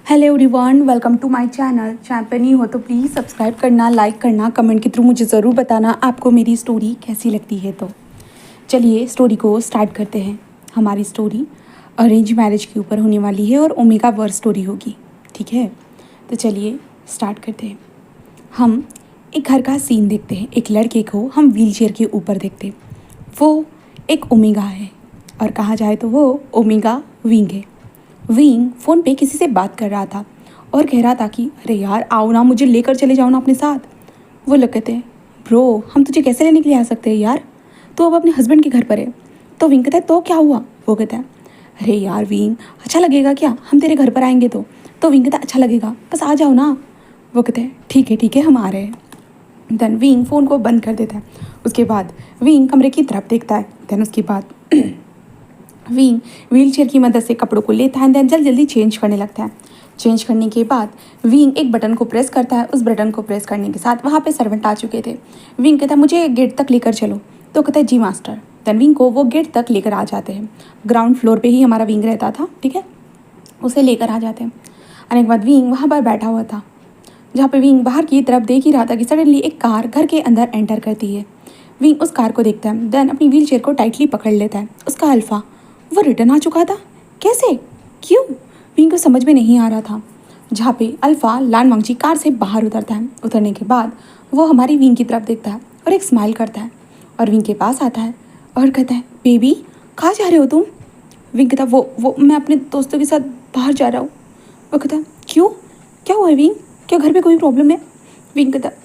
Hello everyone, welcome to my channel. Channel पर नहीं हो तो प्लीज़ सब्सक्राइब करना, लाइक करना, कमेंट के थ्रू मुझे ज़रूर बताना आपको मेरी स्टोरी कैसी लगती है। तो चलिए स्टोरी को स्टार्ट करते हैं। हमारी स्टोरी अरेंज मैरिज के ऊपर होने वाली है और ओमेगा वर्ड स्टोरी होगी, ठीक है। तो चलिए स्टार्ट करते हैं। हम एक घर का सीन देखते हैं। एक लड़के को हम व्हीलचेयर के ऊपर देखते हैं। वो एक ओमेगा है और कहा जाए तो वो ओमेगा विंग है। विंग फ़ोन पे किसी से बात कर रहा था और कह रहा था कि अरे यार आओ ना, मुझे लेकर चले जाओ ना अपने साथ। वो लोग कहते हैं ब्रो हम तुझे कैसे लेने के लिए आ सकते हैं यार, तो अब अपने हस्बैंड के घर पर है। तो विंग कहता है तो क्या हुआ। वो कहता है अरे यार विंग अच्छा लगेगा क्या हम तेरे घर पर आएंगे तो विंग कहता है अच्छा लगेगा, बस आ जाओ ना। वो कहते हैं ठीक है हम आ रहे हैं। देन विंग फ़ोन को बंद कर देता है। उसके बाद विंग कमरे की तरफ देखता है। देन उसके बाद विंग व्हीलचेयर की मदद से कपड़ों को लेता है। देन जल्दी जल्दी चेंज करने लगता है। चेंज करने के बाद विंग एक बटन को प्रेस करता है। उस बटन को प्रेस करने के साथ वहाँ पे सर्वेंट आ चुके थे। विंग कहता है मुझे गेट तक लेकर चलो। तो कहता है जी मास्टर। देन विंग को वो गेट तक लेकर आ जाते हैं। ग्राउंड फ्लोर पे ही हमारा विंग रहता था, ठीक है। उसे लेकर आ जाते हैं। आने के बाद विंग वहाँ पर बैठा हुआ था, जहाँ पे विंग बाहर की तरफ देख ही रहा था कि सडनली एक कार घर के अंदर एंटर करती है। विंग उस कार को देखता है। देन अपनी व्हीलचेयर को टाइटली पकड़ लेता है। उसका अल्फा वो रिटर्न आ चुका था। कैसे, क्यों, विंग को समझ में नहीं आ रहा था। जहाँ पे अल्फा लानवांगची कार से बाहर उतरता है। उतरने के बाद वो हमारी विंग की तरफ देखता है और एक स्माइल करता है और विंग के पास आता है और कहता है बेबी कहाँ जा रहे हो तुम। विंग कहता है वो मैं अपने दोस्तों के साथ बाहर जा रहा हूँ। वो कहता है क्यों, क्या हुआ है विंग, क्या घर पे कोई प्रॉब्लम है। विंग कहता है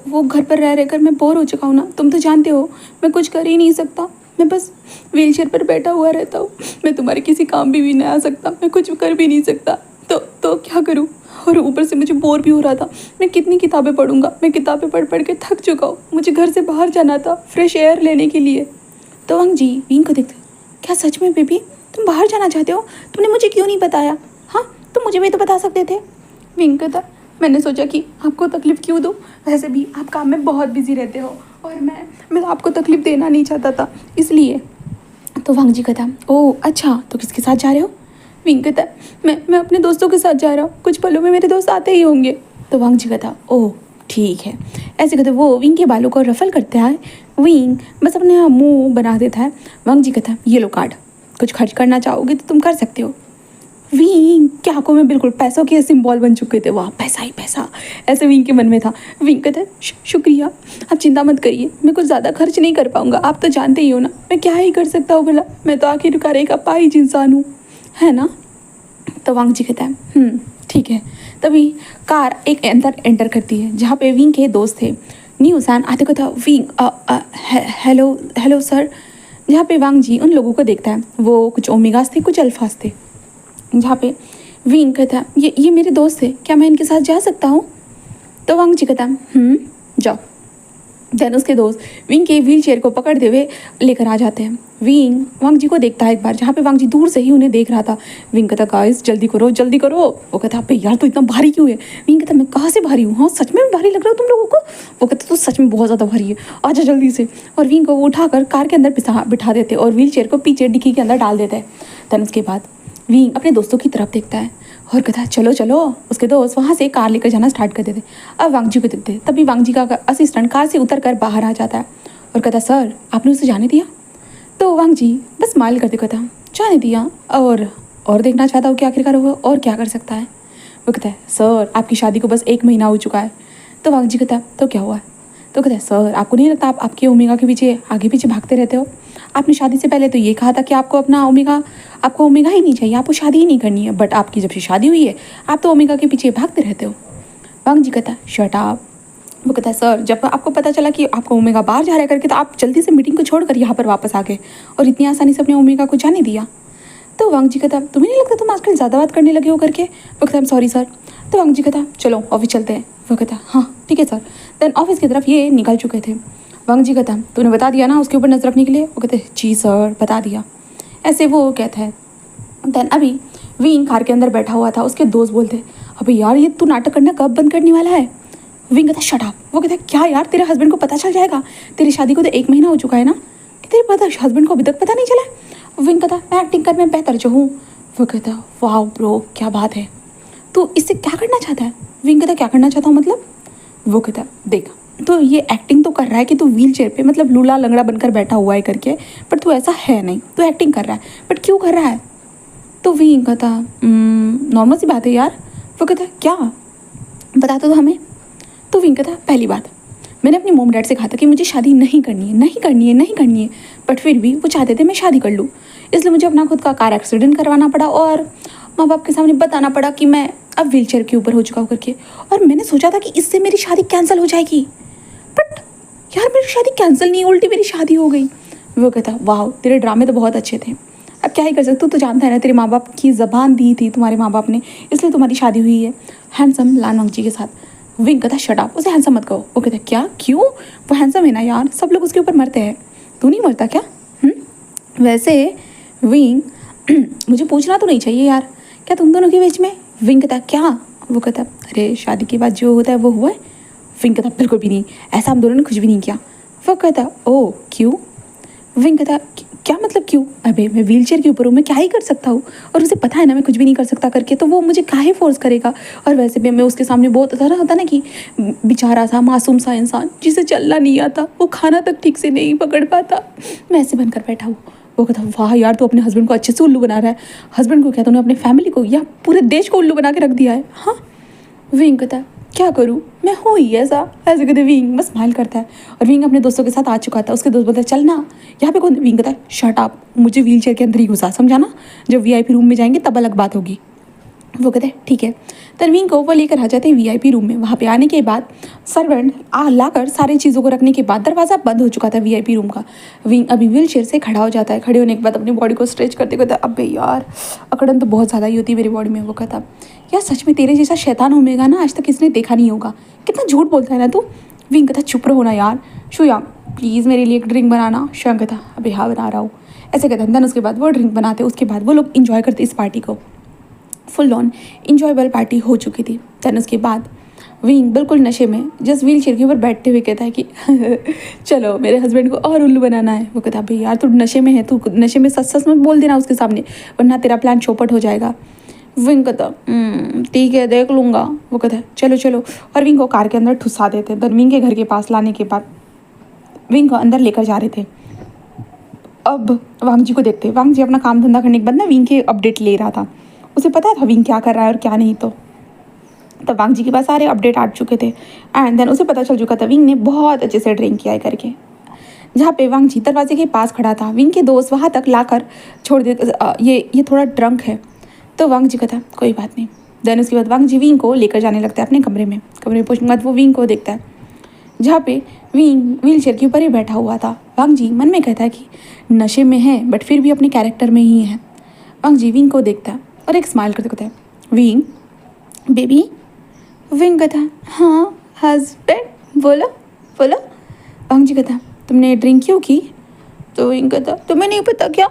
वो घर पर रह रहकर मैं बोर हो चुका हूँ ना, तुम तो जानते हो मैं कुछ कर ही नहीं सकता। मैं बस व्हीलचेयर पर बैठा हुआ रहता हूँ। मैं तुम्हारे किसी काम भी नहीं आ सकता, मैं कुछ कर भी नहीं सकता। तो क्या करूँ, और ऊपर से मुझे बोर भी हो रहा था। मैं कितनी किताबें पढ़ूंगा, मैं किताबें पढ़ पढ़ के थक चुका हूँ। मुझे घर से बाहर जाना था फ्रेश एयर लेने के लिए। तो अंग जी विंग को देखते क्या सच में बेबी तुम बाहर जाना चाहते हो, तुमने मुझे क्यों नहीं बताया। हाँ तुम मुझे भी तो बता सकते थे। विंग कहता मैंने सोचा कि आपको तकलीफ़ क्यों दूँ, वैसे भी आप काम में बहुत बिजी रहते हो और मैं तो आपको तकलीफ़ देना नहीं चाहता था इसलिए। तो वांग जी कहता ओह अच्छा, तो किसके साथ जा रहे हो। विंग कहता मैं अपने दोस्तों के साथ जा रहा हूँ, कुछ पलों में मेरे दोस्त आते ही होंगे। तो वांग जी कहता ओह ठीक है। ऐसे कहते वो विंग के बालों को रफल करता है। विंग बस अपने मुंह बना देता है। वांग जी कहता ये लो कार्ड, कुछ खर्च करना चाहोगे तो तुम कर सकते हो। विंग की आंखों में बिल्कुल पैसों के सिंबल बन चुके थे। वाह पैसा ही पैसा, ऐसे विंग के मन में था। विंग कहता है शुक्रिया, आप चिंता मत करिए, मैं कुछ ज़्यादा खर्च नहीं कर पाऊंगा, आप तो जानते ही हो ना मैं क्या ही कर सकता हूँ भला, मैं तो आखिरकार एक अपाहिज इंसान हूँ, है ना। तो वांग जी कहता है ठीक है। तभी कार एक अंदर एंटर करती है जहाँ पे विंग के दोस्त थे। न्यू सान आते को था विंग हेलो हेलो सर। जहाँ पे वांग जी उन लोगों को देखता है, वो कुछ ओमेगास थे कुछ अल्फास थे। जहाँ पे विंग कहता है ये मेरे दोस्त है, क्या मैं इनके साथ जा सकता हूँ। तो वांग जी कहता है जाओ। देन उसके दोस्त विंग के व्हील चेयर को पकड़ते हुए लेकर आ जाते हैं। विंग वांग जी को देखता है एक बार, जहाँ पे वांग जी दूर से ही उन्हें देख रहा था। विंग कहता गाइस जल्दी करो जल्दी करो। वो कहता अबे यार तो इतना भारी क्यों है। विंग कहता मैं कहाँ से भारी हूँ, हाँ सच में भारी लग रहा हूँ तुम लोगों को। वो कहता तो सच में बहुत ज़्यादा भारी है, आजा जल्दी से। और विंग को वो उठाकर कार के अंदर बिठा देते और व्हील चेयर को पीछे डिक्की के अंदर डाल देते हैं। देन उसके बाद विंग अपने दोस्तों की तरफ देखता है और कहता है चलो चलो। उसके दोस्त वहाँ से कार लेकर जाना स्टार्ट कर देते। अब वांग जी को देखते तभी वांग जी का असिस्टेंट कार से उतर कर बाहर आ जाता है और कहता सर आपने उसे जाने दिया। तो वांग जी बस स्माइल करते कहता जाने दिया और देखना चाहता हूँ कि आखिरकार वो और क्या कर सकता है। वो कहता है सर आपकी शादी को बस 1 महीना हो चुका है। तो वांग जी कहता तो क्या हुआ। तो कहता है सर आपको नहीं लगता आप आपके ओमेगा के पीछे आगे पीछे भागते रहते हो। आपने शादी से पहले तो ये कहा था कि आपको ओमेगा ही नहीं चाहिए, आपको शादी ही नहीं करनी है, बट आपकी जब से शादी हुई है आप तो ओमेगा के पीछे भागते रहते हो। वांग जी कहता है शट अप। वो कहता है सर जब आपको पता चला कि आपको ओमेगा बाहर जा रहा है करके तो आप जल्दी से मीटिंग को छोड़कर यहाँ पर वापस आ गए और इतनी आसानी से अपने ओमेगा को जाने दिया। तो वांग जी कहता तुम्हें नहीं लगता तुम आजकल ज़्यादा बात करने लगे हो करके। वो कहता सॉरी सर। तो वांग जी कहता चलो ऑफिस चलते हैं। वो कहता हाँ ठीक है सर। देन ऑफिस की तरफ ये निकल चुके थे। वांग जी कहता तूने बता दिया ना उसके ऊपर नजर रखने के लिए। वो कहते जी सर बता दिया। ऐसे वो कहता है। देन अभी विंग कार के अंदर बैठा हुआ था। उसके दोस्त बोलते अबे यार ये तू नाटक करना कब बंद करने वाला है। विंग कहता शट अप। वो कहता क्या यार तेरे हस्बैंड को पता चल जाएगा, तेरी शादी को तो 1 महीना हो चुका है ना, कि तेरे पता हस्बैंड को अभी तक पता नहीं चला। विंग कहता मैं एक्टिंग कर में बेहतर जो हूँ। वो कहता वाह ब्रो क्या बात है। तो इससे क्या करना चाहता है? विंग कहता क्या करना चाहता हूँ मतलब? वो कहता देख, तो ये एक्टिंग तो कर रहा है कि तू व्हील चेयर पे मतलब लूला लंगड़ा बनकर बैठा हुआ है करके, पर तू ऐसा है नहीं, तू एक्टिंग कर रहा है, बट क्यों कर रहा है? तो विंग कहता नॉर्मल सी बात है यार। वो कहता क्या, बता तो हमें। तो विंग कहता पहली बात, मैंने अपनी मॉम डैड से कहा था कि मुझे शादी नहीं करनी है, नहीं करनी है, नहीं करनी है, बट फिर भी वो चाहते थे मैं शादी कर लूँ, इसलिए मुझे अपना खुद का कार एक्सीडेंट करवाना पड़ा और माँ बाप के सामने बताना पड़ा कि मैं अब व्हील चेयर के ऊपर हो चुका हूँ करके। और मैंने सोचा था कि इससे मेरी शादी कैंसिल हो जाएगी, बट यार मेरी शादी कैंसिल नहीं, उल्टी मेरी शादी हो गई। वो कहता वाह तेरे ड्रामे तो बहुत अच्छे थे, अब क्या ही कर सकते, तो जानता है ना तेरे माँ बाप की ज़बान दी थी तुम्हारे माँ बाप ने, इसलिए तुम्हारी शादी हुई है हैंडसम लान वांगची के साथ। विंग कहता शट अप, उसे हैंडसम मत कहो। वो कहता क्या, क्यों? वो हैंडसम है ना यार, सब लोग उसके ऊपर मरते हैं, तू नहीं मरता क्या? वैसे विंग मुझे पूछना तो नहीं चाहिए यार, क्या तुम दोनों के बीच में? विंग कहता क्या? वो कहता अरे शादी के बाद जो होता है वो हुआ है। विंग कहता बिल्कुल भी नहीं, ऐसा हम दोनों ने कुछ भी नहीं किया। वो कहता ओ क्यों? विंग कहता क्या मतलब क्यों? अबे मैं व्हील चेयर के ऊपर हूँ, मैं क्या ही कर सकता हूँ, और उसे पता है ना मैं कुछ भी नहीं कर सकता करके, तो वो मुझे काहे फोर्स करेगा। और वैसे भी मैं उसके सामने बहुत तरह होता ना कि बेचारा सा मासूम सा इंसान जिसे चलना नहीं आता, वो खाना तक ठीक से नहीं पकड़ पाता, मैं ऐसे बनकर बैठा हूँ। वो कहता वाह यार तू अपने हस्बैंड को अच्छे से उल्लू बना रहा है। हस्बैंड को क्या, तूने अपने फैमिली को या पूरे देश को उल्लू बना के रख दिया है? हाँ। विंग कहता क्या करूँ, मैं हूँ ही ऐसा, ऐसे कहते विंग बस स्माइल करता है। और विंग अपने दोस्तों के साथ आ चुका था, उसके दोस्त बोलते चल ना यहाँ पे कौन? विंग कहता है शट अप, मुझे व्हील चेयर के अंदर ही घुसा, समझा ना, जब वीआईपी रूम में जाएंगे तब अलग बात होगी। वो कहते हैं ठीक है। तनवीन को वो लेकर आ जाते हैं वीआईपी रूम में। वहाँ पे आने के बाद सर्वेंट लाकर सारी चीज़ों को रखने के बाद दरवाज़ा बंद हो चुका था वीआईपी रूम का। विंग अभी व्हील चेयर से खड़ा हो जाता है, खड़े होने के बाद अपनी बॉडी को स्ट्रेच करते कहता अबे यार अकड़न तो बहुत ज़्यादा ही होती है मेरी बॉडी में। वो कहता यार सच में तेरे जैसा शैतान होमेगा ना आज तक किसने देखा नहीं होगा, कितना झूठ बोलता है ना तू। विंग कहता चुप रहो ना यार। शुयांग प्लीज़ मेरे लिए एक ड्रिंक बनाना। शुयांग कहता अबे हाँ बना रहा हूँ, ऐसे कहता है। देन उसके बाद वो ड्रिंक बनाते, उसके बाद वो लोग इंजॉय करते इस पार्टी को। फुल ऑन इंजॉयबल पार्टी हो चुकी थी। देन उसके बाद विंग बिल्कुल नशे में जस्ट व्हील चेयर के ऊपर बैठते हुए कहता है कि चलो मेरे हस्बैंड को और उल्लू बनाना है। वो कहता भाई यार तू नशे में है, तू नशे में सच सच मत बोल देना उसके सामने, वरना तेरा प्लान चौपट हो जाएगा। विंग कहता ठीक है देख लूँगा। वो कहता है चलो चलो, और विंग को कार के अंदर ठुसा देते हैं। देन विंग के घर के पास लाने के बाद विंग को अंदर लेकर जा रहे थे। अब वांग जी को देखते, वांग जी अपना काम धंधा करने के बाद ना विंग के अपडेट ले रहा था, उसे पता था विंग क्या कर रहा है और क्या नहीं। तो तब वांग जी के पास सारे अपडेट आ चुके थे एंड देन उसे पता चल चुका था विंग ने बहुत अच्छे से ड्रिंक किया है करके। जहाँ पे वांग जी दरवाजे के पास खड़ा था, विंग के दोस्त वहाँ तक लाकर छोड़ दे, ये थोड़ा ड्रंक है। तो वांग जी कहता कोई बात नहीं। देन उसके बाद वांग जी विंग को लेकर जाने लगता है अपने कमरे में पहुँचने के बाद वो विंग को देखता है जहाँ पे विंग व्हील चेयर के ऊपर ही बैठा हुआ था। वांग जी मन में कहता है कि नशे में है बट फिर भी अपने कैरेक्टर में ही है। वांग जी विंग को देखता है और एक स्माइल करते कहता है विंग बेबी। विंग कहता हाँ हस्बैंड बोलो बोलो। वांग जी कहता तुमने ड्रिंक क्यों की? तो विंग कहता तुम्हें नहीं पता क्या,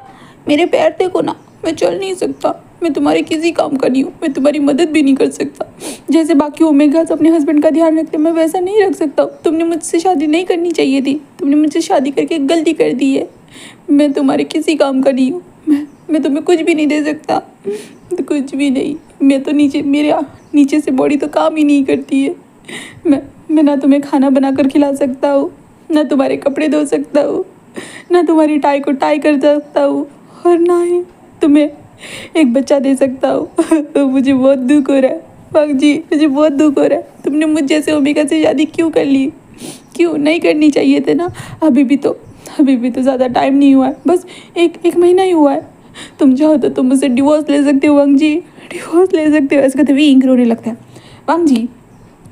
मेरे पैर देखो ना, मैं चल नहीं सकता, मैं तुम्हारे किसी काम का नहीं हूँ, मैं तुम्हारी मदद भी नहीं कर सकता। जैसे बाकी ओमेगास अपने हस्बैंड का ध्यान रखते मैं वैसा नहीं रख सकता। तुमने मुझसे शादी नहीं करनी चाहिए थी, तुमने मुझसे शादी करके गलती कर दी है। मैं तुम्हारे किसी काम का नहीं हूँ, मैं तुम्हें कुछ भी नहीं दे सकता, तो कुछ भी नहीं। मैं तो मेरे नीचे से बॉडी तो काम ही नहीं करती है। मैं ना तुम्हें खाना बना कर खिला सकता हूँ, ना तुम्हारे कपड़े धो सकता हूँ, ना तुम्हारी टाई को टाई कर सकता हूँ, और ना ही तुम्हें एक बच्चा दे सकता हूँ। मुझे बहुत दुख हो रहा है वांग जी, मुझे बहुत दुख हो रहा है। तुमने मुझ जैसे ओमेगा से शादी क्यों कर ली? क्यों नहीं करनी चाहिए थे ना। अभी भी तो ज़्यादा टाइम नहीं हुआ है, बस एक महीना ही हुआ है। तुम चाहो तो तुम मुझसे डिवोर्स ले सकते हो वांग जी, डिवोर्स ले सकते हो। ऐसे कहते विंग रोने लगता है। वांग जी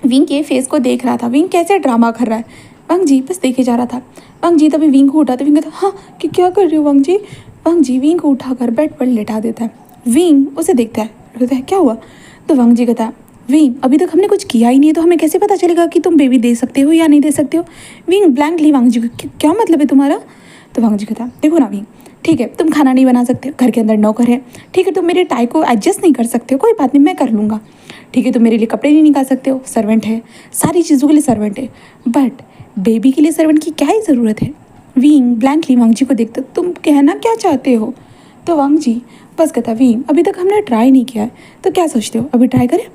विंग के फेस को देख रहा था, विंग कैसे ड्रामा कर रहा है। वांग जी बस देखे जा रहा था। वांग जी तभी विंग को उठाते, विंग कहता हाँ कि क्या कर रहे हो वांग जी? वांग जी विंग को उठाकर बेड पर लेटा देता है। विंग उसे देखता है, कहता है क्या हुआ? तो वांग जी कहता है विंग अभी तक हमने कुछ किया ही नहीं है, तो हमें कैसे पता चलेगा कि तुम बेबी दे सकते हो या नहीं दे सकते हो? विंग ब्लैंकली वांग जी को क्या मतलब है तुम्हारा? तो वांग जी कहता देखो ना विंग, ठीक है तुम खाना नहीं बना सकते, घर के अंदर नौकर है, ठीक है तुम मेरे टाई को एडजस्ट नहीं कर सकते हो, कोई बात नहीं मैं कर लूँगा, ठीक है तुम मेरे लिए कपड़े नहीं निकाल सकते हो, सर्वेंट है, सारी चीज़ों के लिए सर्वेंट है, बट बेबी के लिए सर्वेंट की क्या ही ज़रूरत है? विंग ब्लैंकली वांग जी को देखते तुम कहना क्या चाहते हो? तो वांग जी बस कहता विंग अभी तक हमने ट्राई नहीं किया है, तो क्या सोचते हो अभी ट्राई करें?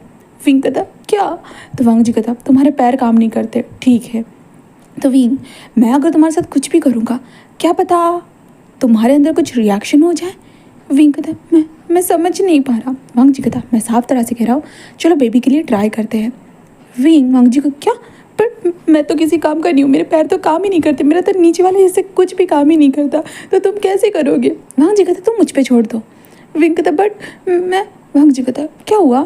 विंग कहता क्या? तो वांग जी कहता तुम्हारे पैर काम नहीं करते। ठीक है। तो विंग मैं अगर तुम्हारे साथ कुछ भी करूँगा क्या पता तुम्हारे अंदर कुछ रिएक्शन हो जाए। विंग कहता मैं समझ नहीं पा रहा। वांग जी कहता मैं साफ तरह से कह रहा हूँ चलो बेबी के लिए ट्राई करते हैं। विंग वांग जी को क्या? पर मैं तो किसी काम का नहीं हूँ, मेरे पैर तो काम ही नहीं करते, मेरा तो नीचे वाले हिस्से कुछ भी काम ही नहीं करता, तो तुम कैसे करोगे? वांग जी कहता तुम मुझ पे छोड़ दो। विंग कहता बट मैं। वांग जी कहता क्या हुआ,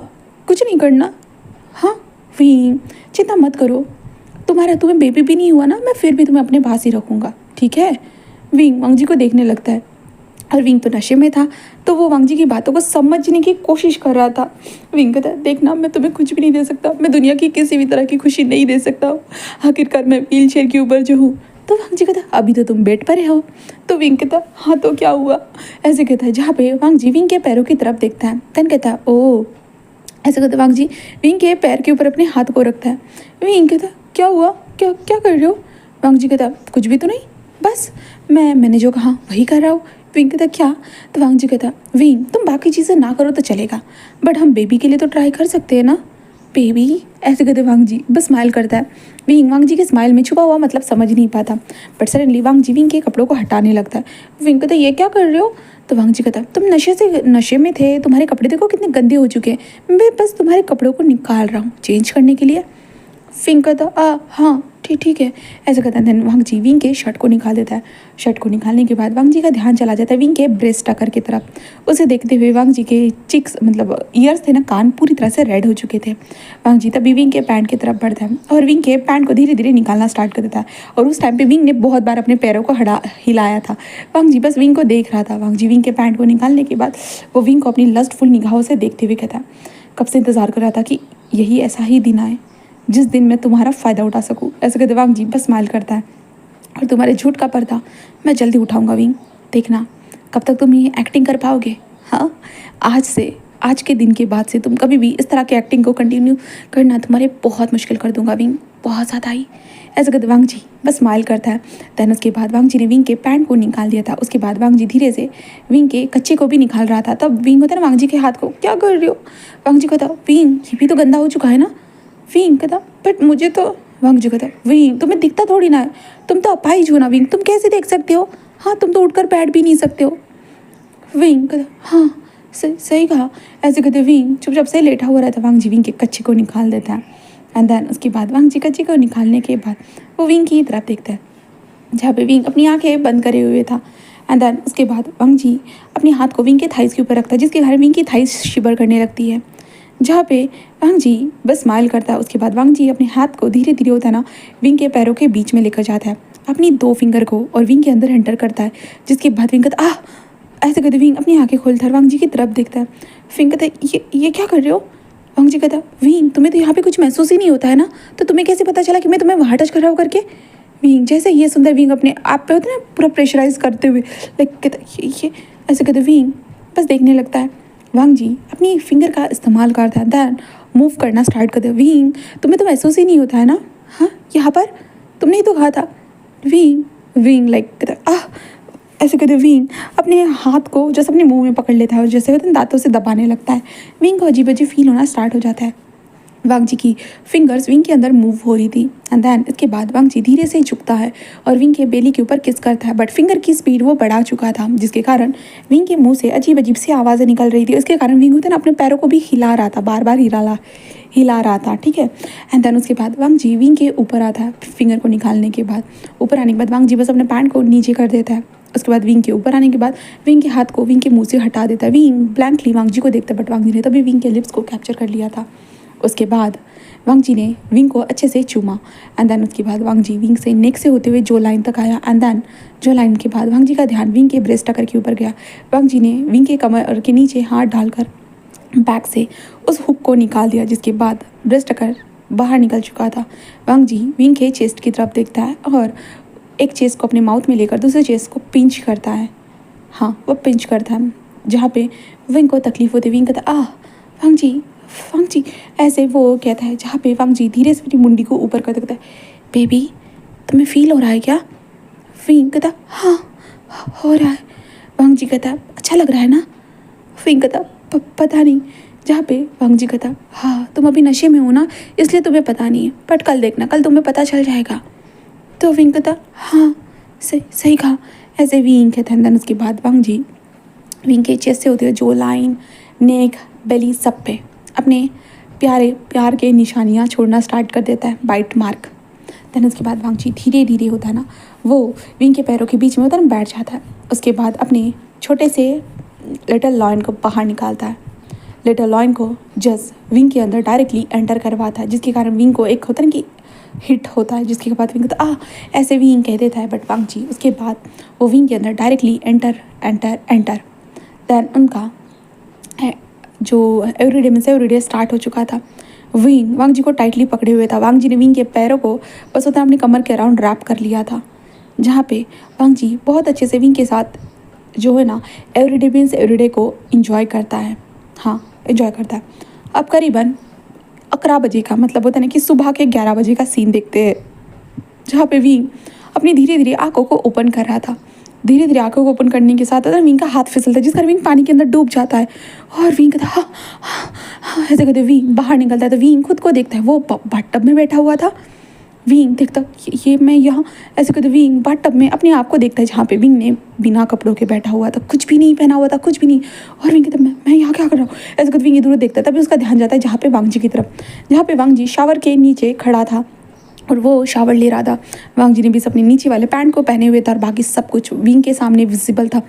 कुछ नहीं करना? हाँ विंग चिंता मत करो, तुम्हें बेबी भी नहीं हुआ ना, मैं फिर भी तुम्हें अपने पास ही रखूँगा, ठीक है? विंग वांग जी को देखने लगता है और विंग तो नशे में था, तो वो वांग जी की बातों को समझने की कोशिश कर रहा था। विंग कहता देखना मैं तुम्हें कुछ भी नहीं दे सकता, मैं दुनिया की किसी भी तरह की खुशी नहीं दे सकता हूँ, आखिरकार मैं व्हील चेयर के ऊपर जो हूँ। तो वांग जी कहता अभी तो तुम बेड पर हो। तो विंग कहता हाँ तो क्या हुआ, ऐसे कहता है जहाँ पे वांग जी विंग के पैरों की तरफ देखता है। तन कहता ओ ऐसे कहता वांग जी विंग के पैर के ऊपर अपने हाथ को रखता है। विंग कहता क्या हुआ, क्या क्या कर रहे हो? वांग जी कहता कुछ भी तो नहीं, बस मैंने जो कहा वही कर रहा हूँ। विंग कहता क्या? तो वांग जी कहता विंग तुम बाकी चीज़ें ना करो तो चलेगा, बट हम बेबी के लिए तो ट्राई कर सकते हैं ना। बेबी ऐसे कहते वांग जी बस स्माइल करता है। विंग वांग जी के स्माइल में छुपा हुआ मतलब समझ नहीं पाता, but suddenly Wang ji Wing के कपड़ों को हटाने लगता है। विंग कहता ये क्या कर रहे हो? तो वांग जी कहता तुम नशे में थे, तुम्हारे कपड़े देखो कितने गंदे हो चुके हैं, मैं बस तुम्हारे कपड़ों को निकाल रहा हूँ चेंज करने के लिए। विंग कहता हाँ ठीक है, ऐसा कहता है। देन वांग जी विंग के शर्ट को निकाल देता है। शर्ट को निकालने के बाद वांग जी का ध्यान चला जाता है विंग के ब्रेस्ट टकर की तरफ। उसे देखते हुए वांग जी के चिक्स मतलब ईयर्स थे ना, कान पूरी तरह से रेड हो चुके थे। वांग जी तभी विंग के पैंट की तरफ बढ़ता है और विंग के पैंट को धीरे धीरे निकालना स्टार्ट कर देता है। और उस टाइम पे विंग ने बहुत बार अपने पैरों को हिलाया था। वांग जी बस विंग को देख रहा था। वांग जी विंग के पैंट को निकालने के बाद वो विंग को अपनी लस्टफुल निगाहों से देखते हुए कहता कब से इंतज़ार कर रहा था कि यही ऐसा ही दिन आए जिस दिन मैं तुम्हारा फ़ायदा उठा सकूं। ऐसे कहते वांग जी बस स्माइल करता है और तुम्हारे झूठ का पर्दा मैं जल्दी उठाऊंगा विंग, देखना कब तक तुम ये एक्टिंग कर पाओगे। हाँ आज के दिन के बाद से तुम कभी भी इस तरह की एक्टिंग को कंटिन्यू करना तुम्हारे बहुत मुश्किल कर दूंगा विंग, बहुत ज़्यादा ही। ऐसे कहते वांग जी बस स्माइल करता है। दैन उसके बाद वांग जी ने विंग के पैंट को निकाल दिया था। उसके बाद वांग जी धीरे से विंग के कच्चे को भी निकाल रहा था। तब विंग होता है ना वांग जी के हाथ को क्या कर रहे हो? वांग जी कहता विंग ये भी तो गंदा हो चुका है ना। विंग कहता बट मुझे तो। वांग जी कहता विंग तुम्हें दिखता थोड़ी ना है, तुम तो अपाहिज हो ना विंग, तुम कैसे देख सकते हो? हाँ तुम तो उठकर बैठ भी नहीं सकते हो। विंग कहता हाँ सही कहा। ऐसे कहते विंग चुपचाप से लेटा हुआ रहता। वांग जी विंग के कच्चे को निकाल देता है एंड देन उसके बाद वांग जी कच्चे को निकालने के बाद वो विंग की तरफ देखता है जहाँ पे विंग अपनी आंखें बंद करे हुए था। एंड देन उसके बाद वांग जी अपने हाथ को विंग के थाइस के ऊपर रखता है, जिसके कारण विंग की थाइस शिवर करने लगती है। जहाँ पे वांग जी बस स्माइल करता है। उसके बाद वांग जी अपने हाथ को धीरे धीरे होता है ना विंग के पैरों के बीच में लेकर जाता है अपनी 2 फिंगर को और विंग के अंदर एंटर करता है, जिसके बाद विंग कहता ऐसे कहते विंग अपनी आंखें खोलता है वांग जी की तरफ देखता है। विंग कहता है ये क्या कर रहे हो? वांग जी कहता विंग तुम्हें तो यहाँ पे कुछ महसूस ही नहीं होता है ना, तो तुम्हें कैसे पता चला कि मैं तुम्हें वहाँ टच कर रहा हूँ करके? विंग जैसे ये सुंदर विंग अपने आप पे होता है ना पूरा प्रेशराइज करते हुए लाइक कहता ये ऐसे कहते विंग बस देखने लगता है। वांग जी अपनी फिंगर का इस्तेमाल करता है, दैन मूव करना स्टार्ट करते हैं। विंग तुम्हें तो महसूस ही नहीं होता है ना, हाँ यहाँ पर तुमने ही तो कहा था। विंग लाइक कहता ऐसे कहते विंग अपने हाथ को जैसे अपने मुंह में पकड़ लेता है और जैसे होता है दांतों से दबाने लगता है। विंग को अजीब अजीब फील होना स्टार्ट हो जाता है। वांग जी की फिंगर्स विंग के अंदर मूव हो रही थी एंड देन इसके बाद वांग जी धीरे से झुकता है और विंग के बेली के ऊपर किस करता है, बट फिंगर की स्पीड वो बढ़ा चुका था, जिसके कारण विंग के मुंह से अजीब अजीब सी आवाज़ें निकल रही थी। इसके कारण विंग होता है ना अपने पैरों को भी हिला रहा था, बार बार हिला रहा था, ठीक है। एंड देन उसके बाद वांग जी विंग के ऊपर आता है फिंगर को निकालने के बाद। ऊपर आने के बाद वांग जी बस अपने पैंट को नीचे कर देता है। उसके बाद विंग के ऊपर आने के बाद विंग के हाथ को विंग के मुंह से हटा देता है। विंग ब्लैंकली वांग जी को देखता है, बट वांग जी ने तभी विंग के लिप्स को कैप्चर कर लिया था। उसके बाद वांग जी ने विंग को अच्छे से चूमा एंड देन उसके बाद वांग जी विंग से नेक से होते हुए जो लाइन तक आया एंड देन जो लाइन के बाद वांग जी का ध्यान विंग के ब्रेस्ट टकर के ऊपर गया। वांग जी ने विंग के कमर के नीचे हाथ डालकर बैक से उस हुक को निकाल दिया, जिसके बाद ब्रेस्ट टकर बाहर निकल चुका था। वांग जी विंग के चेस्ट की तरफ देखता है और एक चेस्ट को अपने माउथ में लेकर दूसरे चेस्ट को पिंच करता है। हाँ वो पिंच करता है जहाँ पे विंग को तकलीफ होती है। विंग कहता वांग जी ऐसे वो कहता है जहाँ पे वांग जी धीरे से अपनी मुंडी को ऊपर कर देता है। बेबी तुम्हें फील हो रहा है क्या? विंग कहता हाँ हो रहा है। वांग जी कहता अच्छा लग रहा है ना? विंग कहता पता नहीं। जहाँ पे वांग जी कहता हाँ तुम अभी नशे में हो ना, इसलिए तुम्हें पता नहीं है, बट कल देखना, कल तुम्हें पता चल जाएगा। तो विंग कहता हाँ सही सही कहा, ऐसे विंग कहता है। उसके बाद वांग जी विंग के चेस्ट से होते हुए जो लाइन, नेक, बेली सब पे अपने प्यार के निशानियाँ छोड़ना स्टार्ट कर देता है, बाइट मार्क। देन उसके बाद वांग जी धीरे धीरे होता है ना, वो विंग के पैरों के बीच में होता है ना, बैठ जाता है। उसके बाद अपने छोटे से लिटिल लॉयन को बाहर निकालता है। लिटिल लॉयन को जस्ट विंग के अंदर डायरेक्टली एंटर करवाता है, जिसके कारण विंग को एक होता है ना कि हिट होता है, जिसके बाद विंग कहता ऐसे विंग कह देता है। बट वांग जी उसके बाद वो विंग के अंदर डायरेक्टली एंटर देन उनका जो एवरीडे स्टार्ट हो चुका था। विंग वांग जी को टाइटली पकड़े हुए था। वांग जी ने विंग के पैरों को बस उतना अपनी कमर के अराउंड रैप कर लिया था, जहाँ पे वांग जी बहुत अच्छे से विंग के साथ जो है ना एवरीडे को इंजॉय करता है। हाँ इंजॉय करता है। अब करीबन 11 बजे का मतलब होता है ना कि सुबह के 11 बजे का सीन देखते हैं, जहाँ पे विंग अपनी धीरे धीरे आंखों को ओपन कर रहा था। धीरे धीरे आंखों को ओपन करने के साथ विंग का हाथ फिसलता है, जिस कारण विंग पानी के अंदर डूब जाता है। और विंग कहता हाँ ऐसे कहते विंग बाहर निकलता है। तो विंग खुद को देखता है, वो बाथटब में बैठा हुआ था। विंग देखता ये मैं यहाँ, ऐसे कहते विंग बाथटब में अपने आप को देखता है, जहाँ पे विंग ने बिना कपड़ों के बैठा हुआ था, कुछ भी नहीं पहना हुआ था, कुछ भी नहीं। और विंग कहता मैं यहाँ क्या कर रहा हूँ, ऐसे कहते विंग इधर देखता है। तभी उसका ध्यान जाता है जहाँ पे वांग जी की तरफ, जहाँ पे वांग जी शावर के नीचे खड़ा था और वो शावर ले रहा था। वांग जी ने भी अपने नीचे वाले पैंट को पहने हुए था और बाकी सब कुछ विंग के सामने विजिबल था।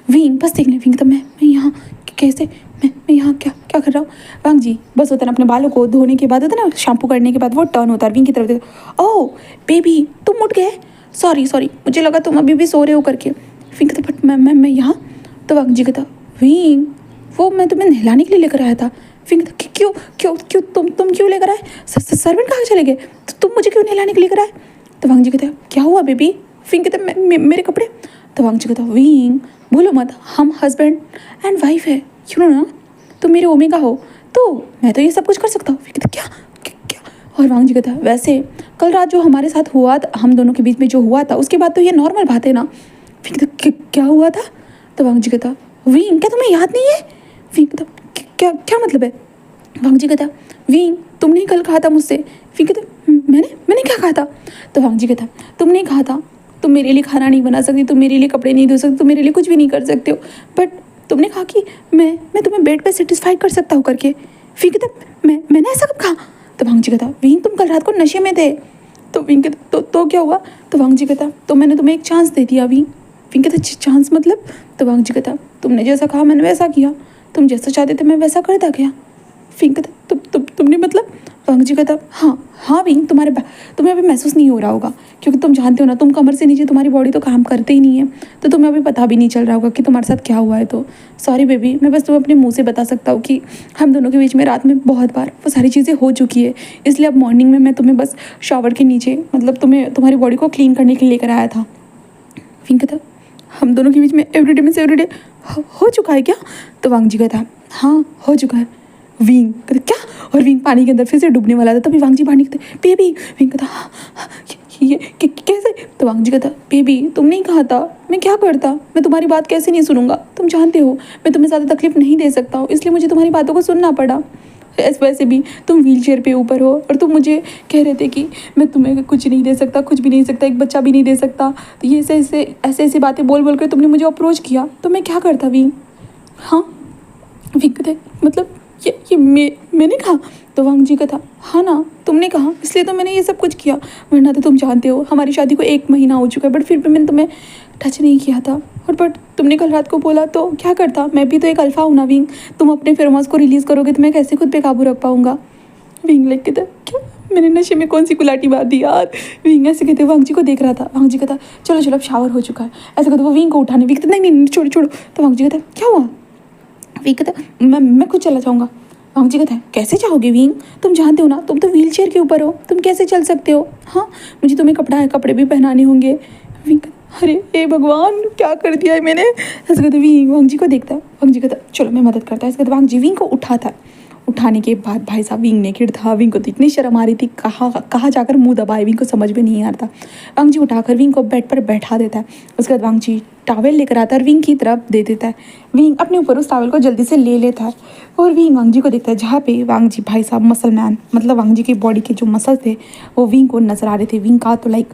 विंग बस देखने, विंग तो मैं यहाँ कैसे, मैं यहाँ क्या क्या कर रहा हूँ। वांग जी बस होता है ना, अपने बालों को धोने के बाद होता है ना, शैम्पू करने के बाद वो टर्न होता है विंग की तरफ देखा, ओह बेबी तुम उठ गए, सॉरी मुझे लगा तुम अभी भी सो रहे हो करके। विंग कहता बट मैं यहाँ। तो वांग जी कहता विंग वो मैं तुम्हें नहलाने के लिए लेकर आया था। फिर क्यों क्यों क्यों तुम क्यों लेकर आए, सर्वेंट कहाँ चले गए, तो तुम मुझे क्यों नहलाने के लिए लेकर आए। तो वांग जी कहता क्या हुआ बेबी। फिर कहता मेरे कपड़े। तो वांग जी कहता विंग भूलो मत, हम हस्बैंड एंड वाइफ है, यू नो ना, तुम मेरे ओमेगा हो, तो मैं तो ये सब कुछ कर सकता हूँ। फिर कहता क्या। और वांग जी कहता वैसे कल रात जो हमारे साथ हुआ, हम दोनों के बीच में जो हुआ था, उसके बाद तो ये नॉर्मल बात है ना। फिर कहता क्या हुआ था। तो वांग जी कहता विंग क्या तुम्हें याद नहीं है। फिर कहता क्या मतलब है। वांग जी कहता विंग तुमने कल कहा था मुझसे। फिर कहता मैंने क्या कहा था। तो वांग जी कहता तुमने कहा था तुम मेरे लिए खाना नहीं बना सकती, तुम मेरे लिए कपड़े नहीं धो सकते, तुम मेरे लिए कुछ भी नहीं कर सकते हो, बट तुमने कहा कि मैं तुम्हें बेड पे सेटिस्फाई कर सकता हूँ करके। फिर कहता मैंने ऐसा कब कहा। तो वांग जी कहता विंग तुम कल रात को नशे में थे। तो विंग कहता तो क्या हुआ। तो वांग जी कहता तो मैंने तुम्हें एक चांस दे दिया विंग। विंग कहता चांस मतलब। तो वांग जी कहता तुमने जैसा कहा मैंने वैसा किया, तुम जैसा चाहते थे मैं वैसा करता गया। फिर कहता तुमने मतलब। वांग जी कहता हाँ विंग तुम्हें अभी महसूस नहीं हो रहा होगा, क्योंकि तुम जानते हो ना, तुम कमर से नीचे तुम्हारी बॉडी तो काम करते ही नहीं है, तो तुम्हें अभी पता भी नहीं चल रहा होगा कि तुम्हारे साथ क्या हुआ है। तो सॉरी बेबी, मैं बस तुम्हें अपने मुंह से बता सकता हूँ कि हम दोनों के बीच में रात में बहुत बार वो सारी चीज़ें हो चुकी है, इसलिए अब मॉर्निंग में मैं तुम्हें बस शावर के नीचे मतलब तुम्हारी बॉडी को क्लीन करने के लिए लेकर आया था। फिर कहता हम दोनों के बीच में एवरीडे हो चुका है क्या। तो वांग जी कहता हाँ हो चुका है। विंग कहता क्या। और विंग पानी के अंदर फिर से डूबने वाला था, तभी वांग जी बाहर निकलते बेबी। विंग कहता ये कैसे। तो वांग जी कहता बेबी तुम नहीं कहा था, मैं क्या करता, मैं तुम्हारी बात कैसे नहीं सुनूंगा, तुम जानते हो मैं तुम्हें ज़्यादा तकलीफ नहीं दे सकता हूँ, इसलिए मुझे तुम्हारी बातों को सुनना पड़ा। वैसे भी तुम व्हील चेयर पे ऊपर हो और तुम मुझे कह रहे थे कि मैं तुम्हें कुछ नहीं दे सकता, कुछ भी नहीं सकता, एक बच्चा भी नहीं दे सकता, तो ये ऐसे बातें बोल कर तुमने मुझे अप्रोच किया, तो मैं क्या करता विंग। हाँ विंग कहते मतलब ये मैंने कहा। तो वांग जी कहता हाँ ना तुमने कहा, इसलिए तो मैंने ये सब कुछ किया, वरना तो तुम जानते हो हमारी शादी को 1 महीना हो चुका है, बट फिर भी मैंने तुम्हें टच नहीं किया था। और बट तुमने कल रात को बोला तो क्या करता, मैं भी तो एक अल्फा हूँ ना विंग, तुम अपने फेरोमोन्स को रिलीज़ करोगे तो मैं कैसे खुद पे काबू रख पाऊँगा। विंग लेके कहता क्या मैंने नशे में कौन सी कुलाटी बात दी यार। विंग ऐसे कहते वांग जी को देख रहा था। वांग जी कहता चलो अब शावर हो चुका है, ऐसे कहते वो विंग को उठाने, विंग कहता नहीं छोड़ो। तो वांग जी कहता क्या हुआ। विंग कहता मैं खुद चला जाऊँगा। वांग जी कहता है कैसे जाओगे विंग, तुम जानते हो ना तुम तो व्हील चेयर के ऊपर हो, तुम कैसे चल सकते हो। हाँ मुझे तुम्हें कपड़े भी पहनाने होंगे। विंग अरे हे भगवान क्या कर दिया है मैंने। ऐसे कहते विंग वांग जी को देखता है। वांग जी कहता चलो मैं मदद करता है। ऐसे कहते वांग जी विंग को उठाता है उठाने के बाद भाई साहब विंग नेकेड था। विंग को तो इतनी शर्म आ रही थी, कहाँ जाकर मुंह दबाए, विंग को समझ में नहीं आ रहा था। वांग जी उठाकर विंग को बेड पर बैठा देता है। उसके बाद वांग जी टॉवेल लेकर आता है और विंग की तरफ दे देता है। विंग अपने ऊपर उस टॉवेल को जल्दी से ले लेता है और विंग वांग जी को देखता है, जहाँ पे वांग जी भाई साहब मसल मैन, मतलब वांग जी की बॉडी के जो मसल थे वो विंग को नजर आ रहे थे। विंग का तो लाइक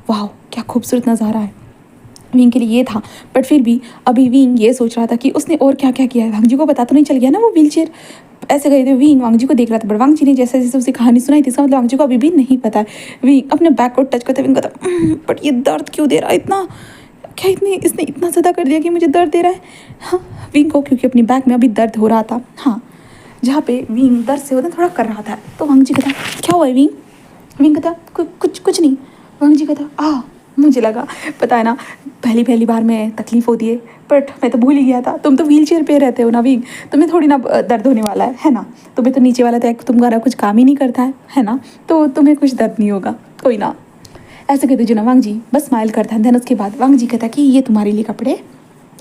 वाह क्या खूबसूरत नज़ारा है विंग के लिए ये था। बट फिर भी अभी विंग ये सोच रहा था कि उसने और क्या क्या किया है। वांग जी को पता तो नहीं चल गया ना वो व्हीलचेयर ऐसे गए थे। विंग वांग जी को देख रहा था, बट वांग जी ने जैसे जैसे उसे कहानी सुनाई थी, इसका मतलब वांग जी को अभी भी नहीं पता है। विंग अपने बैक को टच करते विंग कहता, बट ये दर्द क्यों दे रहा है इतना, क्या इसने इतना ज़्यादा कर दिया कि मुझे दर्द दे रहा है। हाँ विंग को क्योंकि अपनी बैक में अभी दर्द हो रहा था। हाँ जहाँ पे विंग दर्द से होता थोड़ा कर रहा था, तो वांग जी कहता क्या हुआ है विंग। विंग कहता कुछ नहीं। वांग जी कहता मुझे लगा पता है ना पहली बार में तकलीफ़ होती है, बट मैं तो भूल ही गया था, तुम तो व्हील चेयर पे रहते हो ना विंग, तुम्हें थोड़ी ना दर्द होने वाला है ना। तुम्हें तो नीचे वाला तो तुम्हारा कुछ काम ही नहीं करता है ना, तो तुम्हें कुछ दर्द नहीं होगा, कोई ना। ऐसे कहते जो ना वांग जी बस स्माइल करता है। देन उसके बाद वांग जी कहता कि ये तुम्हारे लिए कपड़े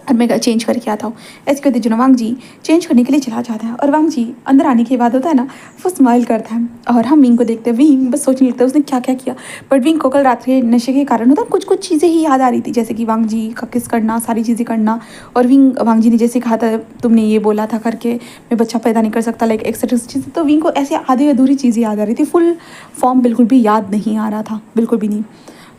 और मैं चेंज करके आता हूँ। ऐसे कहते जो ना वांग जी चेंज करने के लिए चला जाता है और वांग जी अंदर आने के बाद होता है ना वो स्माइल करता है और हम विंग को देखते हैं। विंग बस सोचने लगता है उसने क्या क्या किया, बट विंग को कल रात के नशे के कारण होता है कुछ चीज़ें ही याद आ रही थी, जैसे कि वांग जी का किस करना, सारी चीज़ें करना। और वांग जी ने जैसे कहा था तुमने ये बोला था करके मैं बच्चा पैदा नहीं कर सकता, लाइक एक्सेट्रा चीज़ें, तो विंग को ऐसे आधी अधूरी चीज़ें याद आ रही थी, फुल फॉर्म बिल्कुल भी याद नहीं आ रहा था, बिल्कुल भी नहीं।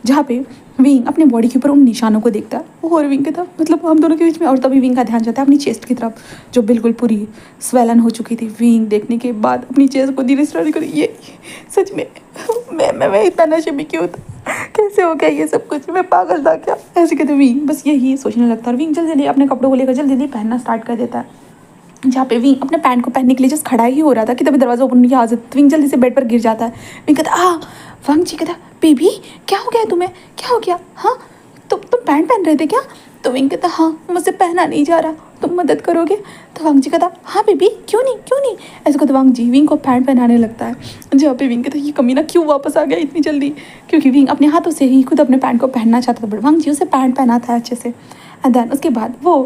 जहाँ पे विंग अपने बॉडी के ऊपर उन निशानों को देखता है और विंग के था मतलब हम दोनों के बीच में, और तभी विंग का ध्यान जाता है अपनी चेस्ट की तरफ जो बिल्कुल पूरी स्वेलन हो चुकी थी। विंग देखने के बाद अपनी चेस्ट को धीरे स्टडी करी, ये सच में मैं इतना नशे में क्यों था, कैसे हो गया ये सब कुछ, मैं पागल था क्या, ऐसे कहते विंग बस यही सोचने लगता है। विंग जल्दी जल्दी अपने कपड़ों को लेकर जल्दी जल्दी पहनना स्टार्ट कर देता है। जहाँ पे विंग अपने पैंट को पहनने के लिए जस्ट खड़ा ही हो रहा था कि तभी दरवाजा ओपन की आवाज़, विंग जल्दी से बेड पर गिर जाता है। विंग कहता वांग जी कहता बेबी क्या हो गया तुम्हें, क्या हो गया, हाँ तुम पैंट पहन रहे थे क्या। तो विंग कहता हाँ मुझसे पहना नहीं जा रहा, तुम मदद करोगे। तो वांग जी कहता हाँ बेबी क्यों नहीं। ऐसे कहता वांग जी विंग को पैंट पहनाने लगता है। जहाँ पे विंग कहता ये कमीना क्यों वापस आ गया इतनी जल्दी, क्योंकि विंग अपने हाथों से ही खुद अपने पैंट को पहनना चाहता था, बट वांग जी उसे पैंट पहना था अच्छे से। एंड देन उसके बाद वो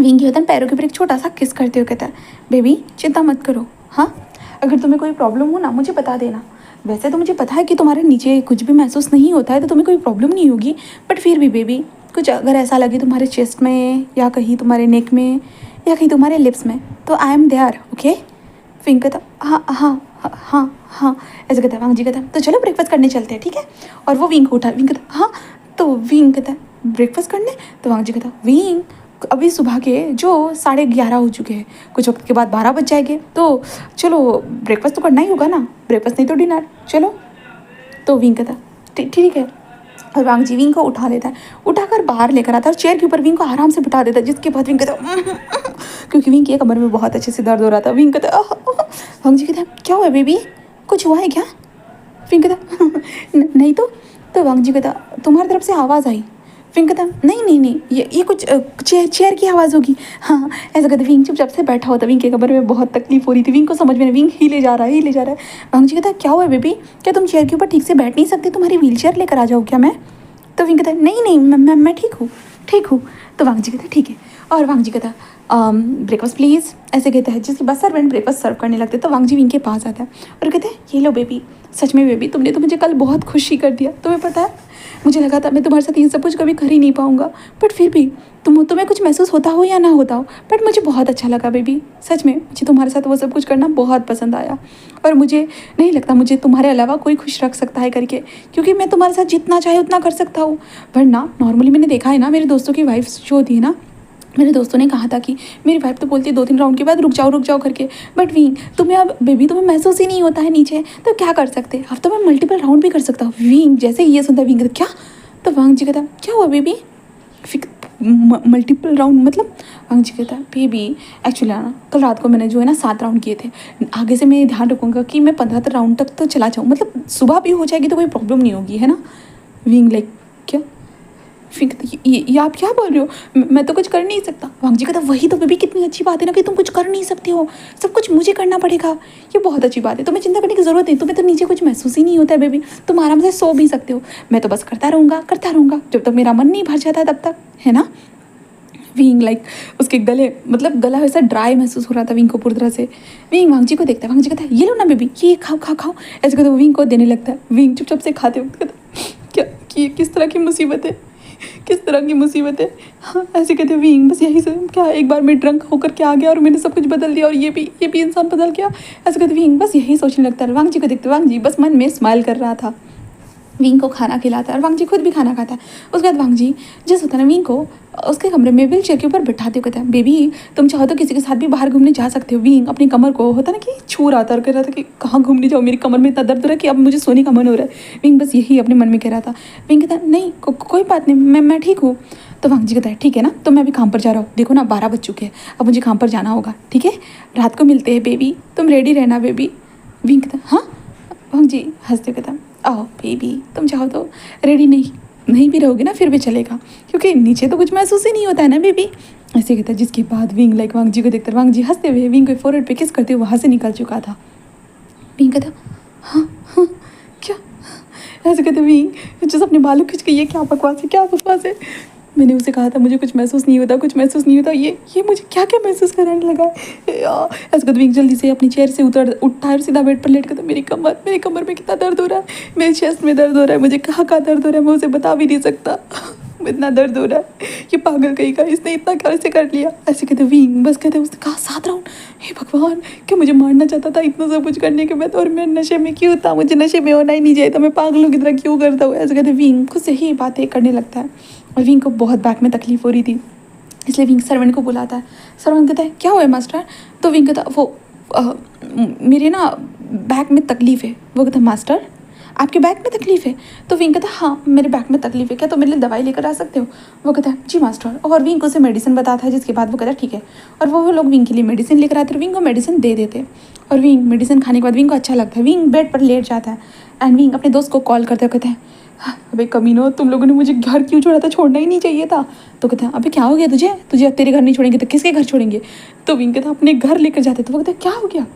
विंग होता है पैरों के ऊपर एक छोटा सा किस करते हुए कहता है बेबी चिंता मत करो, हाँ अगर तुम्हें कोई प्रॉब्लम हो ना मुझे बता देना। वैसे तो मुझे पता है कि तुम्हारे नीचे कुछ भी महसूस नहीं होता है तो तुम्हें कोई प्रॉब्लम नहीं होगी, बट फिर भी बेबी कुछ अगर ऐसा लगे तुम्हारे चेस्ट में या कहीं तुम्हारे नेक में या कहीं तुम्हारे लिप्स में तो I am there okay. Wing कहता हाँ ऐसे कहता है। वांग जी कहता तो चलो ब्रेकफास्ट करने चलते हैं ठीक है। और वो विंग को उठा, विंग कहता हाँ, तो विंग कहता है ब्रेकफास्ट करने। तो वांग जी कहता विंग अभी सुबह के जो 11:30 हो चुके हैं, कुछ वक्त के बाद 12 बज जाएंगे, तो चलो ब्रेकफास्ट तो करना ही होगा ना, ब्रेकफास्ट नहीं तो डिनर, चलो। तो विंग कहता ठीक है। और वांग जी विंग को उठा लेता है, उठाकर बाहर लेकर आता है और चेयर के ऊपर विंग को आराम से बिठा देता है, जिसके बाद विंग कहता क्योंकि विंग की कमर में बहुत अच्छे से दर्द हो रहा था। विंग कहता वांग जी कहता क्या हुआ बेबी, कुछ हुआ है क्या। विंग कहता नहीं तो वांग जी कहता तुम्हारी तरफ से आवाज़ आई। विंग कहता नहीं ये कुछ चेयर की आवाज़ होगी। हाँ ऐसा कहते विंग चुपचाप से बैठा होता। विंग के कमर में बहुत तकलीफ हो रही थी, विंग को समझ में नहीं, विंग हिले जा रहा है। वांग जी कहता क्या हुआ बेबी, क्या तुम चेयर के ऊपर ठीक से बैठ नहीं सकते, तुम्हारी व्हील चेयर लेकर आ जाऊँ क्या मैं। तो विंग कहता नहीं मैं ठीक हूँ। तो वांग जी कहता ठीक है। और वांग जी कहता ब्रेकफास्ट प्लीज़, ऐसे कहता है, जिसके बाद सर्वेंट ब्रेकफास्ट सर्व करने लगते। तो वांग जी विंग के पास आता है और कहते हैं ये लो बेबी, सच में बेबी तुमने तो मुझे कल बहुत खुशी कर दिया, तुम्हें पता है मुझे लगा था मैं तुम्हारे साथ ये सब कुछ कभी कर ही नहीं पाऊँगा, बट फिर भी तुम्हें कुछ महसूस होता हो या ना होता हो, बट मुझे बहुत अच्छा लगा बेबी, सच में मुझे तुम्हारे साथ वो सब कुछ करना बहुत पसंद आया और मुझे नहीं लगता मुझे तुम्हारे अलावा कोई खुश रख सकता है करके, क्योंकि मैं तुम्हारे साथ जितना चाहे उतना कर सकता हूँ। वरना नॉर्मली मैंने देखा है ना मेरे दोस्तों की वाइफ जो होती है ना, मेरे दोस्तों ने कहा था कि मेरी वाइफ तो बोलती है 2-3 राउंड के बाद रुक जाओ करके, बट विंग तुम्हें अब बेबी तुम्हें महसूस ही नहीं होता है नीचे, तो क्या कर सकते, अब तो मैं मल्टीपल राउंड भी कर सकता हूँ। विंग जैसे ये सुनता विंग क्या, तो वांग जी कहता क्या हुआ बेबी, मल्टीपल राउंड मतलब। वांग जी कहता बेबी एक्चुअली ना कल रात को मैंने जो है ना 7 राउंड किए थे, आगे से मैं ध्यान रखूँगा कि मैं 15 राउंड तक तो चला जाऊँ, मतलब सुबह भी हो जाएगी तो कोई प्रॉब्लम नहीं होगी, है ना। विंग लाइक क्या, ये आप क्या बोल रहे हो, मैं तो कुछ कर नहीं सकता। वांग जी कहता वही तो बेबी कितनी अच्छी बात है ना कि तुम कुछ कर नहीं सकती हो, सब कुछ मुझे करना पड़ेगा, ये बहुत अच्छी बात है, तुम्हें चिंता करने की ज़रूरत नहीं, तुम्हें तो नीचे कुछ महसूस ही नहीं होता है बेबी, तुम आराम से सो भी सकते हो, मैं तो बस करता रहूँगा जब तक मेरा मन नहीं भर जाता तब तक, है ना। विंग लाइक उसके गले मतलब गला वैसा ड्राई महसूस हो रहा था विंग को पूरी तरह से। विंग वांगजी को देखता है, वांगजी कहता है ये लो ना बेबी, ये खाओ खाओ खाओ, ऐसे कहते वो विंग को देने लगता है। विंग चुपचाप से खाते वक्त कहता क्या कि किस तरह की मुसीबत है, किस तरह की मुसीबत है। हाँ ऐसे कहते विंग बस यही से क्या एक बार मैं ड्रंक होकर के आ गया और मैंने सब कुछ बदल दिया और ये भी इंसान बदल गया। ऐसे कहते विंग बस यही सोचने लगता है। वांगजी को देखते वांगजी बस मन में स्माइल कर रहा था। विंग को खाना खिलाता है और वांगजी खुद भी खाना खाता है। उसके बाद वांगजी जिस होता है ना विंग को उसके कमरे में व्हील चेयर के ऊपर बिठाते हुए कहता है बेबी तुम चाहो तो किसी के साथ भी बाहर घूमने जा सकते हो। विंग अपनी कमर को होता ना कि छू रहा था और कह रहा था कि कहाँ घूमने जाओ, मेरी कमर में इतना दर्द हो रहा है कि अब मुझे सोने का मन हो रहा है। विंग बस यही अपने मन में कह रहा था। विंग कहता है नहीं कोई बात नहीं, मैं ठीक हूँ। तो वांगजी कहता है ठीक है ना, तो मैं अभी काम पर जा रहा हूँ, देखो ना 12 बज चुके हैं, अब मुझे काम पर जाना होगा, ठीक है रात को मिलते हैं बेबी, तुम रेडी रहना बेबी। विंग कहता हाँ। वांगजी हंसते कहता आओ बेबी तुम चाहो तो रेडी नहीं भी रहोगे ना फिर भी चलेगा, क्योंकि नीचे तो कुछ महसूस ही नहीं होता है ना बेबी। ऐसे कहता है जिसके बाद विंग लाइक वांगजी को देखता वांगजी हंसते हुए विंग को फोरहेड पे किस करते हुए वहाँ से निकल चुका था। विंग कहता हाँ क्या, ऐसे कहते विंग जिस अपने बालों खींच के ये क्या बकवास है। मैंने उसे कहा था मुझे कुछ महसूस नहीं होता, ये मुझे क्या क्या महसूस कराने लगा है। ऐसे कहते विंग जल्दी से अपनी चेयर से उठता है और सीधा बेड पर लेट कर मेरी कमर में कितना दर्द हो रहा है, मेरे चेस्ट में दर्द हो रहा है, मुझे कहाँ दर्द हो रहा है मैं उसे बता भी नहीं सकता, इतना दर्द हो रहा है, ये पागल कहीं का, इसने इतना कैसे कर लिया। ऐसे कहते विंग बस कहते उसने कहा 7 राउंड, हे भगवान क्या मुझे मारना चाहता था इतना सब कुछ करने के बाद, और मैं नशे में क्यों था, मुझे नशे में होना ही नहीं चाहिए था, मैं पागलों की तरह क्यों करता हूँ। ऐसे कहते विंग खुद से ही बातें करने लगता है और विंग को बहुत बैक में तकलीफ हो रही थी, इसलिए विंग सर्वेंट को बुलाता है। सर्वेंट कहता है क्या हुआ है मास्टर। तो विंग कहता वो मेरे ना बैक में तकलीफ़ है। वो कहता मास्टर आपके बैक में तकलीफ़ है। तो विंग कहता हाँ मेरे बैक में तकलीफ़ है, क्या तो मेरे लिए दवाई लेकर आ सकते हो। वो कहता है जी मास्टर, और विंग को उसे मेडिसिन बताता है, जिसके बाद वो कहता है ठीक है, और वो लोग विंग के लिए मेडिसिन लेकर आते हैं, विंग को मेडिसिन दे देते और विंग मेडिसिन खाने के बाद विंग को अच्छा लगता है, विंग बेड पर लेट जाता है एंड विंग अपने दोस्त को कॉल करते हुए कहते हैं अबे कमीनो तुम लोगों ने मुझे घर क्यों छोड़ा था, छोड़ना ही नहीं चाहिए था। तो कहते हैं अबे क्या हो गया तुझे अब तेरे घर नहीं छोड़ेंगे तो किसके घर छोड़ेंगे। तो विंग कहता अपने घर लेकर जाते। तो वो कहता क्या हो गया।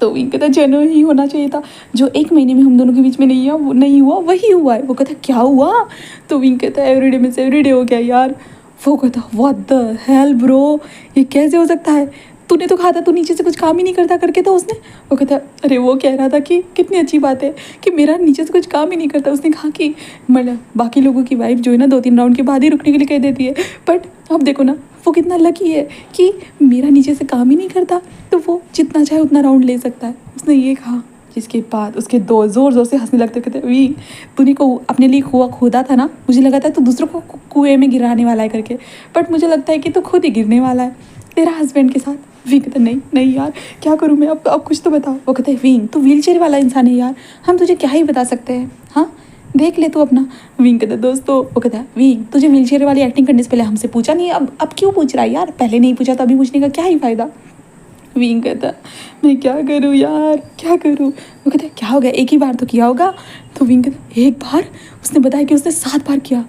तो विंग कहता जेन्युइन ही होना चाहिए था, जो 1 महीने में हम दोनों के बीच में नहीं हुआ वही हुआ है। वो कहता क्या हुआ। तो विंग कहता एवरीडे में से एवरीडे हो गया यार। वो कहता व्हाट द हेल ब्रो, ये कैसे हो सकता है, तूने तो कहा था तू नीचे से कुछ काम ही नहीं करता करके। तो उसने वो कहता अरे वो कह रहा था कि कितनी अच्छी बात है कि मेरा नीचे से कुछ काम ही नहीं करता। उसने कहा कि मतलब बाकी लोगों की वाइफ जो है ना 2-3 राउंड के बाद ही रुकने के लिए कह देती है, बट अब देखो ना वो कितना लकी है कि मेरा नीचे से काम ही नहीं करता, तो वो जितना चाहे उतना राउंड ले सकता है। उसने ये कहा, जिसके बाद उसके दो ज़ोर से हंसने लगते, कहते वी तूने को अपने लिए कुआं खोदा था ना, मुझे लगा था तू दूसरों को कुएं में गिराने वाला है करके, बट मुझे लगता है कि तू खुद ही गिरने वाला है तेरा हस्बैंड के साथ। विंग कहता नहीं यार क्या करूँ मैं, अब कुछ तो बताओ। वो कहते हैं विंग तू व्हीलचेयर वाला इंसान है यार, हम तुझे क्या ही बता सकते हैं, हाँ देख ले तू अपना। विंग कहता दोस्तों, वो कहता है विंग तुझे व्हीलचेयर वाली एक्टिंग करने से पहले हमसे पूछा नहीं, अब क्यों पूछ रहा है यार, पहले नहीं पूछा तो अभी पूछने का क्या ही फ़ायदा। विंग कहता मैं क्या करूँ यार क्या करूँ। वो कहता क्या हो गया, एक ही बार तो किया होगा। तो विंग कहता 1 बार, उसने बताया कि उसने 7 बार किया।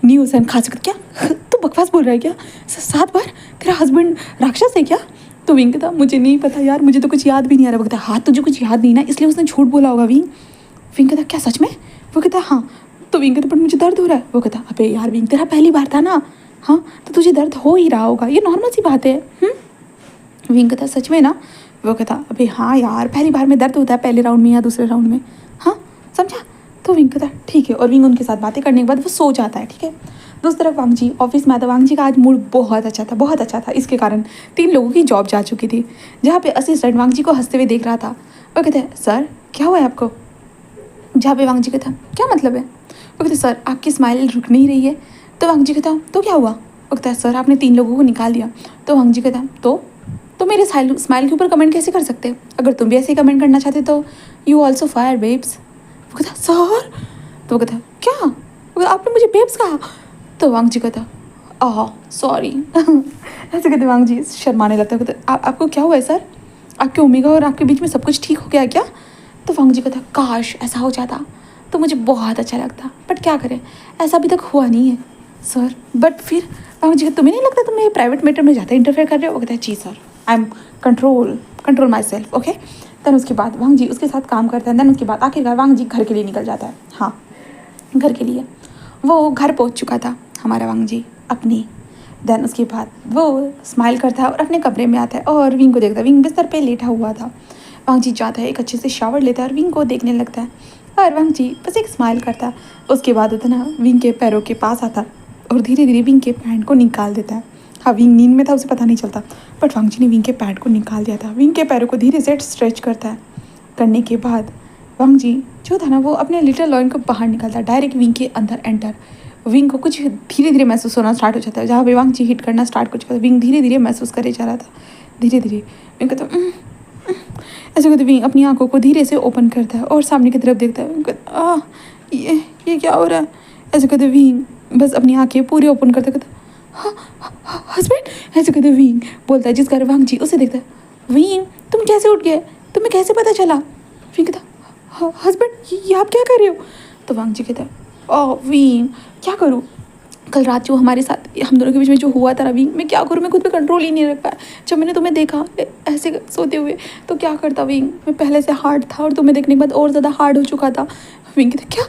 नहीं हुसैन खा सकता क्या, तू बकवास बोल रहा है क्या, 7 बार, तेरा हस्बैंड राक्षस है क्या। तो विंग कहता मुझे नहीं पता यार, मुझे तो कुछ याद भी नहीं आ रहा। वो कहता हाँ तुझे कुछ याद नहीं ना, इसलिए उसने झूठ बोला होगा। विंग कहता क्या सच में। वो कहता हाँ। तो विंग कहता पर मुझे दर्द हो रहा है। वो कहता अबे यार विंग तेरा पहली बार था ना, हाँ तो तुझे दर्द हो ही रहा होगा, ये नॉर्मल सी बात है। विंग कहता सच में ना। वो कहता अबे हाँ यार पहली बार में दर्द होता है, पहले राउंड में या दूसरे राउंड में, हाँ समझा। तो विंग कहता ठीक है, और विंग उनके साथ बातें करने के बाद वो सो जाता है। ठीक है, दूसरी तरफ वांगजी ऑफिस में आता। वांगजी का आज मूड बहुत अच्छा था, इसके कारण 3 लोगों की जॉब जा चुकी थी, जहाँ पे असिस्टेंट वांगजी को हंसते हुए देख रहा था। वो कहते हैं सर क्या हुआ है आपको। जहाँ पे वांगजी कहता क्या मतलब है। वो कहते सर आपकी स्माइल रुक नहीं रही है। तो वांगजी कहता तो क्या हुआ। वो कहता है सर आपने 3 लोगों को निकाल दिया। तो वांगजी कहता तो मेरे स्माइल के ऊपर कमेंट कैसे कर सकते, अगर तुम भी ऐसे ही कमेंट करना चाहते तो यू ऑल्सो फायर बेब्स। वो कहता सर। तो वो कहता क्या, आपने मुझे बेब्स कहा। तो वांगजी कहता सॉरी। ऐसे कहते वांगजी शर्माने लगता है। कहते आपको क्या हुआ है सर, आपके ओमेगा और आपके बीच में सब कुछ ठीक हो गया क्या। तो वांगजी कहता काश ऐसा हो जाता तो मुझे बहुत अच्छा लगता, बट क्या करें ऐसा अभी तक हुआ नहीं है सर। बट फिर वांगजी कहता तुम्हें नहीं लगता तुम मेरे प्राइवेट मैटर में ज़्यादा इंटरफेयर कर रहे हो। वो कहता है जी sir I am control myself okay. Then उसके बाद वांगजी उसके साथ काम करता है। देन उसके बाद आखिरकार वांगजी घर के लिए निकल जाता है। हाँ घर के लिए वो घर पहुंच चुका था हमारा वांगजी अपनी देन उसके बाद वो स्माइल करता है और अपने कमरे में आता है और विंग को देखता है। विंग बिस्तर पे लेटा हुआ था। वांग जी जाता है, एक अच्छे से शावर लेता है और विंग को देखने लगता है और वांग जी बस एक स्माइल करता है। उसके बाद होता ना विंग के पैरों के पास आता है और धीरे धीरे विंग के पैंट को निकाल देता है। हाँ, विंग नींद में था, उसे पता नहीं चलता, बट वांग जी ने विंग के पैंट को निकाल दिया था। विंग के पैरों को धीरे से स्ट्रेच करता है। करने के बाद वांग जी जो था ना वो अपने लिटिल लॉयन को बाहर निकालता है, डायरेक्ट विंग के अंदर एंटर। विंग को कुछ धीरे धीरे महसूस होना स्टार्ट हो जाता है। जहाँ पे वांग जी हिट करना स्टार्ट कर चुका था, विंग धीरे धीरे महसूस करे जा रहा था। धीरे धीरे विंग कहता ऐसे कहते विंग अपनी आंखों को धीरे से ओपन करता है और सामने की तरफ देखता है। विंग कहता ये क्या हो रहा है? ऐसे कहते विंग बस अपनी आंखें पूरी ओपन करता कहता हस्बैंड। ऐसे कहते विंग बोलता है, जिस कारण वांग जी उसे देखता है। विंग तुम कैसे उठ गए? तुम्हें कैसे पता चला? विंग कहता हस्बैंड ये आप क्या कर रहे हो? तो वांग जी कहता है विंग क्या करूँ, कल रात जो हमारे साथ हम दोनों के बीच में जो हुआ था ना विंग, मैं क्या करूँ, मैं खुद पे कंट्रोल ही नहीं रख पाया। जब मैंने तुम्हें देखा ऐसे सोते हुए तो क्या करता विंग, मैं पहले से हार्ड था और तुम्हें देखने के बाद और ज़्यादा हार्ड हो चुका था। विंग कहता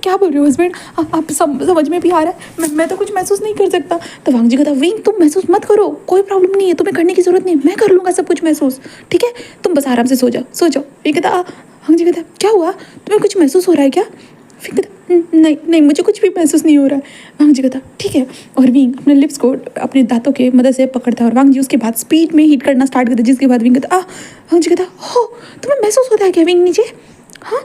क्या बोल रहे हो हस्बैंड, आप समझ में भी आ रहा है, मैं तो कुछ महसूस नहीं कर सकता। तो वांग जी कहता विंग तुम महसूस मत करो, कोई प्रॉब्लम नहीं है, तुम्हें करने की ज़रूरत नहीं, मैं कर लूँगा सब कुछ महसूस, ठीक है, तुम बस आराम से सो जाओ। विंग कहता वांग जी कहता क्या हुआ, तुम्हें कुछ महसूस हो रहा है क्या? विंग कहता नहीं मुझे कुछ भी महसूस नहीं हो रहा है। वांग जी कहता ठीक है, और विंग अपने लिप्स को अपने दांतों के मदद से पकड़ता है और वांग जी उसके बाद स्पीड में हीट करना स्टार्ट करता है। जिसके बाद विंग कहता वांग जी कहता हो तुम्हें महसूस होता है क्या विंग नीचे? हाँ,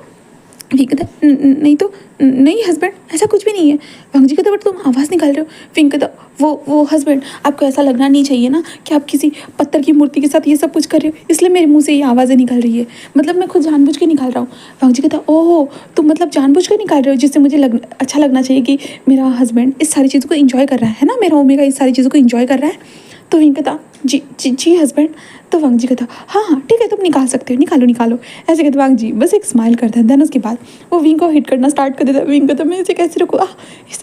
विंग कहता नहीं तो नहीं हस्बैंड ऐसा कुछ भी नहीं है। वांग जी कहता बट तुम आवाज़ निकाल रहे हो। विंग कहता वो हस्बैंड आपको ऐसा लगना नहीं चाहिए ना कि आप किसी पत्थर की मूर्ति के साथ ये सब कुछ कर रहे हो, इसलिए मेरे मुंह से ये आवाज़ें निकल रही है, मतलब मैं खुद जानबूझ के निकाल रहा हूँ। वांग जी कहता ओहो तुम मतलब जानबूझ के निकाल रहे हो, जिससे मुझे अच्छा लगना चाहिए कि मेरा हस्बैंड इस सारी चीज़ों को इंजॉय कर रहा है ना, मेरा ओमेगा इस सारी चीज़ों को इंजॉय कर रहा है। तो विंग कहता जी हस्बैंड। तो वांग जी कहता हाँ ठीक है तुम निकाल सकते हो, निकालो। ऐसे कहते वांग जी बस एक स्माइल करता है। देन उसके बाद वो विंग को हिट करना स्टार्ट कर देता है। विंग कहता मैं इसे कैसे रखूँ,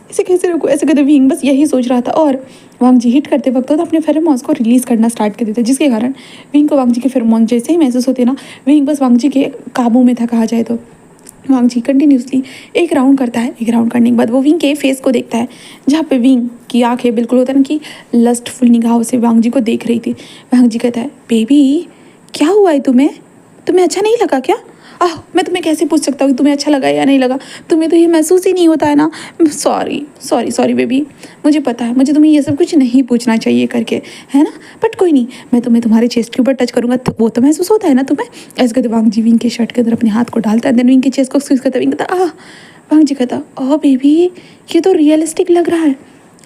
इसे कैसे रखूँ? ऐसे कहते विंग बस यही सोच रहा था और वांग जी हिट करते वक्त तो अपने फेरोमोन्स को रिलीज़ करना स्टार्ट कर देता है, जिसके कारण विंग को वांग जी के फेरोमोन्स जैसे ही महसूस होते ना, विंग बस वांग जी के काबू में था कहा जाए तो। वांग जी कंटिन्यूसली एक राउंड करता है। एक राउंड करने के बाद वो विंग के फेस को देखता है, जहाँ पे विंग की आंखें बिल्कुल होता है ना कि लस्टफुल निगाहों से वांग जी को देख रही थी। वांग जी कहता है बेबी क्या हुआ है तुम्हें अच्छा नहीं लगा क्या? मैं तुम्हें कैसे पूछ सकता हूँ कि तुम्हें अच्छा लगा या नहीं लगा, तुम्हें तो ये महसूस ही नहीं होता है ना। सॉरी बेबी, मुझे पता है मुझे तुम्हें ये सब कुछ नहीं पूछना चाहिए करके, है ना, बट कोई नहीं, मैं तुम्हें तुम्हारे चेस्ट के ऊपर टच करूँगा तो वो तो महसूस होता है ना तुम्हें। ऐसे कहते वांग जी विंग के शर्ट के अंदर अपने हाथ को डालता है। देन विंग के चेस्ट को स्क्वीज करता है। विंग कहता वांग जी कहता बेबी ये तो रियलिस्टिक लग रहा है,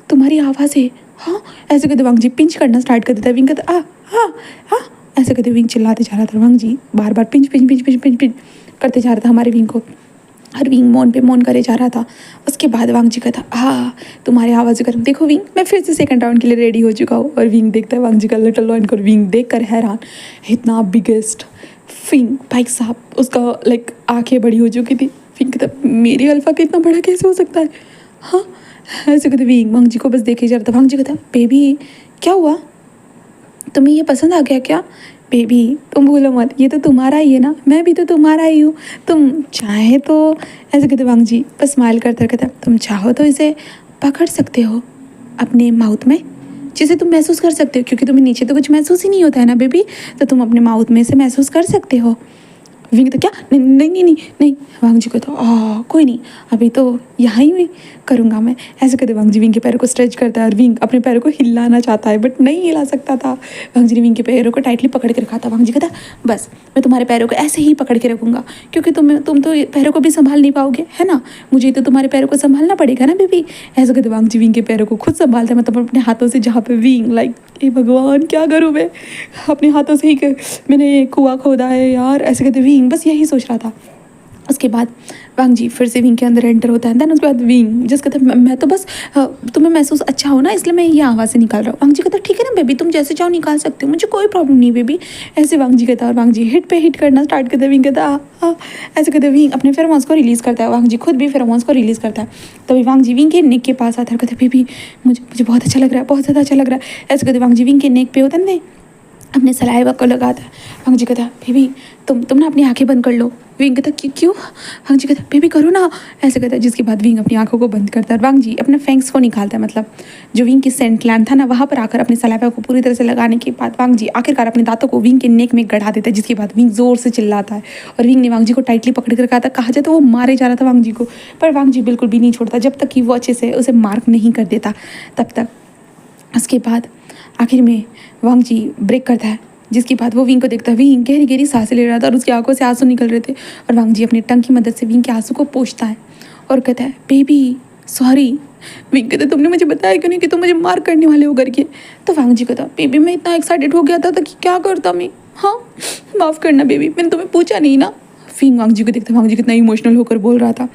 तुम्हारी आवाज़ है। हाँ, ऐसे कहते वांग जी पिंच करना स्टार्ट कर देता है। विंग कहता हाँ ऐसे कहते विंग चिल्लाते जा रहा था। वांग जी बार बार पिंच करते जा रहा था हमारे विंग को, हर विंग मोन पे मोन करे जा रहा था। उसके बाद वांग जी कहता तुम्हारी आवाज़ कर देखो विंग, मैं फिर से सेकंड राउंड के लिए रेडी हो चुका हूँ। और विंग देखता है वांग जी का लिटिल लॉयन को, विंग देख कर हैरान, इतना बिगेस्ट विंग भाई साहब, उसका लाइक आंखें बड़ी हो चुकी थी। विंग कहता मेरी अल्फा का इतना बड़ा कैसे हो सकता है? हाँ, ऐसे कहते विंग वांग जी को बस देखे जा रहा था। वांग जी कहता बेबी क्या हुआ, तुम्हें ये पसंद आ गया क्या? बेबी तुम भूलो मत, ये तो तुम्हारा ही है ना, मैं भी तो तुम्हारा ही हूँ, तुम चाहे तो। ऐसे कहते वांग जी बस स्माइल करते कहता तुम चाहो तो इसे पकड़ सकते हो अपने माउथ में, जिसे तुम महसूस कर सकते हो, क्योंकि तुम्हें नीचे तो कुछ महसूस ही नहीं होता है ना बेबी, तो तुम अपने माउथ में से महसूस कर सकते हो। विंग तो क्या नहीं। वांग जी को तो कोई नहीं, अभी तो यहाँ ही करूँगा मैं। ऐसे कहते वांग जी विंग के पैरों को स्ट्रेच करता है और विंग अपने पैरों को हिलाना चाहता है बट नहीं हिला सकता था। वांग जी ने विंग के पैरों को टाइटली पकड़ के रखा था। वांग जी कहता बस मैं तुम्हारे पैरों को ऐसे ही पकड़ के रखूँगा, क्योंकि तुम तो पैरों को भी संभाल नहीं पाओगे, है ना, मुझे तो तुम्हारे पैरों को संभालना पड़ेगा ना बेबी। ऐसे कहते वांग जी विंग के पैरों को खुद संभालता है, मतलब अपने हाथों से, जहाँ पे विंग लाइक ए भगवान क्या करूँ मैं, अपने हाथों से ही मैंने कुआं खोदा है यार। ऐसे कहते विंग बस यही सोच रहा था। उसके बाद वांग जी फिर से विंग के अंदर एंटर होता है। देन उसके बाद विंग जिस कहते मैं तो बस तुम्हें महसूस अच्छा हो ना, इसलिए मैं ये आवाज़ से निकाल रहा हूँ। वांग जी कहता ठीक है ना बेबी, तुम जैसे चाहो निकाल सकते हो, मुझे कोई प्रॉब्लम नहीं बेबी। ऐसे वांग जी कहता है और वांग जी हिट पे हिट करना स्टार्ट करते हैं। विंग कहता ऐसे कहते विंग अपने फेरोमोन्स को रिलीज़ करता है, वांग जी खुद भी फेरोमोन्स को रिलीज़ करता है। तभी वांग जी विंग के नेक के पास आता है, कहते बेबी मुझे बहुत अच्छा लग रहा है, बहुत ज़्यादा अच्छा लग रहा है। ऐसे कहते वांग जी विंग के नेक पे होता है अपने सलाइवा को लगाता है। वांग जी कहता है बेबी तुम ना अपनी आंखें बंद कर लो। विंग कहता है क्यों? वांग जी कहता है बेबी करो ना, ऐसे कहता है। जिसके बाद विंग अपनी आंखों को बंद करता है और वांग जी अपने फैंक्स को निकालता है, मतलब जो विंग की सेंट ग्लैंड था ना वहाँ पर आकर अपने सलाइवा को पूरी तरह से लगाने के बाद वांग जी आखिरकार अपने दांतों को विंग के नेक में गड़ा देता है। जिसके बाद विंग जोर से चिल्लाता है और विंग ने वांग जी को टाइटली पकड़ कर कहा जाए तो वो मारे जा रहा था वांग जी को, पर वांग जी बिल्कुल भी नहीं छोड़ता जब तक कि वो अच्छे से उसे मार्क नहीं कर देता तब तक। उसके बाद आखिर में वांग जी ब्रेक करता है, जिसके बाद वो विंग को देखता है। विंग गहरी गहरी सांसें ले रहा था और उसकी आंखों से आंसू निकल रहे थे और वांग जी अपनी टंग की मदद से विंग के आंसू को पोंछता है और कहता है बेबी सॉरी। विंग कहता है तुमने मुझे बताया क्यों नहीं कि तुम मुझे मार करने वाले हो करके? तो वांग जी कहता बेबी मैं इतना एक्साइटेड हो गया था कि क्या करता मैं, हाँ माफ़ करना बेबी, मैंने तुम्हें पूछा नहीं ना। विंग वांग जी को देखता, वांग जी कितना इमोशनल होकर बोल रहा था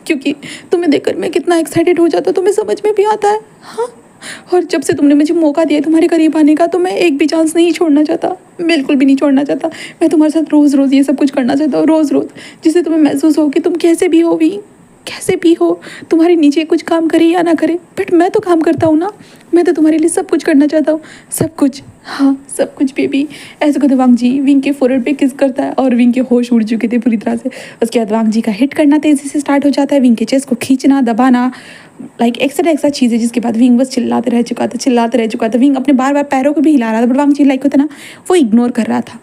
क्योंकि तुम्हें देखकर मैं कितना एक्साइटेड हो जाता तुम्हें समझ में भी आता है, हाँ। और जब से तुमने मुझे मौका दिया तुम्हारे करीब आने का तो मैं एक भी चांस नहीं छोड़ना चाहता, बिल्कुल भी नहीं छोड़ना चाहता। मैं तुम्हारे साथ रोज़ रोज़ ये सब कुछ करना चाहता हूँ, रोज़ रोज़, जिससे तुम्हें महसूस हो कि तुम कैसे भी हो भी, कैसे भी हो, तुम्हारे नीचे कुछ काम करे या ना करे, बट मैं तो काम करता हूँ ना। मैं तो तुम्हारे लिए सब कुछ करना चाहता हूँ, सब कुछ, हाँ सब कुछ बेबी। ऐसे कहते वांग जी विंग के फोrehead पे किस करता है और विंग के होश उड़ चुके थे पूरी तरह से। उसके बाद वांग जी का हिट करना तेज़ी से स्टार्ट हो जाता है, विंग के चेस्ट को खींचना दबाना, लाइक एक्स्ट्रा चीज़ है। जिसके बाद विंग बस चिल्लाते रह चुका था। विंग अपने बार बार पैरों को भी हिला रहा था, बट वांग जी लाइक होता ना वो इग्नोर कर रहा था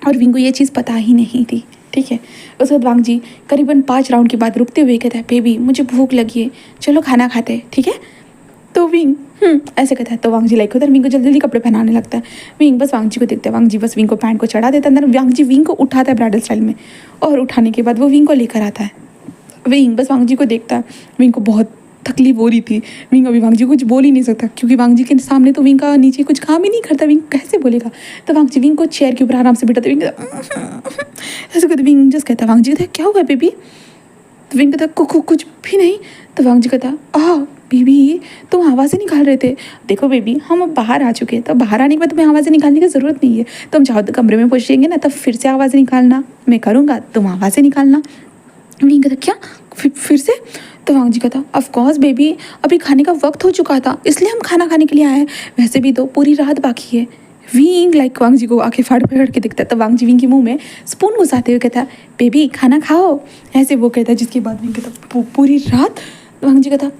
और विंग को ये चीज़ पता ही नहीं थी, ठीक है। उसके बाद वांग जी करीबन 5 राउंड के बाद रुकते हुए कहता है बेबी मुझे भूख लगी है, चलो खाना खाते हैं, ठीक है। तो विंग ऐसे कहता है। तो वांग जी लाइक होता है, विंग को जल्दी जल्दी कपड़े पहनाने लगता है। विंग बस वांग जी को देखता है, वांग जी बस विंग को पैंट को चढ़ा देता है अंदर। वांग जी विंग को उठाता है ब्राइडल स्टाइल में और उठाने के बाद वो विंग को लेकर आता है। विंग बस वांग जी को देखता है, विंग को बहुत तकलीफ हो रही थी। विंग अभी वांग जी को कुछ बोल ही नहीं सकता क्योंकि वांग जी के सामने तो विंग का नीचे कुछ काम ही नहीं करता, विंग कैसे बोलेगा। तो वांग जी विंग को चेयर के ऊपर आराम से बिठाते, विंग ऐसे कहते, विंग जस्ट कहता वांग जी कहता क्या हुआ बेबी? तो विंग कहता कुछ भी नहीं। तो वांग जी कहता बेबी तुम आवाज़ें निकाल रहे थे। देखो बेबी हम अब बाहर आ चुके हैं, तो बाहर आने के बाद तुम्हें आवाज़ें निकालने की ज़रूरत नहीं है। तुम चाहो तो कमरे में पहुँचेंगे ना तब फिर से आवाज़ें निकालना, मैं करूँगा तुम आवाज़ें निकालना। विंग कहता क्या फिर से? तो वांग जी कहता ऑफ कोर्स बेबी अभी खाने का वक्त हो चुका था इसलिए हम खाना खाने के लिए आए हैं, वैसे भी तो पूरी रात बाकी है। विंग लाइक वांग जी को आके फाड़ फाड़ के दिखता है। तो वांग जी विंग के मुंह में स्पून घुसाते हुए कहता बेबी खाना खाओ, ऐसे वो कहता है। जिसके बाद विंग कहता पूरी रात? वांग जी कहता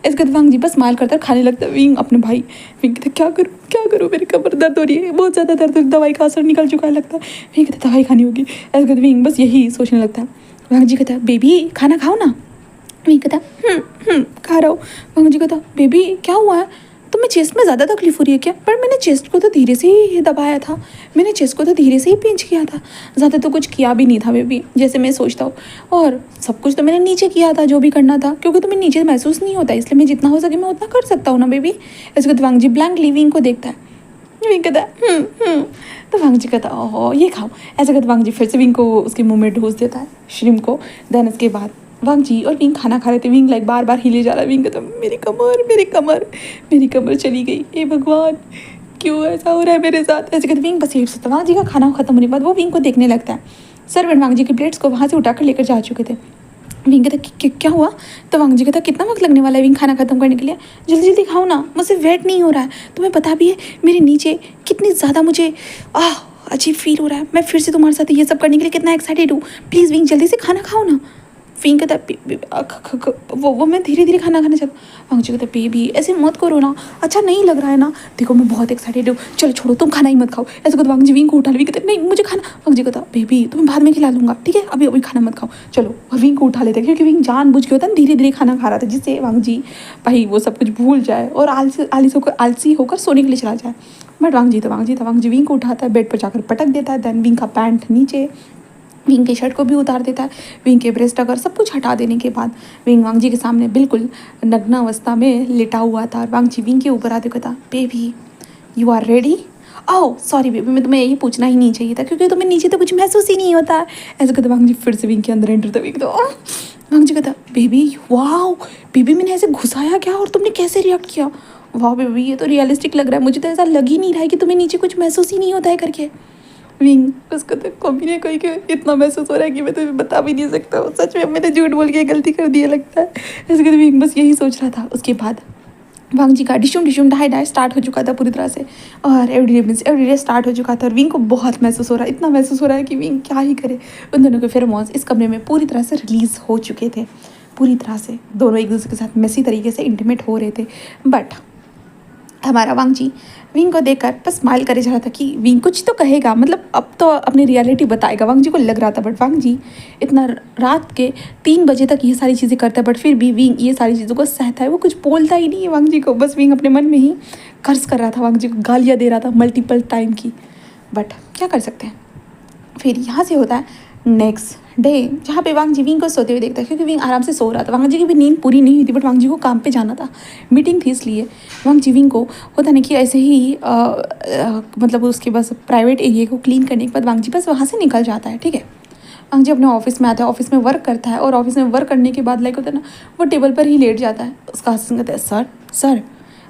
इसके बाद वांग जी बस स्माइल करता है खाने लगता है। विंग अपने भाई विंग कहता क्या करूँ मेरी कमर दर्द हो रही है, बहुत ज़्यादा दर्द, दवाई का असर निकल चुका है लगता है। विंग कहता दवाई खानी होगी। ऐसे कहते विंग बस यही सोचने लगता है। वांग जी कहता बेबी खाना खाओ ना। विंग कहता खा रहा हूँ। वांग जी कहता बेबी क्या हुआ है, तुम्हें चेस्ट में ज़्यादा तकलीफ हो रही है क्या? पर मैंने चेस्ट को तो धीरे से ही दबाया था, मैंने चेस्ट को तो धीरे से ही पिंच किया था, ज़्यादा तो कुछ किया भी नहीं था बेबी जैसे मैं सोचता हूँ, और सब कुछ तो मैंने नीचे किया था जो भी करना था, क्योंकि तुम्हें नीचे महसूस नहीं होता इसलिए मैं जितना हो सके मैं उतना कर सकता हूँ ना बेबी। इसके बाद वांग जी ब्लैंकली विंग को देखता है। विंग कहता तो वांग जी कहता ओहो ये खाओ। ऐसे कहते वांग जी फिर से विंग को उसके मुँह में ढूंस देता है श्रिम्प को। देन उसके बाद वांग जी और विंग खाना खा रहे थे। विंग लाइक बार बार हिले जा रहा है। विंग कहता मेरी कमर चली गई, हे भगवान क्यों ऐसा हो रहा है मेरे साथ। ऐसे कहते विंग बस ये सोचता। वांग जी का खाना खत्म होने के बाद वो विंग को देखने लगता है। सर्वेंट वांग जी की प्लेट्स को वहाँ से उठाकर लेकर जा चुके थे। विंग कहता क्या हुआ? तो वांग जी कहता कितना वक्त लगने वाला है विंग खाना खत्म करने के लिए, जल्दी जल्दी खाओ ना, मुझसे वेट नहीं हो रहा है। तुम्हें पता भी है मेरे नीचे कितनी ज़्यादा मुझे अजीब फील हो रहा है, मैं फिर से तुम्हारे साथ ये सब करने के लिए कितना एक्साइटेड हूँ। प्लीज़ विंग जल्दी से खाना खाओ ना। विंग कहता वो मैं धीरे धीरे खाना खाना चाहता। वांग जी कहता बेबी ऐसे मत करो ना, अच्छा नहीं लग रहा है ना, देखो मैं बहुत एक्साइटेड हूँ, चलो छोड़ो तुम खाना ही मत खाओ। ऐसे कहते वांग जी विंग को उठा। विंग कहते नहीं मुझे खाना। वांग जी कहता बेबी तुम्हें बाद में खिला लूँगा, ठीक है अभी खाना मत खाओ चलो। और विंग को उठा लेते हैं क्योंकि विंग जानबूझ के होता है धीरे धीरे खाना खा रहा था, जिससे वांग जी भाई वो सब कुछ भूल जाए और आलसी होकर सोने के लिए चला जाए। बट वांग जी विंग को उठाता है, बेड पर जाकर पटक देता है। देन विंग का पैंट नीचे, विंग के शर्ट को भी उतार देता है। विंग के ब्रेस्ट अगर सब कुछ हटा देने के बाद विंग वांग जी के सामने बिल्कुल नग्न अवस्था में लेटा हुआ था। वांग जी विंग के ऊपर आते कहता baby you are ready? Oh sorry baby मैं तुम्हें यही पूछना ही नहीं चाहिए था क्योंकि तुम्हें नीचे तो कुछ महसूस ही नहीं होता है। ऐसे कहते वांग जी फिर से विंग के अंदर एंटर था। विंग तो वांग जी कहता बेबी वाह बेबी मैंने ऐसे घुसाया क्या और तुमने कैसे रिएक्ट किया? वाह बेबी ये तो रियलिस्टिक लग रहा है, मुझे तो ऐसा लग ही नहीं रहा है कि तुम्हें नीचे कुछ महसूस ही नहीं होता है करके। विंग उसको तो कभी नहीं कोई कि इतना महसूस हो रहा है कि मैं तुम्हें बता भी नहीं सकता हूँ, सच में मैंने झूठ बोल के गलती कर दी है लगता है। ऐसे करके विंग बस यही सोच रहा था। उसके बाद वांग जी का डिशुम डिशुम ढाई ढाई स्टार्ट हो चुका था पूरी तरह से, और एवरीडे स्टार्ट हो चुका था। और विंग को बहुत महसूस हो रहा है, इतना महसूस हो रहा है कि विंग क्या ही करे। उन दोनों के फेरोमोन्स इस कमरे में पूरी तरह से रिलीज़ हो चुके थे, पूरी तरह से दोनों एक दूसरे के साथ मेसी तरीके से इंटीमेट हो रहे थे। बट हमारा वांग जी विंग को देखकर बस स्माइल करे जा रहा था कि विंग कुछ तो कहेगा, मतलब अब तो अपनी रियलिटी बताएगा, वांग जी को लग रहा था। बट वांग जी इतना रात के 3 बजे तक ये सारी चीज़ें करता है, बट फिर भी विंग ये सारी चीज़ों को सहता है, वो कुछ बोलता ही नहीं है वांग जी को। बस विंग अपने मन में ही कर्ज कर रहा था, वांग जी को गालियाँ दे रहा था मल्टीपल टाइम की। बट क्या कर सकते हैं। फिर यहाँ से होता है नेक्स्ट डे, जहाँ पे वांग जी विंग को सोते हुए देखता है, क्योंकि विंग आराम से सो रहा था। वांग जी की भी नींद पूरी नहीं हुई थी, बट वांग जी को काम पे जाना था, मीटिंग थी, इसलिए वांग जी विंग को होता नहीं कि ऐसे ही मतलब उसके बस प्राइवेट एरिया को क्लीन करने के बाद वांग जी बस वहाँ से निकल जाता है। ठीक है, वांग जी अपने ऑफिस में आता है, ऑफिस में वर्क करता है, और ऑफिस में वर्क करने के बाद लाइक होता है ना, वो टेबल पर ही लेट जाता है। उसका असिस्टेंट कहता है सर सर।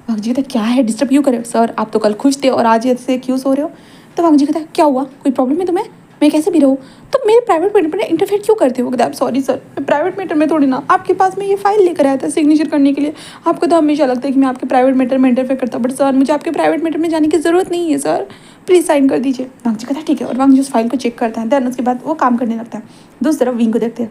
वांग जी कहता है क्या है, डिस्टर्ब क्यों करे सर, आप तो कल खुश थे और आज ऐसे क्यों सो रहे हो। तो वांग जी कहता है क्या हुआ, कोई प्रॉब्लम है तुम्हें, मैं कैसे भी रहूँ, तो मेरे प्राइवेट मैटर में इंटरफेयर क्यों करते हो। कहता है सॉरी सर, मैं प्राइवेट मैटर में थोड़ी ना आपके पास में ये फाइल लेकर आया था सिग्नेचर करने के लिए। आपको तो हमेशा लगता है कि मैं आपके प्राइवेट मैटर में इंटरफेयर करता हूँ, बट सर मुझे आपके प्राइवेट मैटर में जाने की ज़रूरत नहीं है सर, प्लीज़ साइन कर दीजिए। वांग जी कहता है ठीक है, और वांग जी उस फाइल को चेक करता है। देन उसके बाद वो काम करने लगता है। दूसरी तरफ विंग को देखते हैं,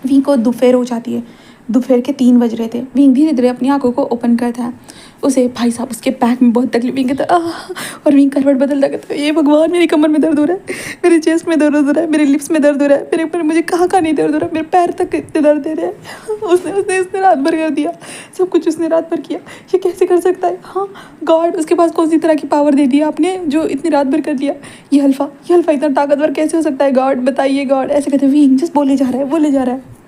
विंग को दोपहर हो जाती है, दोपहर के 3 बज रहे थे। विंग धीरे धीरे अपनी आंखों को ओपन करता है। उसे भाई साहब उसके बैक में बहुत तकलीफ, विंग कहता है और विंग करवट बदलता कहता है ये भगवान, मेरी कमर में दर्द हो रहा है, मेरे चेस्ट में दर्द हो रहा है, मेरे लिप्स में दर्द हो रहा है, मेरे ऊपर मुझे कहाँ नहीं दर्द हो रहा है, मेरे पैर तक इतने दर्द दे रहे हैं। उसने रात भर कर दिया, सब कुछ उसने रात भर किया, ये कैसे कर सकता है। हाँ गॉड, उसके पास कौन सी तरह की पावर दे दिया आपने जो इतनी रात भर कर दिया। ये हल्फा इतना ताकतवर कैसे हो सकता है गॉड, बताइए गॉड। ऐसे कहते विंग जस्ट बोले जा रहा है।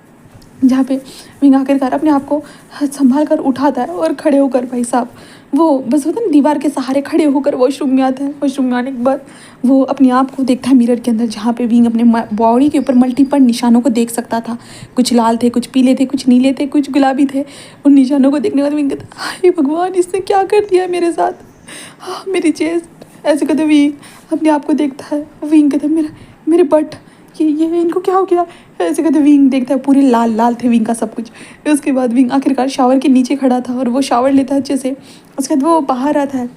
जहाँ पे विंग आखिरकार अपने आप को संभाल कर उठाता है और खड़े होकर भाई साहब वो बस होता है ना दीवार के सहारे खड़े होकर वॉशरूम में आता है। वॉशरूम में आने के बाद वो अपने आप को देखता है मिरर के अंदर, जहाँ पे विंग अपने बॉडी के ऊपर मल्टीपल निशानों को देख सकता था। कुछ लाल थे, कुछ पीले थे, कुछ नीले थे, कुछ गुलाबी थे। उन निशानों को देखने के बाद विंग कहता हाय भगवान, इसने क्या कर दिया मेरे साथ, हाँ मेरी चेस्ट। ऐसे कहते विंग अपने आप को देखता है। विंग कहता मेरे बट ये इनको क्या हो गया। ऐसे कहते विंग देखता है पूरे लाल लाल थे विंग का सब कुछ। उसके बाद विंग आखिरकार शावर के नीचे खड़ा था और वो शावर लेता है अच्छे से। उसके बाद वो बाहर आता है,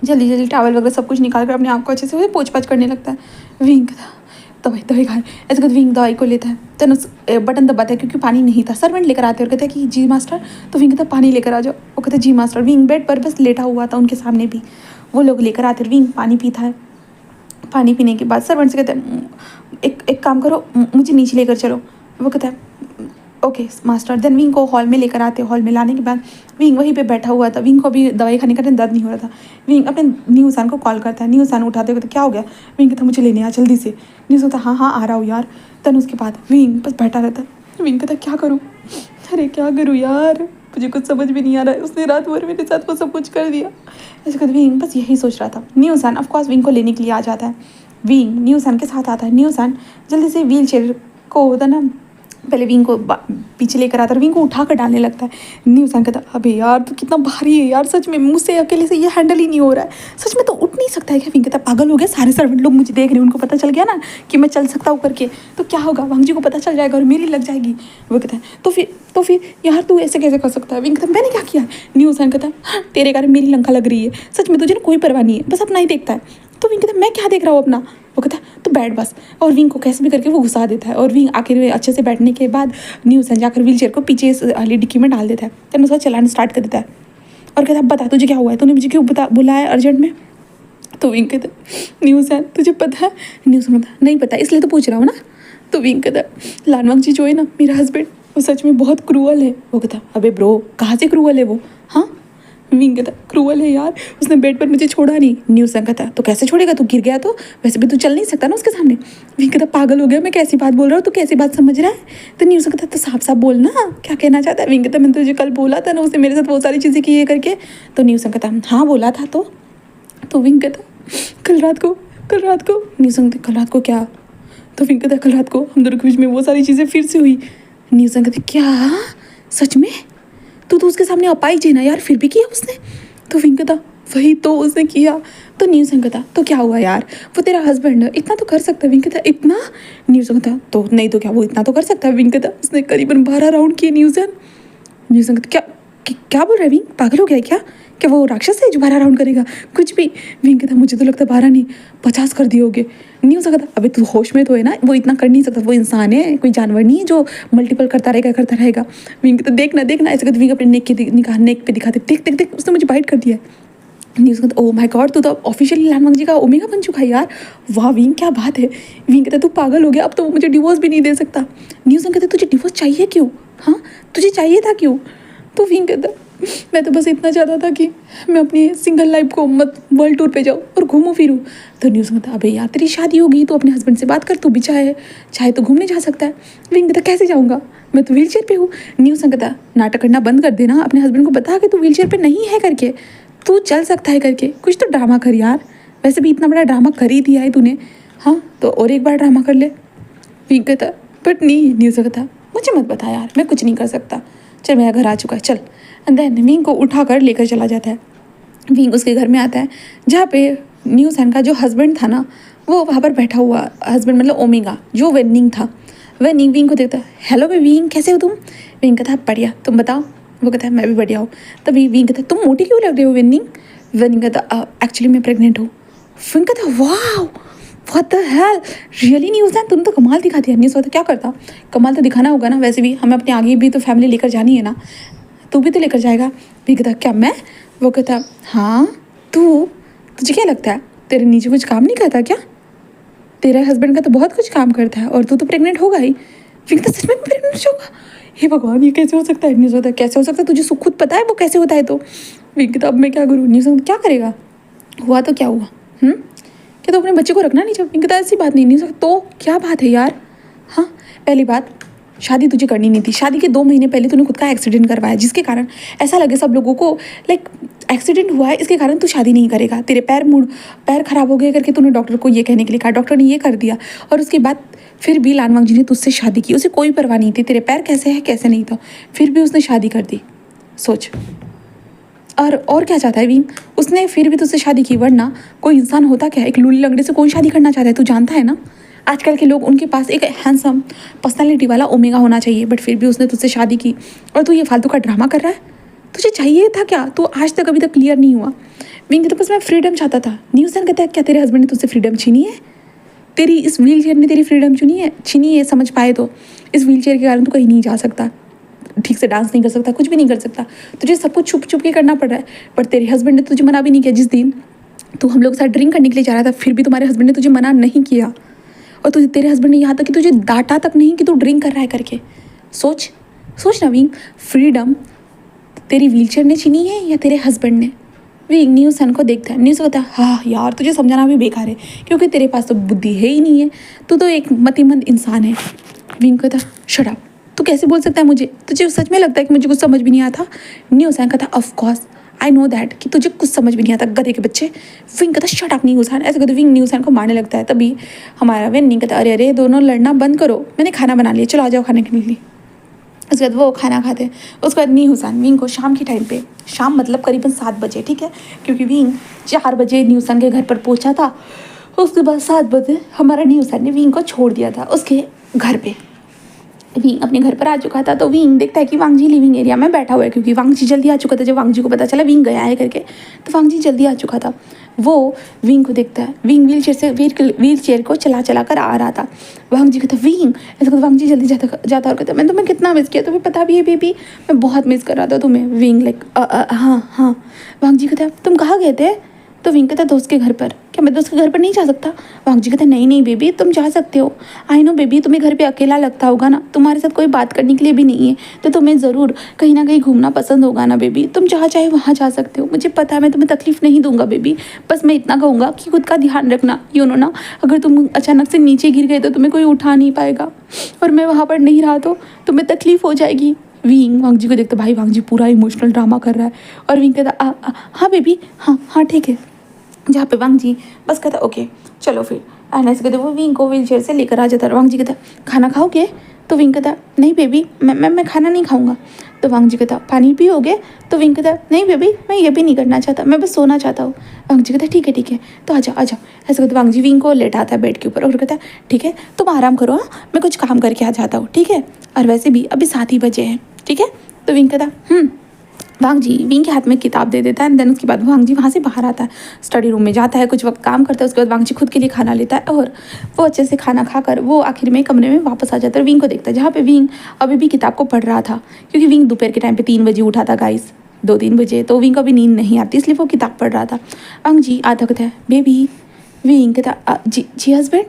जल्दी जल्दी टॉवल वगैरह सब कुछ निकाल कर अपने आप को अच्छे से पोंछ पाछ करने लगता है। विंग कहता दवाई खा। ऐसे कहते विंग दवाई को लेता है, तन उस बटन दबाता है क्योंकि पानी नहीं था। सर्वेंट लेकर आते हैं और कहते हैं कि जी मास्टर। तो विंग कहता पानी लेकर आ जाओ। वो कहते जी मास्टर। विंग बेड पर बस लेटा हुआ था, उनके सामने भी वो लोग लेकर आते हैं। विंग पानी पीता है। पानी पीने के बाद सर्वेंट से कहते हैं एक काम करो, मुझे नीचे लेकर चलो। वो कहता है ओके मास्टर। देन विंग को हॉल में लेकर आते। हॉल में लाने के बाद विंग वहीं पे बैठा हुआ था। विंग को अभी दवाई खाने का दर्द नहीं हो रहा था। विंग अपने न्यूसान को कॉल करता है। न्यूसान उठाते हुए क्या हो गया। विंग कहता मुझे लेने आ जल्दी से। न्यूज होता हाँ आ रहा हूँ यार। देन उसके बाद विंग बस बैठा रहता है। विंग कहता क्या करूँ, अरे क्या करूँ यार, मुझे कुछ समझ भी नहीं आ रहा है। उसने रात भर मेरे साथ वो सब कुछ कर दिया। ऐसे कहते विंग बस यही सोच रहा था। न्यूसान ऑफकोर्स विंग को लेने के लिए आ जाता है। विंग न्यूसान के साथ आता है। न्यूसान जल्दी से व्हील चेयर को होता ना, पहले विंग को पीछे लेकर आता है, विंग को उठा कर डालने लगता है। न्यूसान कहता अबे यार तू कितना भारी है यार, सच में मुझसे अकेले से ये हैंडल ही नहीं हो रहा है, सच में तो उठ नहीं सकता है क्या। विंग कहता पागल हो गया, सारे सर्वेंट लोग मुझे देख रहे हैं, उनको पता चल गया ना कि मैं चल सकता हूँ करके तो क्या होगा, वांग जी को पता चल जाएगा और मेरी लग जाएगी। वो कहता है तो फिर यार तू ऐसे कैसे कर सकता है। विंग कहता मैंने क्या किया। न्यूसान कहता हाँ तेरे कारण मेरी लंका लग रही है, सच में तुझे ना कोई परवाह नहीं है, बस अपना ही देखता है। तो विंग कहता मैं क्या देख रहा हूँ अपना। वो कहता तो बैठ बस। और विंग को कैसे भी करके वो घुसा देता है। और विंग आखिर में अच्छे से बैठने के बाद न्यूसन जाकर व्हील चेयर को पीछे वाली डिक्की में डाल देता है। तब उसका चलाना स्टार्ट कर देता है और कहता बता तुझे क्या हुआ है, तूने मुझे क्यों बुलाया अर्जेंट में। तो विंग कहता न्यूसन तुझे पता है। न्यूसन कहता नहीं पता इसलिए तो पूछ रहा हूँ ना। तो विंग कहता लानवंग जी जो है ना मेरा हस्बैंड, वो सच में बहुत क्रूअल है। वो कहता अबे ब्रो कहाँ से क्रूअल है वो। हाँ विंग कहता क्रूअल है यार, उसने बेड पर मुझे छोड़ा नहीं। न्यूसन कहता तो कैसे छोड़ेगा, तू गिर गया तो, वैसे भी तू चल नहीं सकता ना उसके सामने। विंग कहता पागल हो गया, मैं कैसी बात बोल रहा हूँ, तू कैसी बात समझ रहा है। तो न्यूसन कहता तो साफ साफ बोल ना क्या कहना चाहता है। विंग कहता मैंने तुझे कल बोला था ना उसने मेरे साथ बहुत सारी चीज़ें की है करके। तो न्यूसन कहता हाँ बोला था तो विंग कहता कल रात को। न्यूसन कहता कल रात को क्या। तो विंग कहता कल रात को हम दोनों के बीच में वो सारी चीज़ें फिर से हुई। न्यूसन कहता क्या सच में, तो उसके सामने अपाइज है ना यार, फिर भी किया उसने। तो विंग कहता वही तो उसने किया। तो न्यूसन कहता तो क्या हुआ यार, वो तेरा हस्बैंड है, इतना तो कर सकता है। विंग कहता इतना। न्यूसन कहता तो नहीं तो क्या वो इतना तो कर सकता है। विंग कहता उसने करीबन 12 राउंड किए न्यूसन कहता क्या क्या बोल रहा है विंग, पागल हो गया है क्या? क्या वो राक्षस है जो 12 राउंड करेगा? कुछ भी। विंग कहता मुझे तो लगता है 12 नहीं 50 कर दिए होगे। नहीं हो सकता। अबे तू होश में तो है ना, वो इतना कर नहीं सकता, वो इंसान है, कोई जानवर नहीं है जो मल्टीपल करता रहेगा। विंग कहता देखना देखना, ऐसे करते विंग अपने नेक पे दिखाते, देख देख देख उसने मुझे बाइट कर दिया है। न्यूज़ कहता ओ माय गॉड, तू तो ऑफिशियली लानवंग जी का ओमेगा बन चुका है यार। वाह विंग क्या बात है। विंग कहता तू पागल हो गया, अब तो वो मुझे डिवोर्स भी नहीं दे सकता। न्यूज़ कहते तुझे डिवोर्स चाहिए क्यों? हाँ तुझे चाहिए था क्यों? तो विंग कहता मैं तो बस इतना चाहता था कि मैं अपनी सिंगल लाइफ को मत वर्ल्ड टूर पे जाऊँ और घूमूं फिरूँ। तो न्यूज़ कहता अबे यार तेरी शादी होगी तो अपने हस्बैंड से बात कर, तू भी चाहे तो घूमने जा सकता है। विंग कहता कैसे जाऊँगा, मैं तो व्हील चेयर पे हूँ। न्यूज़ कहता नाटक करना बंद कर देना, अपने हस्बैंड को बता कि तू व्हील चेयर पे नहीं है करके, तू चल सकता है करके, कुछ तो ड्रामा कर यार। वैसे भी इतना बड़ा ड्रामा कर ही दिया है तूने, हाँ तो और एक बार ड्रामा कर ले। विंग कहता बट नहीं। न्यूज़ कहता मुझे मत बता यार, मैं कुछ नहीं कर सकता, चल मेरा घर आ चुका है चल। एंड देन विंग को उठा कर लेकर चला जाता है। विंग उसके घर में आता है जहाँ पे न्यू सैन का जो हस्बैंड था ना वो वहाँ पर बैठा हुआ, हस्बैंड मतलब ओमेगा जो वेनिंग था। वेनिंग विंग को देखता है, हेलो विंग कैसे हो तुम? विंग कहता है बढ़िया, तुम बताओ? वो कहता है मैं भी बढ़िया हूँ। तभी विंग कहता है तुम मोटी क्यों लग रहे हो वेनिंग? वेनिंग कहता एक्चुअली मैं प्रेग्नेंट हूँ। विंग कहता वाह what the hell, really news है, तुम तो कमाल दिखा दिया। न्यूज़ होता क्या करता, कमाल तो दिखाना होगा ना, वैसे भी हमें अपने आगे भी तो फैमिली लेकर जानी है ना, तू भी तो लेकर जाएगा। भी कहता क्या मैं? वो कहता हाँ तुझे क्या लगता है तेरे नीचे कुछ काम नहीं करता क्या? तेरे हस्बैंड का तो बहुत कुछ काम करता है और तू तो प्रेग्नेंट होगा ही। फिर कहता सच में प्रेग्नेंट होगा? हे भगवान ये कैसे हो सकता है? न्यूज़ होता कैसे हो सकता है, तुझे खुद पता है वो कैसे होता है? तो फिर कहता अब मैं क्या करूँ? न्यूज़ क्या करेगा, हुआ तो क्या हुआ? क्या तो अपने बच्चे को रखना नहीं चाहिए? कहता ऐसी बात नहीं सकता। तो क्या बात है यार? हाँ पहली बात शादी तुझे करनी नहीं थी, शादी के 2 महीने पहले तूने खुद का एक्सीडेंट करवाया जिसके कारण ऐसा लगे सब लोगों को लाइक एक्सीडेंट हुआ है, इसके कारण तू शादी नहीं करेगा। तेरे पैर खराब हो गए करके तूने डॉक्टर को ये कहने के लिए कहा, डॉक्टर ने ये कर दिया और उसके बाद फिर भी लानवंग जी ने तुझसे शादी की, उसे कोई परवाह नहीं थी तेरे पैर कैसे है कैसे नहीं था, फिर भी उसने शादी कर दी। सोच और क्या चाहता है विंग, उसने फिर भी तुझसे शादी की, वरना कोई इंसान होता क्या है, एक लूली लंगड़े से कौन शादी करना चाहता है, तू जानता है ना। आजकल के लोग उनके पास एक हैंडसम पर्सनालिटी वाला ओमेगा होना चाहिए, बट फिर भी उसने तुझसे शादी की और तू ये फालतू का ड्रामा कर रहा है। तुझे चाहिए था क्या? तू आज तक अभी तक क्लियर नहीं हुआ। विंग तो बस मैं फ्रीडम चाहता था। न्यूज़ कहता है क्या तेरे हस्बैंड ने तुझसे फ्रीडम छीनी है? तेरी इस व्हील चेयर ने तेरी फ्रीडम छीनी है समझ पाए तो। इस व्हील चेयर के कारण तू कहीं नहीं जा सकता, ठीक से डांस नहीं कर सकता, कुछ भी नहीं कर सकता, तुझे सब कुछ छुप छुप के करना पड़ रहा है। पर तेरे हस्बैंड ने तुझे मना भी नहीं किया। जिस दिन तू हम लोग के साथ ड्रिंक करने के लिए जा रहा था फिर भी तुम्हारे हस्बैंड ने तुझे मना नहीं किया और तेरे हस्बैंड ने यहाँ तक कि तुझे डांटा तक नहीं कि तू ड्रिंक कर रहा है करके। सोच ना विंग, फ्रीडम तेरी व्हीलचेयर ने छीनी है या तेरे हस्बैंड ने? विंग न्यूज़ सन को देखता है। न्यूज़ कहता है हाँ यार तुझे समझाना भी बेकार है क्योंकि तेरे पास तो बुद्धि है ही नहीं है, तू तो एक मतिमंद इंसान है। विंग कहता शट अप, तू कैसे बोल सकता है मुझे? तुझे सच में लगता है कि मुझे कुछ समझ भी नहीं आता? न्यूज़ कहता of course I know that कि तुझे कुछ समझ भी नहीं आता गधे के बच्चे। विंग कहता शट अप न्यूज़, ऐसे कहते विंग न्यूज़ को मारने लगता है। तभी हमारा विंग कहता अरे दोनों लड़ना बंद करो, मैंने खाना बना लिया, चलो आ जाओ खाने के लिए। उसके बाद वो खाना खाते हैं। उसके बाद नी हुसैन विंग को शाम के टाइम पे, शाम मतलब करीबन 7 बजे, ठीक है, क्योंकि विंग 4 बजे नी हुसैन के घर पर पहुंचा था। उसके बाद 7 बजे हमारा नी हुसैन ने विंग को छोड़ दिया था उसके घर पे। विंग अपने घर पर आ चुका था तो विंग देखता है कि वांग जी लिविंग एरिया में बैठा हुआ है, क्योंकि वांग जी जल्दी आ चुका था। जब वांग जी को पता चला विंग गया है करके तो वांग जी जल्दी आ चुका था। वो विंग को देखता है, विंग व्हील चेयर को चला कर आ रहा था। वांग जी कहता विंग, ऐसा वांग जी जल्दी जाता और कहता मैं तुम्हें कितना मिस किया, तुम्हें पता भी है बेबी, मैं बहुत मिस कर रहा था तुम्हें। विंग लाइक हाँ। वांग जी कहता तुम कहाँ गए थे? तो विंग कहता दोस्त के घर पर। क्या मैं दोस्त के घर पर नहीं जा सकता? वांग जी कहता नहीं बेबी तुम जा सकते हो। आई नो बेबी तुम्हें घर पे अकेला लगता होगा ना, तुम्हारे साथ कोई बात करने के लिए भी नहीं है, तो तुम्हें ज़रूर कहीं ना कहीं घूमना पसंद होगा ना बेबी, तुम जहाँ चाहे वहाँ जा सकते हो, मुझे पता है मैं तुम्हें तकलीफ़ नहीं दूंगा बेबी, बस मैं इतना कहूँगा कि खुद का ध्यान रखना, यू नो ना, अगर तुम अचानक से नीचे गिर गए तो तुम्हें कोई उठा नहीं पाएगा और मैं वहाँ पर नहीं रहा तो तुम्हें तकलीफ़ हो जाएगी। विंग वांग जी को देखता भाई वांग जी पूरा इमोशनल ड्रामा कर रहा है और विंग कहता हाँ बेबी हाँ ठीक है। जहाँ पे वांग जी बस कहता ओके चलो फिर। एंड ऐसे कहते वो विंग को व्हील चेयर से लेकर आ जाता है। वांग जी कहता खाना खाओगे? तो विंग कहता नहीं बेबी मैं खाना नहीं खाऊंगा। तो वांग जी कहता पानी पियोगे? तो विंग कहता नहीं बेबी मैं ये भी नहीं करना चाहता, मैं बस सोना चाहता हूँ। वांग जी कहता ठीक है तो आ जाओ। ऐसे कहते वांग जी विंग को लेटाता है बेड के ऊपर और कहता ठीक है तुम आराम करो, हाँ मैं कुछ काम करके आ जाता हूँ, ठीक है, और वैसे भी अभी 7 ही बजे हैं, ठीक है। तो विंग कहता वांग जी विंग के हाथ में किताब दे देता है एंड देन उसके बाद वांग जी वहाँ से बाहर आता है, स्टडी रूम में जाता है, कुछ वक्त काम करता है, उसके बाद वांग जी खुद के लिए खाना लेता है और वो अच्छे से खाना खाकर वो आखिर में कमरे में वापस आ जाता है और विंग को देखता है जहाँ पे विंग अभी भी किताब को पढ़ रहा था, क्योंकि विंग दोपहर के टाइम पे 3 बजे उठा था गाइस, 2-3 बजे, तो विंग को अभी नींद नहीं आती इसलिए वो किताब पढ़ रहा था। वांग जी आता कहता है बेबी, विंग कहता जी जी हस्बैंड।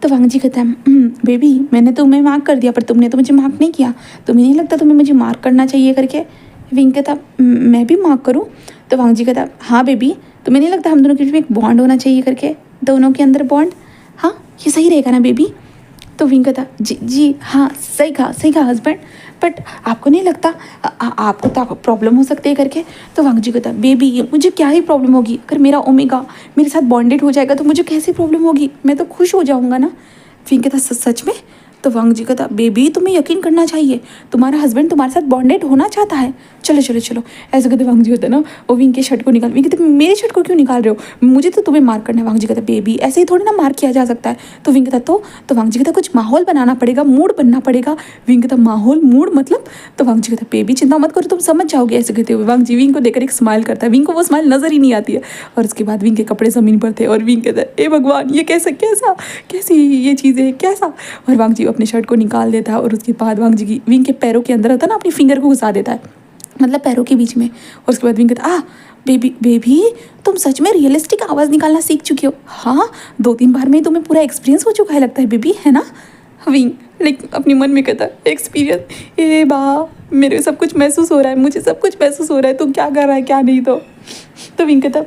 तो वांग जी कहता है बेबी मैंने तुम्हें मार्क कर दिया पर तुमने तो मुझे मार्क नहीं किया, तुम्हें नहीं लगता तुम्हें मुझे मार्क करना चाहिए करके। विंग कहता मैं भी मार्क करूँ। तो वांग जी कहता हाँ बेबी, तुम्हें नहीं लगता हम दोनों के बीच में एक बॉन्ड होना चाहिए करके, दोनों के अंदर बॉन्ड, हाँ ये सही रहेगा ना बेबी। तो विंग कहता जी जी हाँ सही कहा हस्बैंड, बट आपको नहीं लगता आपको तो प्रॉब्लम हो सकती है करके। तो वांग जी कहता बेबी मुझे क्या ही प्रॉब्लम होगी, अगर मेरा ओमेगा मेरे साथ बॉन्डेड हो जाएगा तो मुझे कैसी प्रॉब्लम होगी, मैं तो खुश हो जाऊँगा ना। विंग कहता सच में। तो वांग जी कहता बेबी तुम्हें यकीन करना चाहिए, तुम्हारा हस्बैंड तुम्हारे साथ बॉन्डेड होना चाहता है, चलो चलो चलो। ऐसे कहते वांग जी होता है ना, वो विंग के शर्ट को निकाल, विंग कहते मेरे शर्ट को क्यों निकाल रहे हो, मुझे तो तुम्हें मार्क करना है। वांग जी कहता बेबी ऐसे ही थोड़ी ना मार्क किया जा सकता है। तो विंग कहता तो वांग जी कहता कुछ माहौल बनाना पड़ेगा, मूड बनना पड़ेगा। विंग कहता माहौल मूड मतलब। तो वांग जी कहता बेबी चिंता मत करो तुम समझ जाओगे। ऐसे कहते हुए वांग जी विंग को देखकर एक स्माइल करता है, विंग को वो स्माइल नजर ही नहीं आती है और उसके बाद विंग के कपड़े ज़मीन पर थे और विंग कहता है ए भगवान ये कैसी ये चीज़ें कैसा। और वांग जी अपने शर्ट को निकाल देता है और उसके बाद वांग जी की विंग के पैरों के अंदर होता है ना, अपनी फिंगर को घुसा देता है, मतलब पैरों के बीच में। और उसके बाद विंग कहता बेबी तुम सच में रियलिस्टिक आवाज़ निकालना सीख चुकी हो। हाँ 2-3 बार में तुम्हें पूरा एक्सपीरियंस हो चुका है लगता है बेबी, है ना। विंग लेकिन अपने मन में कहता है एक्सपीरियंस ए बा मेरे सब कुछ महसूस हो रहा है, मुझे सब कुछ महसूस हो रहा है, तू क्या कर रहा है क्या नहीं। तो विंग कहता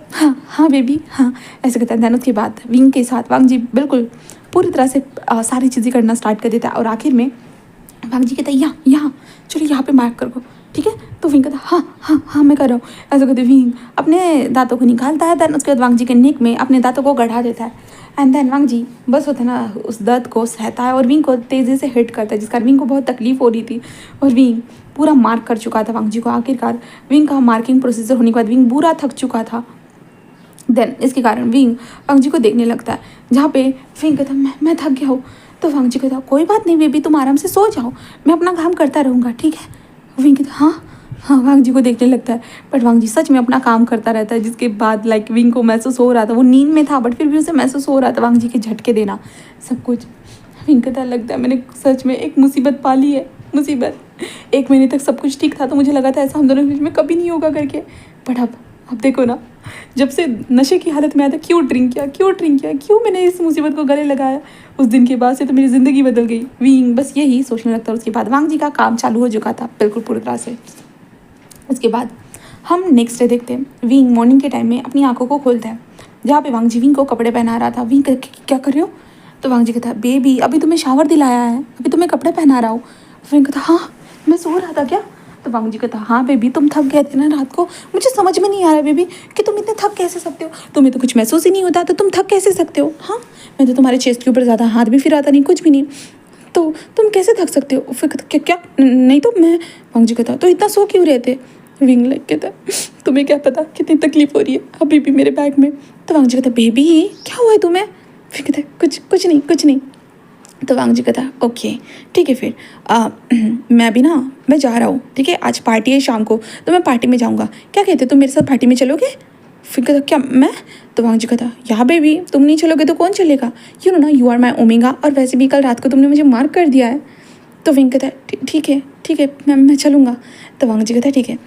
हाँ बेबी हाँ, ऐसे कहता है। दैन उसके बाद विंग के साथ वांग जी बिल्कुल पूरी तरह से सारी चीज़ें करना स्टार्ट कर देता है और आखिर में वांग जी कहता है यहाँ चलो यहाँ पे मार्क करो ठीक है। तो विंग कहता हाँ मैं कर रहा हूँ। ऐसा कहते विंग अपने दांतों को निकालता है, दैन उसके बाद वांग जी के नेक में अपने दांतों को गढ़ा देता है एंड देन वांग जी बस होता है ना उस दर्द को सहता है और विंग को तेज़ी से हिट करता है, जिस कारण विंग को बहुत तकलीफ हो रही थी और विंग पूरा मार्क कर चुका था वांग जी को। आखिरकार विंग का मार्किंग प्रोसीजर होने के बाद विंग पूरा थक चुका था। देन इसके कारण विंग वांग जी को देखने लगता है, जहाँ पे विंग कहता मैं थक गया हूँ। तो वांग जी कहता कोई बात नहीं बेबी तुम आराम से सो जाओ, मैं अपना काम करता रहूँगा ठीक है। विंग कहता हाँ वांग जी को देखने लगता है, बट वांग जी सच में अपना काम करता रहता है, जिसके बाद विंग को महसूस हो रहा था, वो नींद में था बट फिर भी उसे महसूस हो रहा था वांग जी के झटके देना सब कुछ। विंग कहता लगता है मैंने सच में एक मुसीबत पाली है, मुसीबत। 1 महीने तक सब कुछ ठीक था तो मुझे लगा था ऐसा हम दोनों के बीच में कभी नहीं होगा करके, बट अब देखो ना, जब से नशे की हालत में आया था क्यों ड्रिंक किया क्यों मैंने इस मुसीबत को गले लगाया, उस दिन के बाद से तो मेरी ज़िंदगी बदल गई। विंग बस यही सोचने लगता है। उसके बाद वांग जी का काम चालू हो चुका था बिल्कुल पूरी तरह से। उसके बाद हम नेक्स्ट डे देखते हैं विंग मॉर्निंग के टाइम में अपनी आंखों को खोलता है, जहाँ पे वांग जी विंग को कपड़े पहना रहा था। विंग क्या कर रहे हो। तो वांग जी कहता है बेबी अभी तुम्हें शावर दिलाया है, अभी तुम्हें कपड़े पहना रहा हूँ। विंग कहता हाँ मैं सो रहा था क्या। तो वांग जी कहता हाँ बेबी तुम थक गए थे ना रात को, मुझे समझ में नहीं आ रहा बेबी कि तुम इतने थक कैसे सकते हो, तुम्हें तो कुछ महसूस ही नहीं होता तो तुम थक कैसे सकते हो। हाँ मैं तो तुम्हारे चेस्ट के ऊपर ज़्यादा हाथ भी फिराता नहीं कुछ भी नहीं, तो तुम कैसे थक सकते हो। फिर कहता क्या नहीं तो मैं। वांग जी कहता तो इतना सो क्यों रहे थे। विंग लाइक कहता तुम्हें क्या पता कितनी तकलीफ हो रही है अभी भी मेरे बैग में। तो वांग जी कहता बेबी क्या हुआ है तुम्हें। फिर कहता कुछ नहीं। तो वांग जी कहता ओके ठीक है फिर मैं जा रहा हूँ ठीक है, आज पार्टी है शाम को तो मैं पार्टी में जाऊँगा, क्या कहते तुम मेरे साथ पार्टी में चलोगे। फिर कहता क्या मैं। तो वांग जी कहता या बेबी तुम नहीं चलोगे तो कौन चलेगा, यू नो ना यू आर माई ओमेगा, और वैसे भी कल रात को तुमने मुझे मार्क कर दिया है। तो विंग कहता ठीक है मैं चलूँगा। तो वांग जी कहता ठीक है।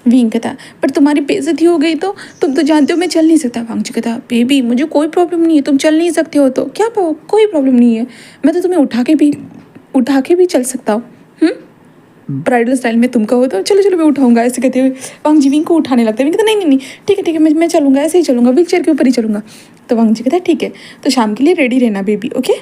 विंग कहता पर तुम्हारी बेइज्जती हो गई तो तुम तो जानते हो मैं चल नहीं सकता। वांग जी कहता बेबी मुझे कोई प्रॉब्लम नहीं है, तुम चल नहीं सकते हो तो क्या कोई प्रॉब्लम नहीं है, मैं तो तुम्हें उठा के भी चल सकता हूँ ब्राइडल स्टाइल में तुम कहो तो चलो मैं उठाऊंगा। ऐसे कहते हुए वांग जी विंग को उठाने लगता है। विंग कहता नहीं ठीक है मैं चलूँगा, ऐसे ही चलूँगा, व्हील चेयर के ऊपर ही चलूँगा। तो वांग जी कहता ठीक है तो शाम के लिए रेडी रहना बेबी ओके।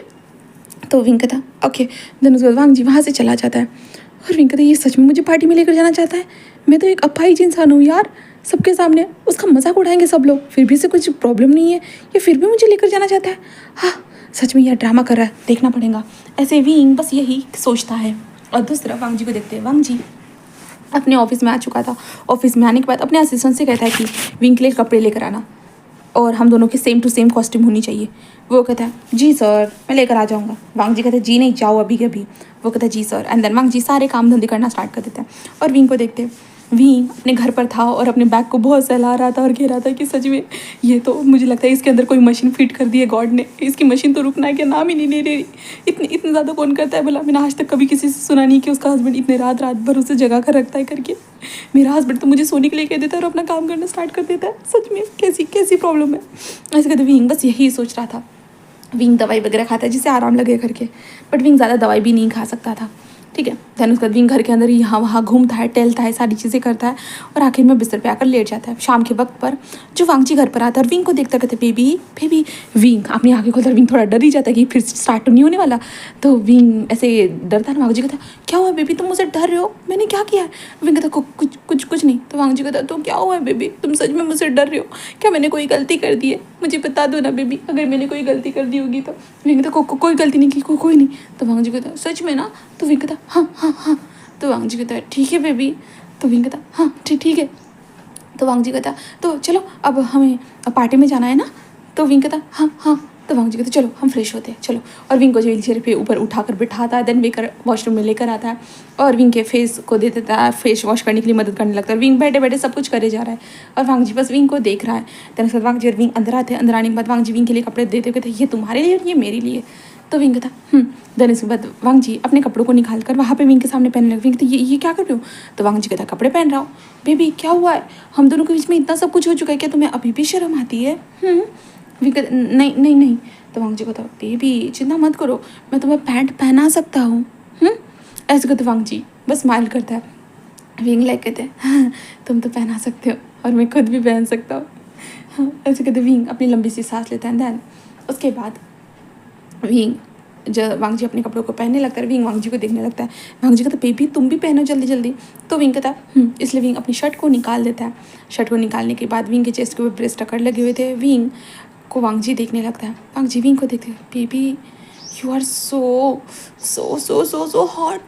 तो विंग कहता ओके। देन उसके बाद वांग जी वहाँ से चला जाता है और विंग कहता ये सच में मुझे पार्टी में लेकर जाना चाहता है, मैं तो एक अपाहिज इंसान हूँ यार, सबके सामने उसका मजाक उड़ाएंगे सब लोग, फिर भी से कुछ प्रॉब्लम नहीं है, ये फिर भी मुझे लेकर जाना चाहता है। हाँ सच में यार ड्रामा कर रहा है, देखना पड़ेगा। ऐसे विंग बस यही सोचता है। और दूसरी तरफ वांग जी को देखते हैं, वांग जी अपने ऑफिस में आ चुका था। ऑफिस में आने के बाद अपने असिस्टेंट से कहता है कि विंग के लिए कपड़े लेकर आना और हम दोनों के सेम टू सेम कॉस्ट्यूम होनी चाहिए। वो कहता है जी सर मैं लेकर आ जाऊँगा। वांग जी कहते हैं जी नहीं जाओ अभी के अभी। वो कहता है जी सर। एंड देन वांग जी सारे काम धंधे करना स्टार्ट कर देते हैं और विंग को देखते हैं। विंग अपने घर पर था और अपने बैग को बहुत सहला रहा था और कह रहा था कि सच में ये तो मुझे लगता है इसके अंदर कोई मशीन फिट कर दी है गॉड ने, इसकी मशीन तो रुकना है क्या नाम ही नहीं ले रही। इतने ज़्यादा कौन करता है भला, मैंने आज तक कभी किसी से सुना नहीं कि उसका हस्बैंड इतने रात रात भर उसे जगा कर रखता है करके। मेरा हस्बैंड तो मुझे सोने के लिए कह देता है और अपना काम करना स्टार्ट कर देता है। सच में कैसी कैसी प्रॉब्लम है। ऐसे कहते विंग बस यही सोच रहा था। विंग दवाई वगैरह खाता है जिससे आराम लगे करके, बट विंग ज़्यादा दवाई भी नहीं खा सकता था। ठीक है, दैन उसके बाद विंग घर के अंदर यहाँ वहाँ घूमता है, टहलता है, सारी चीज़ें करता है और आखिर में बिस्तर पे आकर लेट जाता है। शाम के वक्त पर जो वांगजी घर पर आता है और विंग को देखता कहते बेबी बेबी। विंग अपनी आँखें खोलता, विंग थोड़ा डर ही जाता है कि फिर स्टार्ट तो नहीं होने वाला। तो विंग ऐसे डरता है। वांगजी कहता क्या हुआ बेबी, तुम मुझसे डर रहे हो, मैंने क्या किया है। विंग कहता कुछ नहीं। तो वांगजी कहता तो क्या हुआ है बेबी, तुम सच में मुझसे डर रहे हो क्या, मैंने कोई गलती कर दी है, मुझे बता दो ना बेबी, अगर मैंने कोई गलती कर दी होगी तो। विंग कहता कोई गलती नहीं की, कोई नहीं। तो वांगजी कहता सच में ना। तो विंग कहता हाँ। तो वांगजी कहता है ठीक है बेबी। तो विंग कहता हाँ ठीक है। तो वांगजी कहता तो चलो अब हमें पार्टी में जाना है ना। तो विंग कहता हाँ। तो वांगजी कहता चलो हम फ्रेश होते हैं चलो। और विंग को व्हील चेयर पे ऊपर उठाकर बिठाता है, देन लेकर वॉशरूम में लेकर आता है और विंग के फेस को दे देता है, फेस वॉश करने के लिए मदद करने लगता है। विंग बैठे बैठे सब कुछ करे जा रहा है और वांगजी बस विंग को देख रहा है। देन उसके बाद वांगजी और विंग अंदर आते हैं। अंदर आने के बाद वांगजी विंग के लिए कपड़े देते कहते ये तुम्हारे लिए और ये मेरे लिए। तो विंग कहता देन इसके बाद वांगजी अपने कपड़ों को निकाल कर वहाँ पे विंग के सामने पहनने लगे। विंग कहता ये क्या कर रहे हो। तो वांगजी कहता कपड़े पहन रहा हूँ। बेबी क्या हुआ है, हम दोनों के बीच में इतना सब कुछ हो चुका है, क्या तुम्हें अभी भी शर्म आती है। विंग कहता नहीं। तो वांगजी कहता बेबी चिंता मत करो, मैं तुम्हें पैंट पहना सकता हूँ। ऐसे कहते वांगजी बस स्माइल करता है। विंग लाइक कहते हाँ तुम तो पहना सकते हो और मैं खुद भी पहन सकता हूँ। ऐसे कहते विंग अपनी लंबी सी सांस लेता है। दैन उसके बाद विंग जब वांगजी अपने कपड़ों को पहनने लगता है, विंग वांगजी को देखने लगता है। वांगजी कहता बेबी तुम भी पहनो जल्दी जल्दी। तो विंग कहता इसलिए विंग अपनी शर्ट को निकाल देता है। शर्ट को निकालने के बाद विंग के चेस्ट के ऊपर ब्रेस्ट टकर लगे हुए थे। विंग को वांगजी देखने लगता है। वांगजी विंग को देखते baby you are so hot.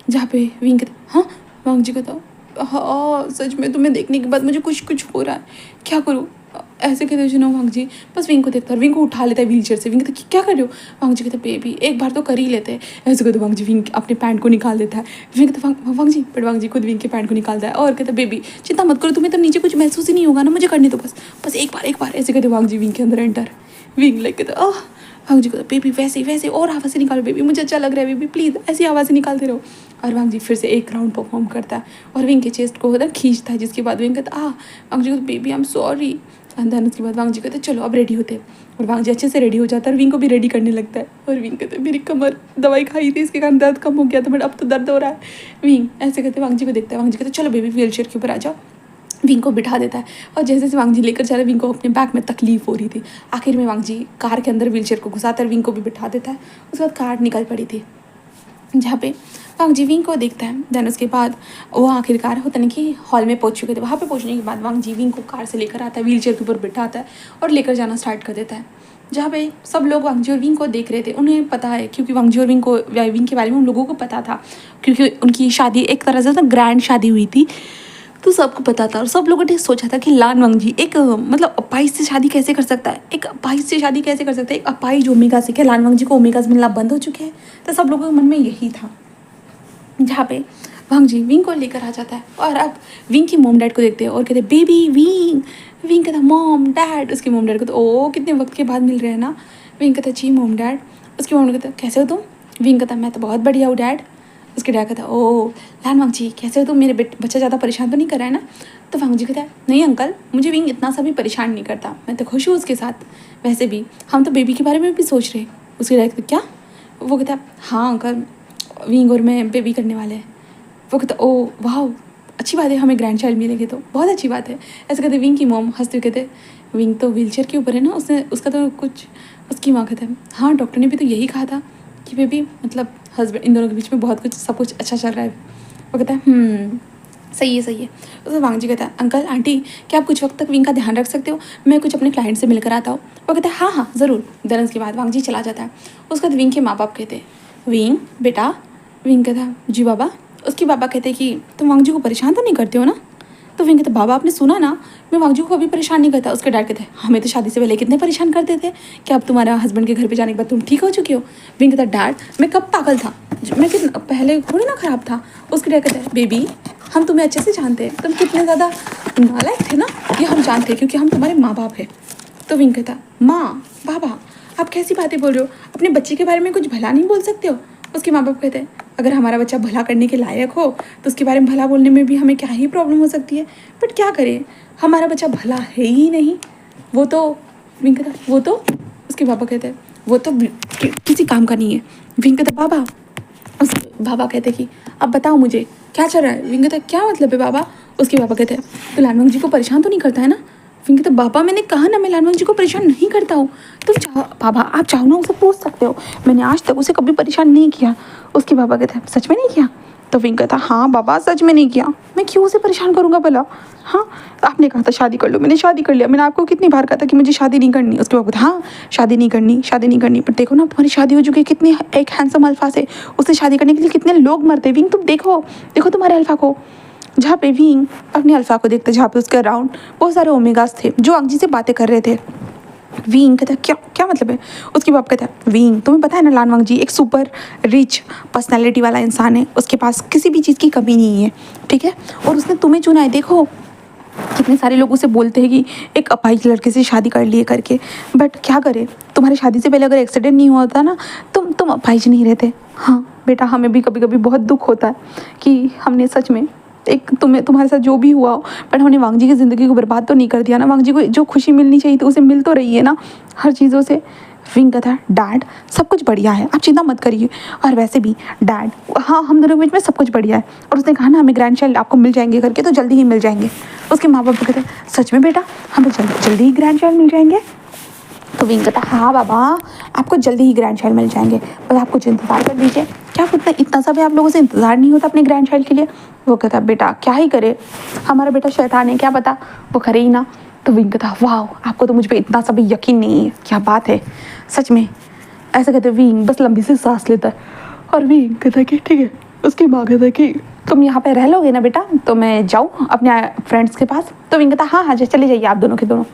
जहाँ पे विंग कहता हाँ। वांगजी कहता हाँ सच में तुम्हें देखने के बाद मुझे कुछ हो रहा है, क्या करूँ। ऐसे कहते हो वांगजी बस विंग को देखता है, विंग को उठा लेता है व्हील चेयर से। विंग कहता क्या कर रहे हो। वांगजी कहता बेबी एक बार तो कर ही लेते हैं। ऐसे कहते वांगजी विंग अपने पैंट को निकाल देता है। विंग कहता वांगजी, बट वांगजी खुद विंग के पैंट को निकालता है और कहता बेबी चिंता मत करो, तुम्हें तो नीचे कुछ महसूस ही नहीं होगा ना, मुझे करने दो बस एक बार। ऐसे कहते वांगजी विंग के अंदर एंटर। विंग लाइक कहता वांगजी कहता बेबी वैसे और आवाज़ निकालो बेबी, मुझे अच्छा लग रहा है बेबी, प्लीज़ ऐसी आवाज़ निकालते रहो। और वांगजी फिर से एक राउंड परफॉर्म करता है और विंग के चेस्ट को उधर खींचता है, जिसके बाद विंग कहता वांगजी कहता baby I am sorry. And then उसके बाद वांगजी कहते चलो अब रेडी होते हैं और वांगजी अच्छे से रेडी हो जाता है और विंग को भी रेडी करने लगता है। और विंग कहते मेरी कमर दवाई खाई थी इसके कारण दर्द कम हो गया था, बट अब तो दर्द हो रहा है। विंग ऐसे कहते वांगजी को देखता है। वांगजी कहते चलो बेबी व्हील चेयर के ऊपर आ जाओ। विंग को बिठा देता है और जैसे जैसे वांगजी लेकर जा रहा है, विंग को अपने बैक में तकलीफ हो रही थी। आखिर में वांगजी कार के अंदर व्हील चेयर को घुसाता है, विंग को भी बिठा देता है। उसके बाद कार निकल पड़ी थी जहाँ पे वांगजी विंग को देखता है। देन उसके बाद वो आखिरकार होता नहीं कि हॉल में पहुँच चुके थे। वहाँ पे पहुँचने के बाद वांगजी विंग को कार से लेकर आता है, व्हील चेयर के ऊपर बिठाता है और लेकर जाना स्टार्ट कर देता है। जहाँ पे सब लोग वांगजी और विंग को देख रहे थे, उन्हें पता है क्योंकि वांगजी और विंग के बारे में उन लोगों को पता था, क्योंकि उनकी शादी एक तरह से ग्रैंड शादी हुई थी, तो सबको पता था। और सब लोगों ने सोचा था कि लान वांगजी एक मतलब अपाहिज से शादी कैसे कर सकता है, एक अपाहिज से शादी कैसे कर सकता है, एक अपाहिज ओमेगा से। क्या लान वांगजी को ओमेगास मिलना बंद हो चुके हैं। तो सब लोगों के मन में यही था। जहाँ पे वांगजी विंग को लेकर आ जाता है और अब विंग की मॉम डैड को देखते हैं और कहते हैं बेबी विंग। विंग कहता मॉम डैड। उसकी मॉम डैड को तो ओ कितने वक्त के बाद मिल रहे हैं ना। विंग कहता जी मॉम डैड। उसकी मॉम कहता कैसे हो तुम। विंग कहता मैं तो बहुत बढ़िया हूँ डैड। उसके डैड कहता ओ लान वांगजी कैसे हो तुम, मेरे बच्चा ज़्यादा परेशान तो नहीं कर रहा है ना। तो वांगजी कहता है नहीं अंकल, मुझे विंग इतना सा भी परेशान नहीं करता, मैं तो खुश हूँ उसके साथ। वैसे भी हम तो बेबी के बारे में भी सोच रहे। उसके डैड कहता क्या। वो कहता हाँ अंकल, विंग और मैं बेबी करने वाले हैं। वो कहता ओ वाह अच्छी बात है, हमें ग्रैंड चाइल्ड मिलेंगे तो बहुत अच्छी बात है। ऐसे कहते विंग की मॉम हंसते हुए कहते विंग तो व्हीलचेयर के ऊपर है ना, उसका तो कुछ। उसकी माँ कहता है हाँ डॉक्टर ने भी तो यही कहा था कि बेबी मतलब हस्बैंड इन दोनों के बीच में बहुत कुछ सब कुछ अच्छा चल रहा है। वो कहता है सही है। उसमें वांगजी कहता है अंकल आंटी क्या आप कुछ वक्त तक विंग का ध्यान रख सकते हो, मैं कुछ अपने क्लाइंट से मिलकर आता हूँ। वो कहता है हाँ ज़रूर। देन उसके बाद वांगजी चला जाता है। उसके बाद विंग के माँ बाप कहते विंग बेटा। विंग कहता जी बाबा। उसके बाबा कहते कि तुम वांगजी को परेशान तो नहीं करते हो ना। तो विंग कहता बाबा आपने सुना ना, मैं वांगजी को कभी परेशान नहीं करता। उसके डैड कहते हमें तो शादी से पहले कितने परेशान करते थे, क्या अब तुम्हारा हस्बैंड के घर पे जाने के बाद तुम ठीक हो चुके हो। विंग कहता डैड मैं कब पागल था, मैं कितना पहले थोड़ी ना ख़राब था। उसके डैड कहता है बेबी हम तुम्हें अच्छे से जानते हैं, तुम कितने ज़्यादा नालायक थे ना, ये हम जानते हैं क्योंकि हम तुम्हारे माँ बाप हैं। तो विंग कहता, माँ बाबा आप कैसी बातें बोल रहे हो, अपने बच्चे के बारे में कुछ भला नहीं बोल सकते हो। उसके माँ बाप कहते हैं, अगर हमारा बच्चा भला करने के लायक हो तो उसके बारे में भला बोलने में भी हमें क्या ही प्रॉब्लम हो सकती है, बट क्या करें, हमारा बच्चा भला है ही नहीं। वो तो विंग कहता, वो तो, उसके पापा कहते हैं, वो तो किसी काम का नहीं है। विंग कहता, बाबा, उस बाबा कहते कि अब बताओ मुझे क्या चल रहा है। विंग कहता, क्या मतलब है बाबा। उसके पापा कहते हैं, तो लानवंग जी को परेशान तो नहीं करता है ना। विंग कहता, बाबा मैंने कहा ना मैं लानवंग जी को परेशान नहीं करता हूँ। तुम चाहो बाबा, आप चाहो ना उसे पूछ सकते हो, मैंने आज तक उसे कभी परेशान नहीं किया। उसके पापा कहते हैं, सच में नहीं किया। तो विंग कहता, हाँ बाबा सच में नहीं किया, मैं क्यों उसे परेशान करूँगा भला। हाँ आपने कहा था शादी कर लो, मैंने शादी कर लिया, मैंने आपको कितनी बार कहा था कि मुझे शादी नहीं करनी। उसके बाद हाँ शादी नहीं करनी, शादी नहीं करनी, पर देखो ना तुम्हारी शादी हो चुकी है, कितनी एक हैंडसम अल्फा से उससे शादी करने के लिए कितने लोग मरते। विंग तुम देखो, देखो तुम्हारे अल्फा को। जहाँ पे विंग अपने अल्फा को देखते, जहाँ पे उसके अराउंड बहुत सारे ओमेगास थे जो अंग जी से बातें कर रहे थे। विंग कहता, क्या क्या मतलब है। उसके बाप कहता है, विंग तुम्हें पता है ना लानवंग जी एक सुपर रिच पर्सनैलिटी वाला इंसान है, उसके पास किसी भी चीज़ की कमी नहीं है, ठीक है, और उसने तुम्हें चुना है। देखो कितने सारे लोग उसे बोलते हैं कि एक अपाहिज लड़के से शादी कर लिए करके, बट क्या करे, तुम्हारी शादी से पहले अगर एक्सीडेंट नहीं हुआ होता ना तुम अपाहिज नहीं रहते। हाँ बेटा, हमें भी कभी कभी बहुत दुख होता है कि हमने सच में एक तुम्हारे साथ जो भी हुआ हो, बट हमने वांग जी की ज़िंदगी को बर्बाद तो नहीं कर दिया ना। वांग जी को जो खुशी मिलनी चाहिए थी उसे मिल तो रही है ना हर चीज़ों से। विंग कहता है, डैड सब कुछ बढ़िया है, आप चिंता मत करिए, और वैसे भी डैड, हाँ हम दोनों के बीच में सब कुछ बढ़िया है, और उसने कहा ना हमें ग्रैंड चाइल्ड आपको मिल जाएंगे करके, तो जल्दी ही मिल जाएंगे। उसके माँ बाप कहते हैं, सच में बेटा हमें जल्दी ही ग्रैंड चाइल्ड मिल जाएंगे। तो विंग कहता, हाँ बाबा आपको जल्दी ही ग्रैंड चाइल्ड मिल जाएंगे, बस आप कुछ इंतज़ार कर लीजिए। क्या इतना सब आप लोगों से इंतज़ार नहीं होता अपने ग्रैंड चाइल्ड के लिए। वो कहता, बेटा क्या ही करे, हमारा बेटा शैतान है, क्या पता वो करे ही ना। तो विंग कहता, वाह आपको तो मुझ पर इतना सा भी यकीन नहीं है, क्या बात है सच में। ऐसा कहते विंग बस लंबी सी सांस लेता है, और विंग कहता है कि ठीक है। उसकी माँ कहता है कि तुम यहाँ पे रह लोगे ना बेटा, तो मैं जाऊँ अपने फ्रेंड्स के पास। तो विंग कहता, हाँ हाँ चले जाइए आप दोनों के दोनों।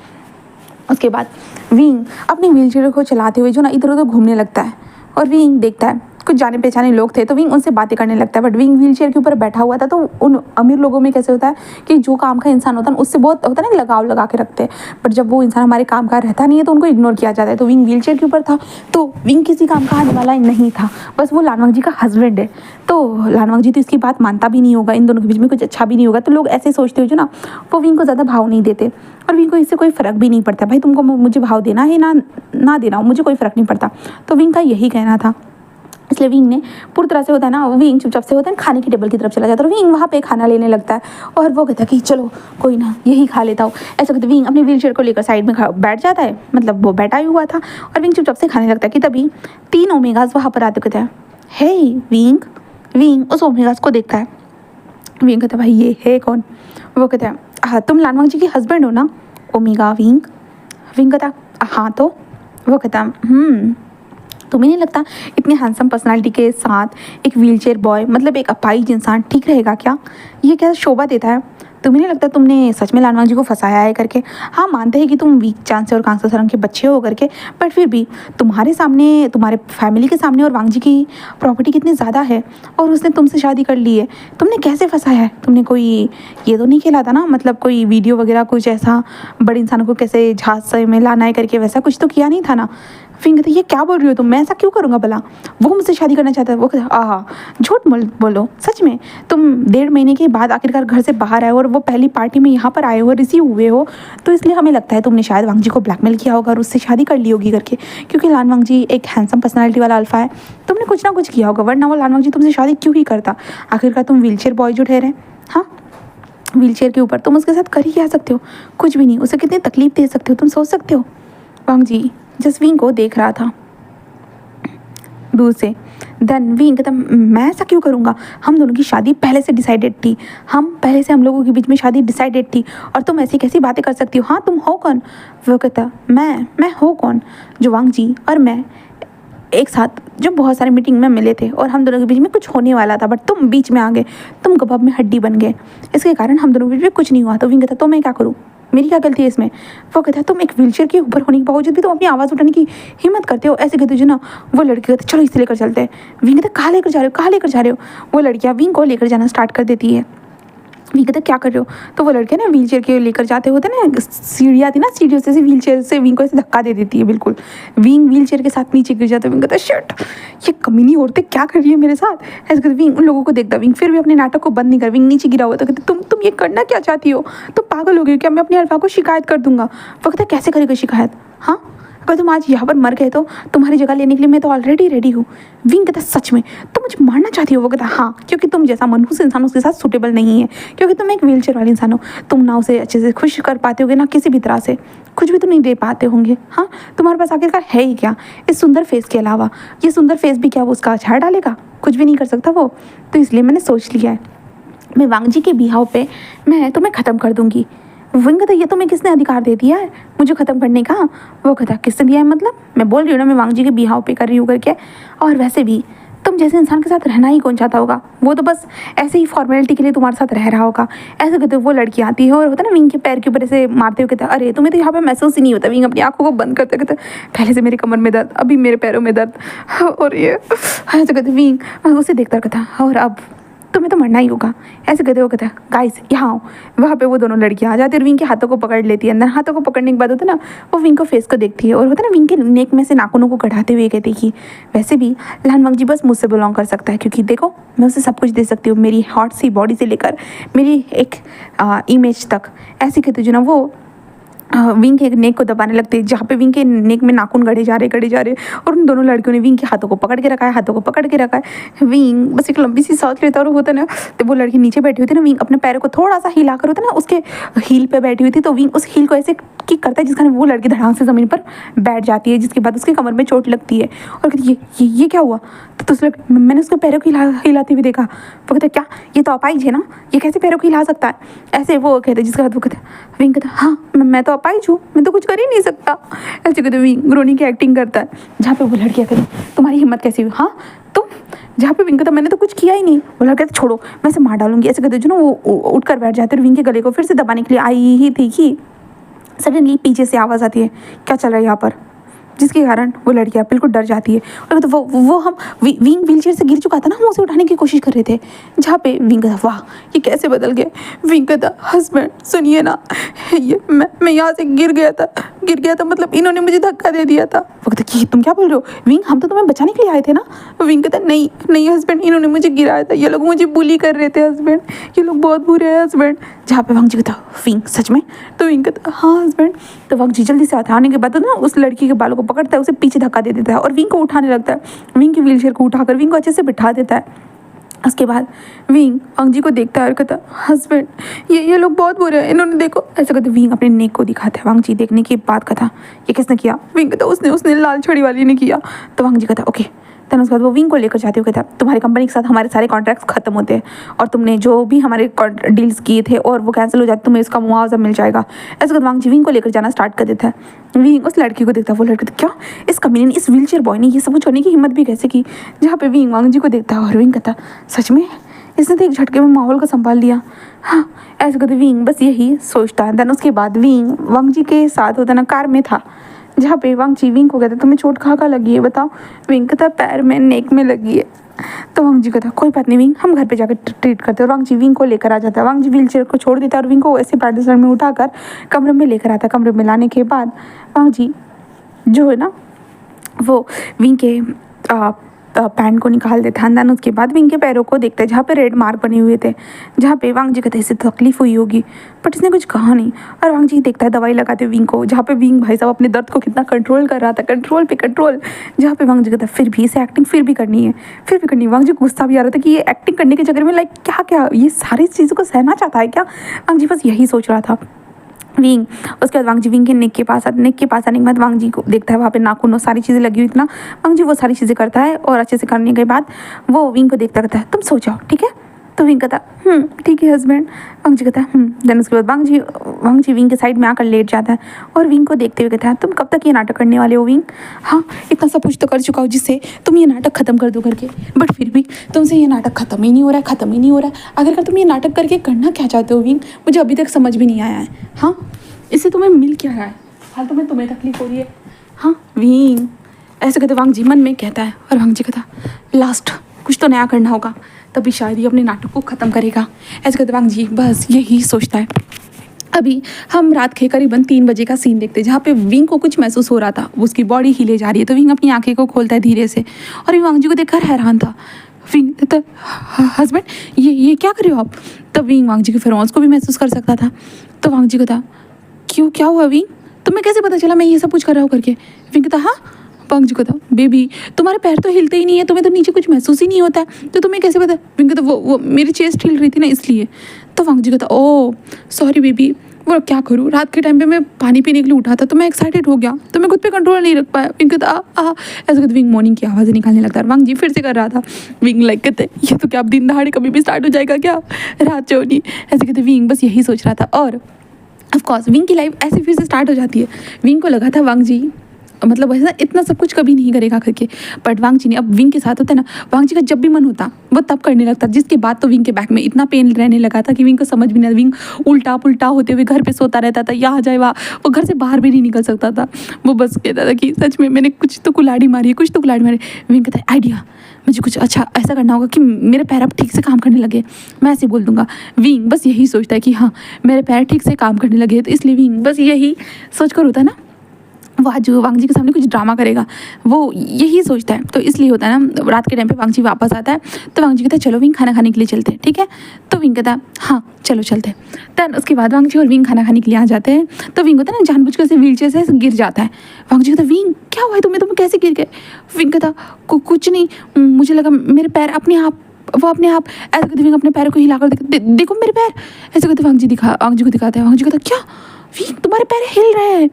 उसके बाद विंग अपनी व्हीलचेयर को चलाते हुए जो ना इधर उधर घूमने लगता है, और विंग देखता है कुछ जाने पहचाने लोग थे, तो विंग उनसे बातें करने लगता है। बट विंग व्हीलचेयर के ऊपर बैठा हुआ था, तो उन अमीर लोगों में कैसे होता है कि जो काम का इंसान होता है उससे बहुत होता है ना लगाव लगा के रखते हैं, बट जब वो इंसान हमारे काम का रहता नहीं है तो उनको इग्नोर किया जाता है। तो विंग व्हीलचेयर के ऊपर था, तो विंग किसी काम का आने वाला नहीं था, बस वो लानवंग जी का हस्बैंड है। तो लानवंग जी तो इसकी बात मानता भी नहीं होगा, इन दोनों के बीच में कुछ अच्छा भी नहीं होगा, तो लोग ऐसे सोचते हो जो ना वो विंग को ज़्यादा भाव नहीं देते, और विंग को इससे कोई फ़र्क भी नहीं पड़ता, भाई तुमको मुझे भाव देना है ना देना हो मुझे कोई फ़र्क नहीं पड़ता। तो विंग का यही कहना था, इसलिए विंग ने पूरी तरह से होता है ना, विंग चुपचाप से होता है खाने की टेबल की तरफ चला जाता है, और विंग वहाँ पे खाना लेने लगता है, और वो कहता है कि चलो कोई ना यही खा लेता हूँ। ऐसा कहते विंग अपनी व्हीलचेयर को लेकर साइड में बैठ जाता है, मतलब वो बैठा ही हुआ था, और विंग चुपचाप से खाने लगता है कि तभी 3 ओमेगास वहाँ पर आते कहता है, हे विंग उस ओमेगास को देखता है। विंग कहता है, भाई ये है कौन। वो कहता है, हाँ तुम लानवंग जी के हस्बैंड हो ना ओमेगा। विंग कहता, हाँ तो। वो कहता, तुम्हें नहीं लगता इतनी हैंडसम पर्सनालिटी के साथ एक व्हीलचेयर बॉय, मतलब एक अपाहिज इंसान ठीक रहेगा क्या, ये क्या शोभा देता है। तुम्हें नहीं लगता तुमने सच में लानवंग जी को फंसाया है करके। हाँ मानते हैं कि तुम वीक चांस और कांसा सरंग के बच्चे हो करके, बट फिर भी तुम्हारे सामने, तुम्हारे फैमिली के सामने और वांग जी की प्रॉपर्टी कितनी ज़्यादा है, और उसने तुमसे शादी कर ली है, तुमने कैसे फंसाया है। तुमने कोई ये तो नहीं खेला था ना, मतलब कोई वीडियो वगैरह कुछ ऐसा बड़े इंसानों को कैसे झांसे में लाना है करके, वैसा कुछ तो किया नहीं था ना। फिर कहते, ये क्या बोल रही हो तुम, मैं ऐसा क्यों करूँगा भला, वो मुझसे शादी करना चाहता है। वो कहता, आहा झूठ बोलो, सच में तुम 1.5 महीने के बाद आखिरकार घर से बाहर आए हो, और वो पहली पार्टी में यहाँ पर आए हो, रिसीव हुए हो, तो इसलिए हमें लगता है तुमने शायद वांग जी को ब्लैकमेल किया होगा और उससे शादी कर ली होगी करके, क्योंकि लानवंग जी एक हैंडसम पर्सनैलिटी वाला अल्फा है, तुमने कुछ ना कुछ किया होगा, वरना वो लानवंग जी तुमसे शादी क्यों ही करता। आखिरकार तुम व्हीलचेयर बॉय जो ठहरे, हाँ व्हीलचेयर के ऊपर, तुम उसके साथ कर ही क्या सकते हो, कुछ भी नहीं, उसे कितनी तकलीफ दे सकते हो तुम सोच सकते हो। वांग जी जसवीन को देख रहा था दूर से। देन विंग कहता, मैं ऐसा क्यों करूँगा, हम दोनों की शादी पहले से डिसाइडेड थी, हम लोगों के बीच में शादी डिसाइडेड थी, और तुम ऐसी कैसी बातें कर सकती हो। हाँ तुम हो कौन। वो कहता, मैं हो कौन, जो वांग जी और मैं एक साथ जो बहुत सारे मीटिंग में मिले थे, और हम दोनों के बीच में कुछ होने वाला था, बट तुम बीच में आ गए, तुम कबाब में हड्डी बन गए, इसके कारण हम दोनों के बीच में कुछ नहीं हुआ। तो विंग कहता, तो मैं क्या करूँ, मेरी क्या गलती है इसमें। वो कहता है, तुम एक व्हीलचेयर के ऊपर होने के बावजूद भी तुम अपनी आवाज़ उठाने की हिम्मत करते हो, ऐसे कहते हो जो ना। वो लड़की कहते, चलो इसे लेकर चलते हैं। विंग कहता, कहाँ लेकर जा रहे हो, कहाँ लेकर जा रहे हो। वो लड़कियाँ विंग को लेकर जाना स्टार्ट कर देती है। विंग कहता क्या कर रहे हो? तो वो लड़के ना व्हील चेयर के लेकर जाते होते ना, सीढ़ियाँ थी ना, सीढ़ियों से व्हील चेयर से विंग को ऐसे धक्का दे देती है बिल्कुल। विंग व्हील चेयर के साथ नीचे गिर जाता है। विंग कहता शिट, ये कमीनी औरतें क्या कर रही है मेरे साथ, ऐसे कहते। विंग उन लोगों को देखता, विंग फिर भी अपने नाटक को बंद नहीं कर। विंग नीचे गिरा हुआ तो कहते तुम ये करना क्या चाहती हो? तुम पागल हो गई क्या? मैं अपनी अल्फा को शिकायत कर दूंगा। वो कहता कैसे करेगा शिकायत? हाँ, अगर तुम आज यहाँ पर मर गए तो तुम्हारी जगह लेने के लिए मैं तो ऑलरेडी रेडी हूँ। विंग कहता सच में तुम मुझे मारना चाहती हो? वो कहता हाँ, क्योंकि तुम जैसा मनहूस इंसान उसके साथ सूटेबल नहीं है, क्योंकि तुम एक व्हील चेयर वाले इंसान हो। तुम ना उसे अच्छे से खुश कर पाते होगे, ना किसी भी तरह से कुछ भी तो नहीं दे पाते होंगे। हाँ, तुम्हारे पास आखिरकार है ही क्या इस सुंदर फेस के अलावा? ये सुंदर फेस भी क्या वो उसका अछाड़ डालेगा? कुछ भी नहीं कर सकता वो। तो इसलिए मैंने सोच लिया है, मैं वांग जी के बिहाव पे मैं तुम्हें ख़त्म कर दूंगी। विंग कहता ये तुम्हें किसने अधिकार दे दिया है मुझे ख़त्म करने का? वो कहता किसने दिया है मतलब? मैं बोल रही हूँ ना, मैं वांग जी के बिहाव पे कर रही हूँ करके। और वैसे भी तुम जैसे इंसान के साथ रहना ही कौन चाहता होगा? वो तो बस ऐसे ही फॉर्मेलिटी के लिए तुम्हारे साथ रह रहा होगा। ऐसे कहते वो लड़की आती है और होता है ना विंग के पैर के ऊपर ऐसे मारते हुए कहता अरे तुम्हें तो यहाँ पे महसूस ही नहीं होता। विंग अपनी आंखों को बंद करते कहते पहले से मेरे कमर में दर्द, अभी मेरे पैरों में दर्द, और ये ऐसे कहते। विंग उसे देखता कहता और अब तुम्हें तो मरना ही होगा। ऐसे कहते हो कहता गाइस यहाँ आओ। वहाँ पे वो दोनों लड़कियाँ आ जाती है और विंग के हाथों को पकड़ लेती है। अंदर हाथों को पकड़ने के बाद होता है ना, वो विंग को फेस को देखती है और होता है ना विंग के नेक में से नाखूनों को कढ़ाते हुए कहती कि वैसे भी लहान वांग जी बस मुझसे बिलोंग कर सकता है, क्योंकि देखो मैं उसे सब कुछ दे सकती हूँ, मेरी हॉट सी बॉडी से लेकर मेरी एक इमेज तक। ऐसी कहती जो ना वो विंग के नेक को दबाने लगते हैं, जहाँ पे विंग के नेक में नाखून गड़े जा रहे और उन दोनों लड़कियों ने विंग के हाथों को पकड़ के रखा है। विंग बस एक लंबी सी सांस लेता और होता है ना, तो वो लड़की नीचे बैठी हुई थी ना, विंग अपने पैरों को थोड़ा सा हिला कर होता है ना उसके हील पे बैठी हुई थी, तो विंग उस हील को ऐसे किक करता है जिसका वो लड़की धड़ाम से ज़मीन पर बैठ जाती है, जिसके बाद उसके कमर में चोट लगती है और कहती ये क्या हुआ? तो मैंने उसके पैरों को हिलाते हुए देखा। वो कहते क्या ये तो अपाइज है ना, ये कैसे पैरों को हिला सकता है? ऐसे वो कहते, जिसके बाद वो कहते विंग कहता हाँ मैं तो अपाइज हूँ, मैं तो कुछ कर ही नहीं सकता। ऐसे कहते विंग ग्रोनी की एक्टिंग करता है, जहाँ पे वो लड़कियाँ कहती तुम्हारी हिम्मत कैसी हुई? हाँ तुम, जहाँ पे विंग कहता मैंने तो कुछ किया ही नहीं। वो लड़का कहते छोड़ो मैं से मार डालूंगी। ऐसे कहते जो ना वो उठ कर बैठ जाते और विंग के गले को फिर से दबाने के लिए आई ही थी कि सडनली पीछे से आवाज़ आती है क्या चल रहा है यहाँ पर, जिसके कारण वो लड़कियाँ बिल्कुल डर जाती है। और तो वो हम विंग व्हील चेयर से गिर चुका था ना, हम उसे उठाने की कोशिश कर रहे थे, जहाँ पे विंग कहता वाह ये कैसे बदल गए। विंग कहता हस्बैंड सुनिए ना, ये मैं यहाँ से गिर गया था मतलब इन्होंने मुझे धक्का दे दिया था। वो कहता कि तुम क्या बोल रहे हो विंग, हम तो तुम्हें बचाने के लिए आए थे ना। विंग कहता नहीं हस्बैंड, इन्होंने मुझे गिराया था, ये लोग मुझे बुली कर रहे थे हस्बैंड, ये लोग बहुत बुरे हैं हस्बैंड। जहाँ पे वांग जी कहता विंग सच में? तो विंग कहता हाँ हस्बैंड। तो वांग जी जल्दी से आने के बाद ना उस लड़की के बालों को पकड़ता है, उसे पीछे धक्का दे देता है और विंग को उठाने लगता है। विंग की व्हील चेयर को उठाकर विंग को अच्छे से बिठा देता है। उसके बाद विंग वांग जी को देखता है और कहता हस्बैंड ये लोग बहुत बुरे हैं, इन्होंने देखो। ऐसा कहते विंग अपने नेक को दिखाता है। वांग जी देखने के बाद कहता ये किसने किया? विंग कहता उसने लाल छड़ी वाली ने किया। तो वांग जी कहता ओके। तब उसके बाद वो विंग को लेकर जाते हुए कहता तुम्हारी कंपनी के साथ हमारे सारे कॉन्ट्रैक्ट्स खत्म होते हैं और तुमने जो भी हमारे डील्स किए थे और वो कैंसिल हो जाते, तुम्हें इसका मुआवजा मिल जाएगा। ऐसे कहते वांग जी विंग को लेकर जाना स्टार्ट कर देता है। विंग उस लड़की को देखता है, वो लड़की क्या इस कमीने ने, इस व्हील चेयर बॉय ने ये सब कुछ होने की हिम्मत भी कैसे की? जहाँ पे विंग वांग जी को देखता है और विंग कहता सच में इसने तो एक झटके में माहौल को संभाल लिया। हाँ ऐसे कहते विंग बस यही सोचता है। देन उसके बाद विंग वांग जी के साथ होता ना कार में था, जहाँ पे वांग जी विंग को कहता तुम्हें चोट कहाँ लगी है बताओ? विंग कहता पैर में नेक में लगी है। तो वांग जी कहता कोई बात नहीं विंग, हम घर पे जाकर ट्रीट करते हैं। और वांग जी विंग को लेकर आ जाता है। वांग जी व्हील चेयर को छोड़ देता है और विंग को ऐसे पार्टीशन में उठाकर कमरे में लेकर आता है। कमरे में लाने के बाद वांग जी जो है ना वो विंग के पैंट को निकाल देता है। अंदर उसके बाद विंग के पैरों को देखता है, जहाँ पे रेड मार्क बने हुए थे, जहाँ पे वांग जी कहते इससे तकलीफ हुई होगी, बट इसने कुछ कहा नहीं। और वांग जी देखता है दवाई लगाते विंग को, जहाँ पे विंग भाई साहब अपने दर्द को कितना कंट्रोल कर रहा था, कंट्रोल पे कंट्रोल। जहाँ पे वांग जी कहता फिर भी इसे एक्टिंग फिर भी करनी है। वांग जी गुस्सा भी आ रहा था कि ये एक्टिंग करने के चक्कर में लाइक क्या ये सारी चीज़ों को सहना चाहता है क्या? वांग जी बस यही सोच रहा था। विंग उसके बाद वांग जी विंग के नेक के पास आने के बाद वांग जी को देखता है वहाँ पे नाखून और सारी चीज़ें लगी हुई थी ना। वांग जी वो सारी चीज़ें करता है और अच्छे से करने के बाद वो विंग को देखता कहता है तुम सो जाओ ठीक है। तो विंग कहता ठीक है हस्बैंड। वांग जी कहता देन उसके बाद वांग जी विंग के साइड में आकर लेट जाता है और विंग को देखते हुए कहता है तुम कब तक ये नाटक करने वाले हो विंग? हाँ इतना सब कुछ तो कर चुका हो जिससे तुम ये नाटक ख़त्म कर दो करके, बट फिर भी तुमसे ये नाटक ख़त्म ही नहीं हो रहा है। अगर तुम ये नाटक करके करना क्या चाहते हो विंग, मुझे अभी तक समझ भी नहीं आया है। हाँ इससे तुम्हें मिल क्या रहा है? हाल तुम्हें तकलीफ हो रही है। हाँ विंग ऐसे कहते वांग जी मन में कहता है और वांग जी कहता लास्ट कुछ तो नया करना होगा। तभी शायद ये अपने नाटक को ख़त्म करेगा। ऐसे कहते वांग जी बस यही सोचता है। अभी हम रात के करीबन 3 बजे का सीन देखते हैं जहाँ पे विंग को कुछ महसूस हो रहा था, उसकी बॉडी हिले जा रही है। तो विंग अपनी आंखें को खोलता है धीरे से और वांग जी को देखकर हैरान था। विंग तो हस्बैंड ये क्या कर रहे हो आप? तब विंग वांग जी के फिरौन्स को भी महसूस कर सकता था। तो वांग जी को था क्यों क्या हुआ विंग, तुम्हें कैसे पता चला मैं ये सब कुछ कर रहा हूँ करके? विंग था हाँ। वांग जी को था बेबी तुम्हारे पैर तो हिलते ही नहीं है, तुम्हें तो नीचे कुछ महसूस ही नहीं होता है, तो तुम्हें कैसे पता? विंग तो वो मेरी चेस्ट हिल रही थी ना इसलिए। तो वांग जी को था ओ सॉरी बेबी, वो क्या करूँ, रात के टाइम पे मैं पानी पीने के लिए उठा था तो मैं एक्साइटेड हो गया, तो मैं खुद पे कंट्रोल नहीं रख पाया। विंग कहता ऐसे कहते विंग मॉर्निंग की आवाज़ें निकालने लगता है। वांग जी फिर से कर रहा था। विंग लाइक कहते ये तो क्या अब दिन दहाड़े कभी भी स्टार्ट हो जाएगा क्या, रात चोनी। ऐसे कहते विंग बस यही सोच रहा था और ऑफकोर्स विंग की लाइफ ऐसे फिर से स्टार्ट हो जाती है। विंग को लगा था वांग जी मतलब वैसा इतना सब कुछ कभी नहीं करेगा करके, बट वांग जी ने अब विंग के साथ होता है ना, वांग जी का जब भी मन होता वो तब करने लगता, जिसके बाद तो विंग के बैक में इतना पेन रहने लगा था कि विंग को समझ भी नहीं आता। विंग उल्टा पुल्टा होते हुए घर पे सोता रहता था, यहाँ जाए वहाँ, वो घर से बाहर भी नहीं निकल सकता था। वो बस कहता था कि सच में मैंने कुछ तो कुल्हाड़ी मारी है, कुछ तो कुल्हाड़ी मारी। विंग कहता है आइडिया, मुझे कुछ अच्छा ऐसा करना होगा कि मेरे पैर अब ठीक से काम करने लगे, मैं ऐसे बोल दूंगा। विंग बस यही सोचता है कि हाँ मेरे पैर ठीक से काम करने लगे, तो इसलिए विंग बस यही सोच कर होता है ना वह जो वांग जी के सामने कुछ ड्रामा करेगा, वो यही सोचता है। तो इसलिए होता है ना रात के टाइम पे वांग जी वापस आता है तो वांग जी कहता है चलो विंग खाना खाने के लिए चलते हैं, ठीक है? तो विंग कहता है हाँ चलो चलते हैं। देन उसके बाद वांग जी और विंग खाना खाने के लिए आ जाते हैं। तो विंग होता है ना जानबूझकर से व्हील चेयर से गिर जाता है। वांग जी कहता है विंग क्या हुआ है तुम्हें कैसे गिर गए? विंग कहता कुछ नहीं, मुझे लगा मेरे पैर अपने आप ऐसे कहते विंग अपने पैरों को हिलाकर देखो मेरे पैर, ऐसे कहते वांग जी को दिखाता है। वांग जी कहता क्या विंग तुम्हारे पैर हिल रहे हैं?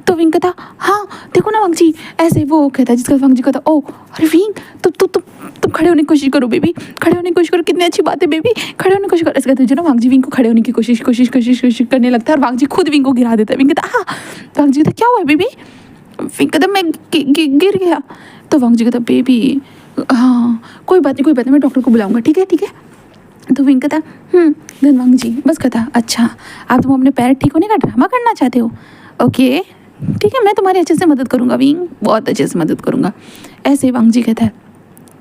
तो विंग कहता हाँ देखो ना वांग जी, ऐसे वो कहता है जिसका वांग जी कहता ओ अरे विंग तुम खड़े होने की कोशिश करो बेबी, खड़े होने की कोशिश करो, कितनी अच्छी बात है बेबी, खड़े होने की कोशिश करो। ऐसे कहते ना वांग जी विंग को खड़े होने की कोशिश करने लगता है और वांग जी खुद विंग को गिरा देता है। विंग कहता हाँ, वांग जी कहता क्या हुआ बेबी? विंग कहता मैं गिर गया। तो वांग जी कहता बेबी हाँ कोई बात नहीं मैं डॉक्टर को बुलाऊंगा, ठीक है? तो विंग कहता देन वांग जी बस कहता अच्छा आप तुम अपने पैर ठीक होने का ड्रामा करना चाहते हो, ओके ठीक है मैं तुम्हारी अच्छे से मदद करूँगा विंग, बहुत अच्छे से मदद करूँगा, ऐसे वांग जी कहता है।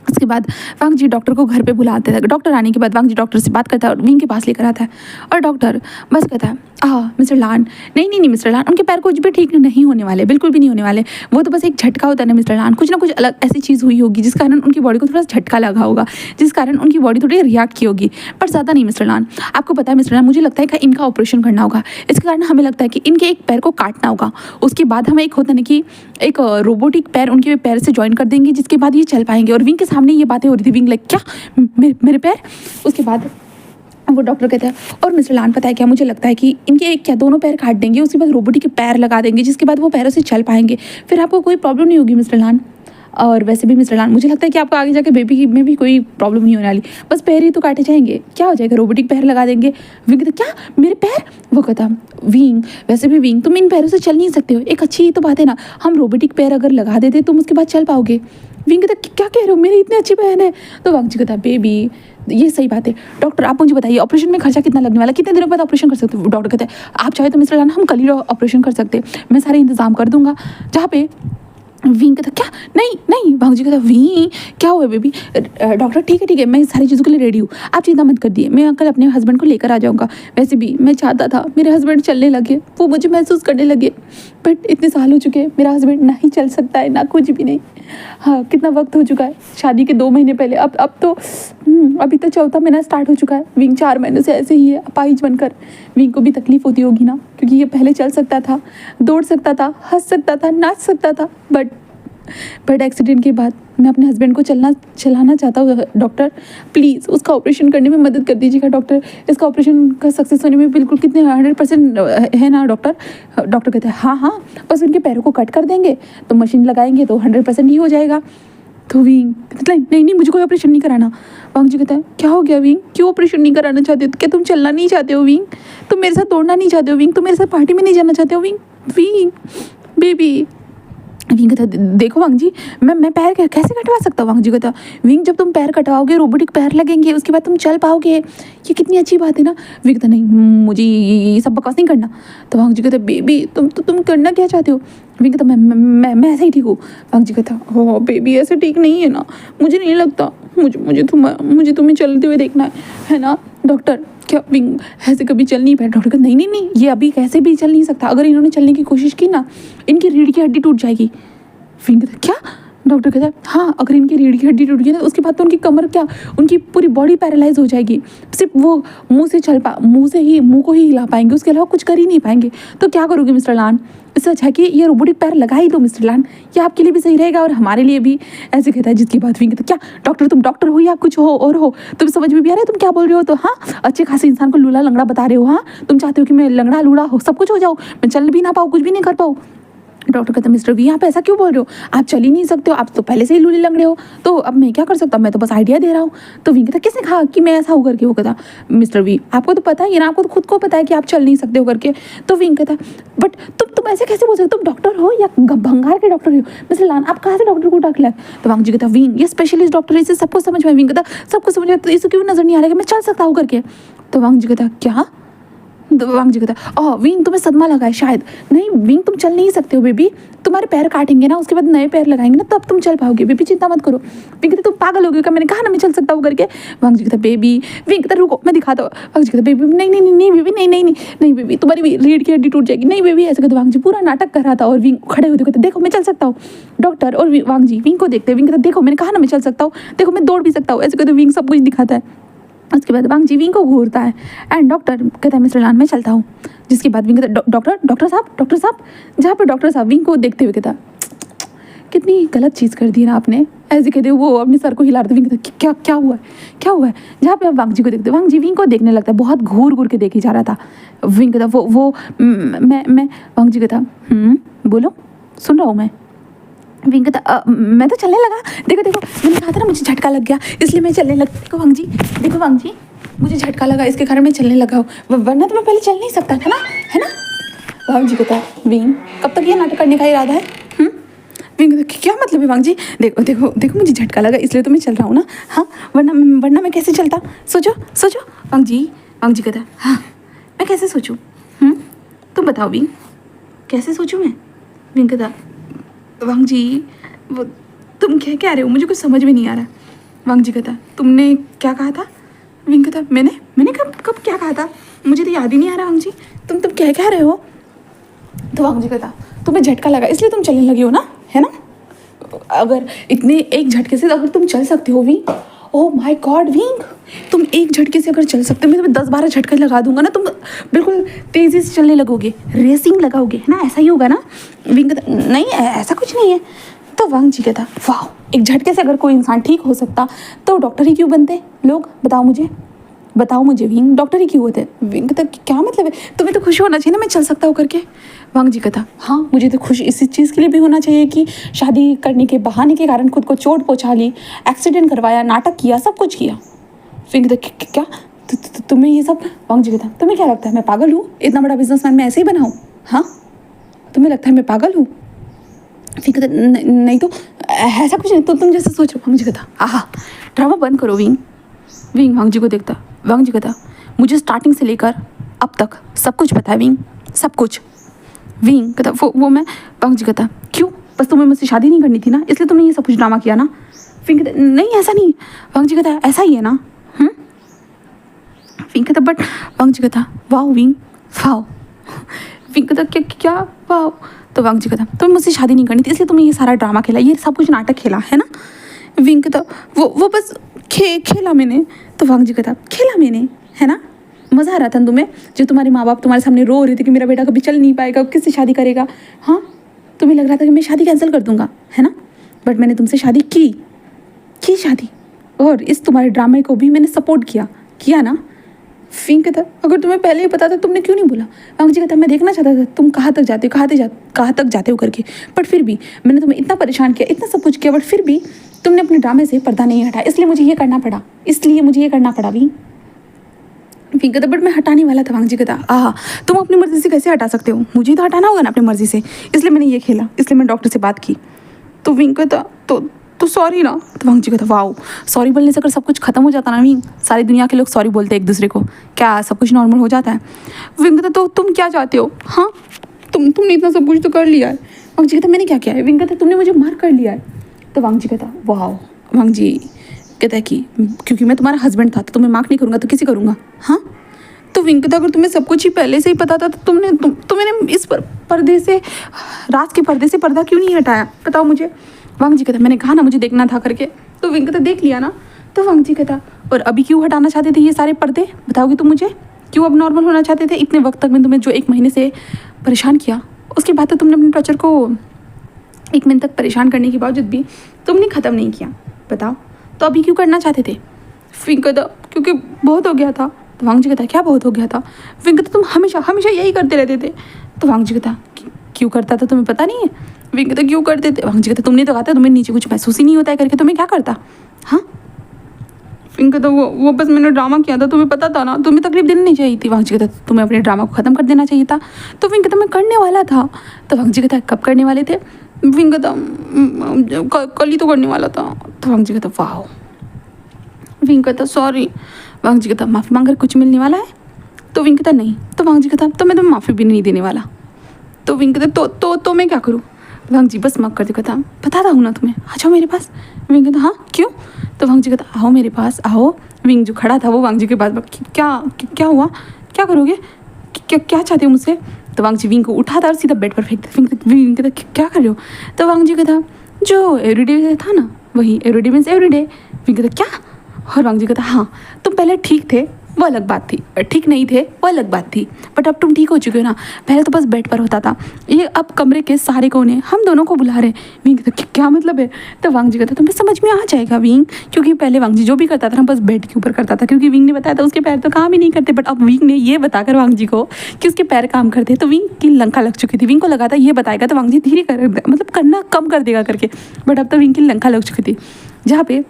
उसके बाद वांग जी डॉक्टर को घर पे बुलाते थे। डॉक्टर आने के बाद वांग जी डॉक्टर से बात करता है और विंग के पास लेकर आता है और डॉक्टर बस कहता है मिस्टर लान नहीं मिस्टर लान उनके पैर कुछ भी ठीक नहीं होने वाले, बिल्कुल भी नहीं होने वाले, वो तो बस एक झटका होता है ना मिस्टर लान, कुछ ना कुछ अलग ऐसी चीज़ हुई होगी जिस कारण उनकी बॉडी को थोड़ा सा झटका लगा होगा, जिस कारण उनकी बॉडी थोड़ी रिएक्ट की होगी, पर ज़्यादा नहीं मिस्टर लान। आपको पता है मिस्टर लान मुझे लगता है कि इनका ऑपरेशन करना होगा, इसके कारण हमें लगता है कि इनके एक पैर को काटना होगा, उसके बाद हमें एक होता है ना कि एक रोबोटिक पैर उनके पैर से ज्वाइन कर देंगे, जिसके बाद ये चल पाएंगे। और विंग के सामने ये बातें हो रही थी, विंग लाइक क्या मेरे पैर? उसके बाद वो डॉक्टर कहता है और मिस्टर लान पता है क्या, मुझे लगता है कि इनके एक क्या दोनों पैर काट देंगे, उसके बाद रोबोटिक के पैर लगा देंगे, जिसके बाद वो पैरों से चल पाएंगे, फिर आपको कोई प्रॉब्लम नहीं होगी मिस्टर लान। और वैसे भी मिस्टर लान मुझे लगता है कि आपको आगे जाके बेबी में भी कोई प्रॉब्लम नहीं होने वाली, बस पैर ही तो काटे जाएंगे, क्या हो जाएगा, रोबोटिक पैर लगा देंगे। विंग कहता क्या मेरे पैर? वो कहता विंग वैसे भी विंग तुम इन पैरों से चल नहीं सकते हो, एक अच्छी तो बात है ना, हम रोबोटिक पैर अगर लगा देते तुम उसके बाद चल पाओगे। विंग कहता क्या कह रहे हो, मेरी इतनी अच्छी बहन है। तो वांग जी कहता बेबी ये सही बात है, डॉक्टर आप मुझे बताइए ऑपरेशन में खर्चा कितना लगने वाला, कितने दिनों बाद ऑपरेशन कर सकते हो? डॉक्टर कहते हैं आप चाहे तो मिस्टर लान हम कल ही ऑपरेशन कर सकते हैं, मैं सारे इंतजाम कर दूंगा। जहाँ पे विंग कहता क्या नहीं वांग जी कहता विंग क्या हुआ बेबी? डॉक्टर ठीक है मैं सारी चीज़ों के लिए रेडी हूँ, आप चिंता मत कर दिए, मैं कल अपने हस्बैंड को लेकर आ जाऊँगा। वैसे भी मैं चाहता था मेरे हस्बैंड चलने लगे, वो मुझे महसूस करने लगे, बट इतने साल हो चुके हैं मेरा हस्बैंड ना ही चल सकता है ना कुछ भी नहीं। हाँ कितना वक्त हो चुका है, शादी के 2 महीने पहले, अब तो अभी तो 4था महीना स्टार्ट हो चुका है। विंग 4 महीने से ऐसे ही है अपाहिज बनकर। विंग को भी तकलीफ होती होगी ना, क्योंकि ये पहले चल सकता था, दौड़ सकता था, हंस सकता था, नाच सकता था, बट एक्सीडेंट के बाद मैं अपने हस्बैंड को चलाना चाहता हूँ। डॉक्टर प्लीज़ उसका ऑपरेशन करने में मदद कर दीजिएगा डॉक्टर, इसका ऑपरेशन का सक्सेस होने में बिल्कुल कितने 100% है ना डॉक्टर? डॉक्टर कहते हैं हाँ बस उनके पैरों को कट कर देंगे तो मशीन लगाएंगे तो 100% ही हो जाएगा। तो विंग नहीं मुझे कोई ऑपरेशन नहीं कराना। वांग जी कहता है क्या हो गया विंग, क्यों ऑपरेशन नहीं कराना चाहते हो? क्या तुम चलना नहीं चाहते हो विंग? तुम मेरे साथ दौड़ना नहीं चाहते हो विंग? तुम मेरे साथ पार्टी में नहीं जाना चाहते हो विंग? बेबी विंग कहता देखो वांग जी, मैं पैर कैसे कटवा सकता हूँ। वांग जी कहता विंग जब तुम पैर कटवाओगे रोबोटिक पैर लगेंगे, उसके बाद तुम चल पाओगे, ये कितनी अच्छी बात है ना। विंग कहता नहीं, मुझे ये सब बकवास नहीं करना। तो वांग जी कहता बेबी तुम करना क्या चाहते हो। विंग कहता मैं ऐसे ही ठीक हूँ। वांग जी कहता हो बेबी ऐसे ठीक नहीं है ना, मुझे नहीं लगता, मुझे तुम्हें चलते हुए देखना है ना डॉक्टर। क्या विंग ऐसे कभी चल नहीं पाया। डॉक्टर कहता नहीं, ये अभी कैसे भी चल नहीं सकता, अगर इन्होंने चलने की कोशिश की ना इनकी रीढ़ की हड्डी टूट जाएगी। विंग कहता क्या। डॉक्टर कहता हाँ, अगर इनकी रीढ़ की हड्डी टूट गई ना उसके बाद तो उनकी कमर क्या, उनकी पूरी बॉडी पैरालाइज हो जाएगी, सिर्फ वो मुंह को ही हिला पाएंगे, उसके अलावा कुछ कर ही नहीं पाएंगे। तो क्या करोगे मिस्टर लान, इससे अच्छा कि ये रोबोटिक पैर लगा ही दो मिस्टर लान, ये आपके लिए भी सही रहेगा और हमारे लिए भी। ऐसे कहता है जिसकी बात विंग कहता क्या डॉक्टर, तुम डॉक्टर हो या कुछ हो और हो, तुम समझ में भी आ रहा है तुम क्या बोल रहे हो। तो हाँ, अच्छे खासे इंसान को लूला लंगड़ा बता रहे हो। हाँ, तुम चाहते हो कि मैं लंगड़ा लूड़ा हो, सब कुछ हो जाऊँ, मैं चल भी ना पाऊँ, कुछ भी नहीं कर पाऊँ। डॉक्टर कहता मिस्टर वी यहाँ पे ऐसा क्यों बोल रहे हो, आप चल ही नहीं सकते हो, आप तो पहले से ही लूले लंगड़े हो, तो अब मैं क्या कर सकता हूँ, मैं तो बस आइडिया दे रहा हूँ। तो विंग कहता किसने कहा कि मैं ऐसा हो करके। वो कहता मिस्टर वी आपको तो पता ही है ना, आपको तो खुद को पता है कि आप चल नहीं सकते हो करके। तो विंग कहता बट तुम ऐसे कैसे बोल सकते, तुम डॉक्टर हो या भंगार के डॉक्टर हो मिस्टर लान, आप कहाँ से डॉक्टर को डाक लाए। तो वांग जी कहता विंग ये स्पेशलिस्ट डॉक्टर है, इसे सबको समझ में। विंग कहता सबको समझ में, तो इसे क्यों नजर नहीं आ रहा कि मैं चल सकता हूँ करके। तो वांग जी कहता क्या। वांग जी कहता विंग तुम्हें सदमा लगा है शायद। नहीं विंग तुम चल नहीं सकते हो बेबी, तुम्हारे पैर काटेंगे ना उसके बाद नए पैर लगाएंगे ना तब तुम चल पाओगे बेबी, चिंता मत करो। विंग कहता तुम पागल हो गए क्या, मैंने कहा ना मैं चल सकता हूँ करके। वांग जी कहता बेबी, विंग कहता रुको मैं दिखाता हूँ। वांग जी कहता बेबी नहीं बेबी नहीं बेबी, तुम्हारी रीढ़ की हड्डी टूट जाएगी, नहीं बेबी ऐसे कहते। वांग जी पूरा नाटक कर रहा था और विंग खड़े होते कहते देखो मैं चल सकता हूँ डॉक्टर। और वांग जी विंग को देखते, विंग कहता देखो मैंने कहा ना मैं चल सकता हूँ, देखो मैं दौड़ भी सकता हूँ, ऐसे कहते विंग सब कुछ दिखाता है। उसके बाद वांग जी विंग को घूरता है एंड डॉक्टर कहता है मिस्टर लान मैं चलता हूँ। जिसके बाद विंग कहता डॉक्टर साहब, जहाँ पे डॉक्टर साहब विंग को देखते हुए कहता कितनी गलत चीज़ कर दी ना आपने। ऐसे कहते वो अपने सर को हिला रहे थे। विंग कहता क्या हुआ है। जहाँ पे आप वांग जी को देखते, वांग जी विंग को देखने लगता है, बहुत घूर के देखी जा रहा था। विंग कहता वो मैं वांग जी कहता बोलो सुन रहा हूँ मैं। विंग कहता मैं तो चलने लगा, देखो मैंने कहा था ना मुझे झटका लग गया इसलिए मैं चलने लगा। देखो वांग जी मुझे झटका लगा इसके कारण मैं चलने लगा हूँ, वरना तो मैं पहले चल नहीं सकता था ना, है ना। वांग जी कहता विंग कब तक ये नाटक करने का इरादा है। विंग कहता क्या मतलब है वांग जी, देखो मुझे झटका लगा इसलिए तो मैं चल रहा हूँ ना। हाँ वरना मैं कैसे चलता, सोचो वांग जी कहता हाँ मैं कैसे सोचूं, तुम बताओ विंग कैसे सोचूं मैं। विंग कहता वांग जी वो तुम क्या कह रहे हो, मुझे कुछ समझ में नहीं आ रहा। वांग जी कहता तुमने क्या कहा था। विंग कहता मैंने कब क्या कहा था, मुझे तो याद ही नहीं आ रहा। वांग जी तुम क्या कह रहे हो। तो वांग जी कहता तुम्हें झटका लगा इसलिए तुम चलने लगे हो ना, है ना। अगर इतने एक झटके से अगर तुम चल सकते हो wing, oh my God wing तुम एक झटके से अगर चल सकते हो, मैं तुम्हें 10-12 झटके लगा दूंगा ना, तुम बिल्कुल तेज़ी से चलने लगोगे, रेसिंग लगाओगे, है ना, ऐसा ही होगा ना। विंग कहता नहीं ऐसा कुछ नहीं है। तो वांग जी कहता वाह एक झटके से अगर कोई इंसान ठीक हो सकता तो डॉक्टर ही क्यों बनते लोग, बताओ मुझे विंग डॉक्टर ही क्यों होते। विंग कहता क्या मतलब है, तुम्हें तो खुश होना चाहिए ना मैं चल सकता हूँ करके। वांग जी कहता हाँ मुझे तो खुश इसी चीज़ के लिए भी होना चाहिए कि शादी करने के बहाने के कारण खुद को चोट पहुँचा ली, एक्सीडेंट करवाया, नाटक किया, सब कुछ किया। विंग कहता क्या तुम्हें ये सब। वांग जी कहता तुम्हें क्या लगता है मैं पागल हूँ, इतना बड़ा बिजनेसमैन मैं ऐसे ही बनाऊँ। हाँ तुम्हें लगता है मैं पागल हूँ। विंग कहता नहीं तो ऐसा कुछ नहीं, तो तुम जैसे सोच रहे हो। वांग जी कहता आहा ड्रामा बंद करो विंग वांग जी को देखता। वांग जी कहता मुझे स्टार्टिंग से लेकर अब तक सब कुछ पता है विंग, सब कुछ। विंग कहता वो मैं। वांग जी कहता क्यों, बस तुम्हें मुझसे शादी नहीं करनी थी ना इसलिए तुमने ये सब कुछ ड्रामा किया ना। विंग कहता नहीं ऐसा नहीं। वांग जी कहता ऐसा ही है ना। विंग कहता बट। वांग जी कहता वाओ विंग वाओ। विंग कहता क्या वाओ। तो वांग जी कहता तुम्हें मुझसे शादी नहीं करनी थी इसलिए तुमने ये सारा ड्रामा खेला, ये सब कुछ नाटक खेला, है ना। विंग कहता वो बस खेला मैंने। तो वांग जी कहता खेला मैंने, है ना, मज़ा आ रहा था तुम्हें, जो तुम्हारे माँ बाप तुम्हारे सामने रो रहे थे कि मेरा बेटा कभी चल नहीं पाएगा, किससे शादी करेगा। हाँ तुम्हें लग रहा था कि मैं शादी कैंसिल कर दूंगा, है ना, बट मैंने तुमसे शादी की शादी, और इस तुम्हारे ड्रामे को भी मैंने सपोर्ट किया ना। विंग कहता अगर तुम्हें पहले ही पता था तुमने क्यों नहीं बोला। वांग जी कहता मैं देखना चाहता था तुम कहाँ तक जाते हो करके, बट फिर भी मैंने तुम्हें इतना परेशान किया, इतना सब कुछ किया, बट फिर भी तुमने अपने ड्रामे से पर्दा नहीं हटाया, इसलिए मुझे ये करना पड़ा। विंग विंग कहता बट मैं हटाने वाला था। वांग जी कहता आहा तुम अपनी मर्जी से कैसे हटा सकते हो, मुझे तो हटाना होगा ना अपनी मर्जी से, इसलिए मैंने ये खेला, इसलिए मैंने डॉक्टर से बात की। तो विंग कहता तो सॉरी ना। तो वांग जी कहता वाओ सॉरी बोलने से अगर सब कुछ खत्म हो जाता ना विंग, सारी दुनिया के लोग सॉरी बोलते हैं एक दूसरे को, क्या सब कुछ नॉर्मल हो जाता है। विंग कहता तो तुम क्या चाहते हो, हाँ तुमने इतना सब कुछ तो कर लिया है। वांग जी कहता मैंने क्या किया है। विंग कहता तुमने मुझे मार कर लिया है। तो वांग जी कहता वाओ। वांग जी कहता है कि क्योंकि मैं तुम्हारा हस्बैंड था तो तुम्हें मार्क नहीं करूँगा तो किसी करूँगा, हाँ। तो विंग कहता अगर तुम्हें सब कुछ ही पहले से ही पता था तो तुमने इस पर्दे से, रात के पर्दे से पर्दा क्यों नहीं हटाया, बताओ मुझे। वांग जी कहता मैंने कहा ना मुझे देखना था करके। तो विंग कहता देख लिया ना। तो वांग जी कहता और अभी क्यों हटाना चाहते थे ये सारे पर्दे, बताओगे तुम मुझे, क्यों अब नॉर्मल होना चाहते थे। इतने वक्त तक मैं तुम्हें जो 1 महीने से परेशान किया, उसके बाद तो तुमने अपने टॉर्चर को 1 महीने तक परेशान करने के बावजूद भी तुमने ख़त्म नहीं किया, बताओ तो अभी क्यों करना चाहते थे। विंग कहता क्योंकि बहुत हो गया था। तो वांग जी कहता क्या बहुत हो गया था। विंग कहता तुम हमेशा यही करते रहते थे। तो वांग जी कहता क्यों करता था तुम्हें पता नहीं है। विंग कहता क्यों करते थे। वांग जी कहता तुमने तो कहा था तुम्हें नीचे कुछ महसूस ही नहीं होता है करके, तुम्हें क्या करता, हाँ। विंग कहता वो बस मैंने ड्रामा किया था, तुम्हें पता था ना, तुम्हें तकलीफ देनी नहीं चाहिए थी। वांग जी कहता तुम्हें अपने ड्रामा को ख़त्म कर देना चाहिए था। तो विंग कहता मैं करने वाला था। तो वांग जी कहता कब करने वाले थे। विंग कहता कल ही तो करने वाला था। तो वांग जी कहता वाह। विंग कहता सॉरी। वांग जी कहता माफ़ी मांग कर कुछ मिलने वाला है। तो विंग कहता नहीं। तो वांग जी कहता तो मैं तुम्हें माफ़ी भी नहीं देने वाला। तो विंग कहता तो मैं क्या करूँ। वांग जी बस मक कर दे, कहता बताता हूँ ना तुम्हें, आ जाओ मेरे पास। विंग कहता हाँ क्यों। तो वांग जी कहता आओ मेरे पास आओ। विंग जो खड़ा था वो वांग जी के पास क्या हुआ, क्या करोगे, क्या चाहते हो मुझसे। तो वांग जी विंग को उठाता और सीधा बेड पर फेंक देता। विंग कहता क्या कर रहे हो। तो वांग जी कहता जो एवरीडे था ना वही, एवरीडे मीन्स एवरीडे। विंग कहता क्या। और वांग जी कहता हाँ तुम पहले ठीक थे वो अलग बात थी, ठीक नहीं थे वो अलग बात थी, बट अब तुम ठीक हो चुके हो ना, पहले तो बस बेड पर होता था, ये अब कमरे के सारे कोने हम दोनों को बुला रहे। विंग कहता क्या मतलब है। तो वांग जी कहता तुम्हें समझ में आ जाएगा विंग, क्योंकि पहले वांग जी जो भी करता था ना बस बेड के ऊपर करता था, क्योंकि विंग ने बताया था उसके पैर तो काम ही नहीं करते, बट अब विंग ने ये बताकर वांग जी को कि उसके पैर काम करते, तो विंग की लंका लग चुकी थी। विंग को लगा था ये बताएगा तो वांग जी धीरे कर मतलब करना कम कर देगा करके, बट अब तो विंग की लंका लग चुकी थी। जहाँ पे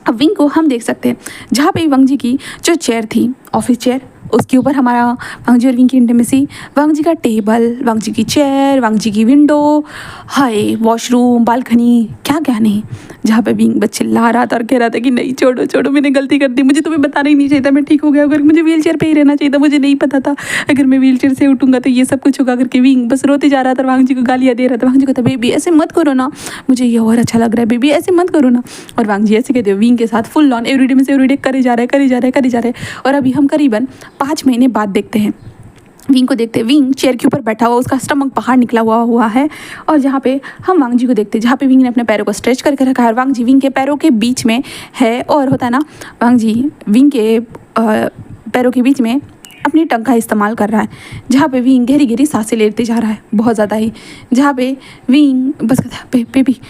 अब विंग को हम देख सकते हैं, जहाँ पे वांग जी की जो चेयर थी ऑफिस चेयर, उसके ऊपर हमारा वांग जी और विंग की इंटीमेसी, वांग जी का टेबल, वांग जी की चेयर, वांग जी की विंडो, हाय वॉशरूम, बालकनी, क्या क्या नहीं, जहाँ पे विंग बस चिल्ला रहा था और कह रहा था कि नहीं छोड़ो मैंने गलती कर दी, मुझे तुम्हें बताना ही नहीं चाहिए था, मैं ठीक हो गया, अगर मुझे व्हील चेयर पर ही रहना चाहिए था, मुझे नहीं पता था अगर मैं व्हील चेयर से उठूंगा तो ये सब कुछ होगा करके। विंग बस रोते जा रहा था, वांग जी को गालियाँ दे रहा था। वांग जी कहता बेबी ऐसे मत करो ना, मुझे ये और अच्छा लग रहा है, बेबी ऐसे मत करो ना। और वांग जी ऐसे कहते हो विंग के साथ फुल ऑन एवरीडे में से एवरीडे करे जा रहे। और अभी हम करीबन 5 महीने बाद देखते हैं विंग को, देखते हैं विंग चेयर के ऊपर बैठा हुआ, उसका स्टमक बाहर निकला हुआ है, और जहाँ पे हम वांग जी को देखते हैं, जहाँ पे विंग ने अपने पैरों को स्ट्रेच करके रखा है, वांग जी विंग के पैरों के बीच में है, और होता है ना वांग जी विंग के पैरों के बीच में अपनी टंग का इस्तेमाल कर रहा है, जहाँ पे विंग गहरी गहरी सांसें लेते जा रहा है बहुत ज़्यादा ही, जहाँ पे विंग बस कहता है बेबी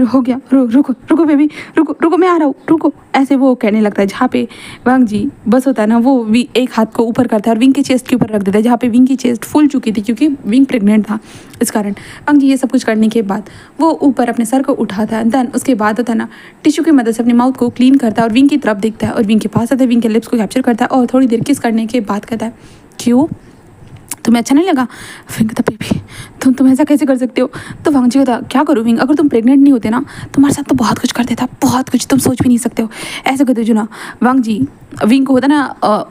हो गया, रुको बेबी, रुको मैं आ रहा हूँ, रुको, ऐसे वो कहने लगता है। जहाँ पे वांग जी बस होता है ना वो एक हाथ को ऊपर करता है और विंग की चेस्ट के ऊपर रख देता है, जहाँ पे विंग की चेस्ट फूल चुकी थी क्योंकि विंग प्रेग्नेंट था, इस कारण वांग जी ये सब कुछ करने के बाद वो ऊपर अपने सर को उठाता है, देन उसके बाद होता है ना टिश्यू की मदद से अपने माउथ को क्लीन करता है और विंग की तरफ देखता है और विंग के पास आता है, विंग के लिप्स को कैप्चर करता है और थोड़ी देर किस करने के बाद कहता है क्यों तुम्हें अच्छा नहीं लगा। विंग कहता बेबी तुम ऐसा कैसे कर सकते हो। तो वांग जी कहता क्या करूँ विंग, अगर तुम प्रेग्नेंट नहीं होते ना तुम्हारे साथ तो बहुत कुछ कर देता, बहुत कुछ तुम सोच भी नहीं सकते हो, ऐसे कहते हो ना। वांग जी विंग को होता ना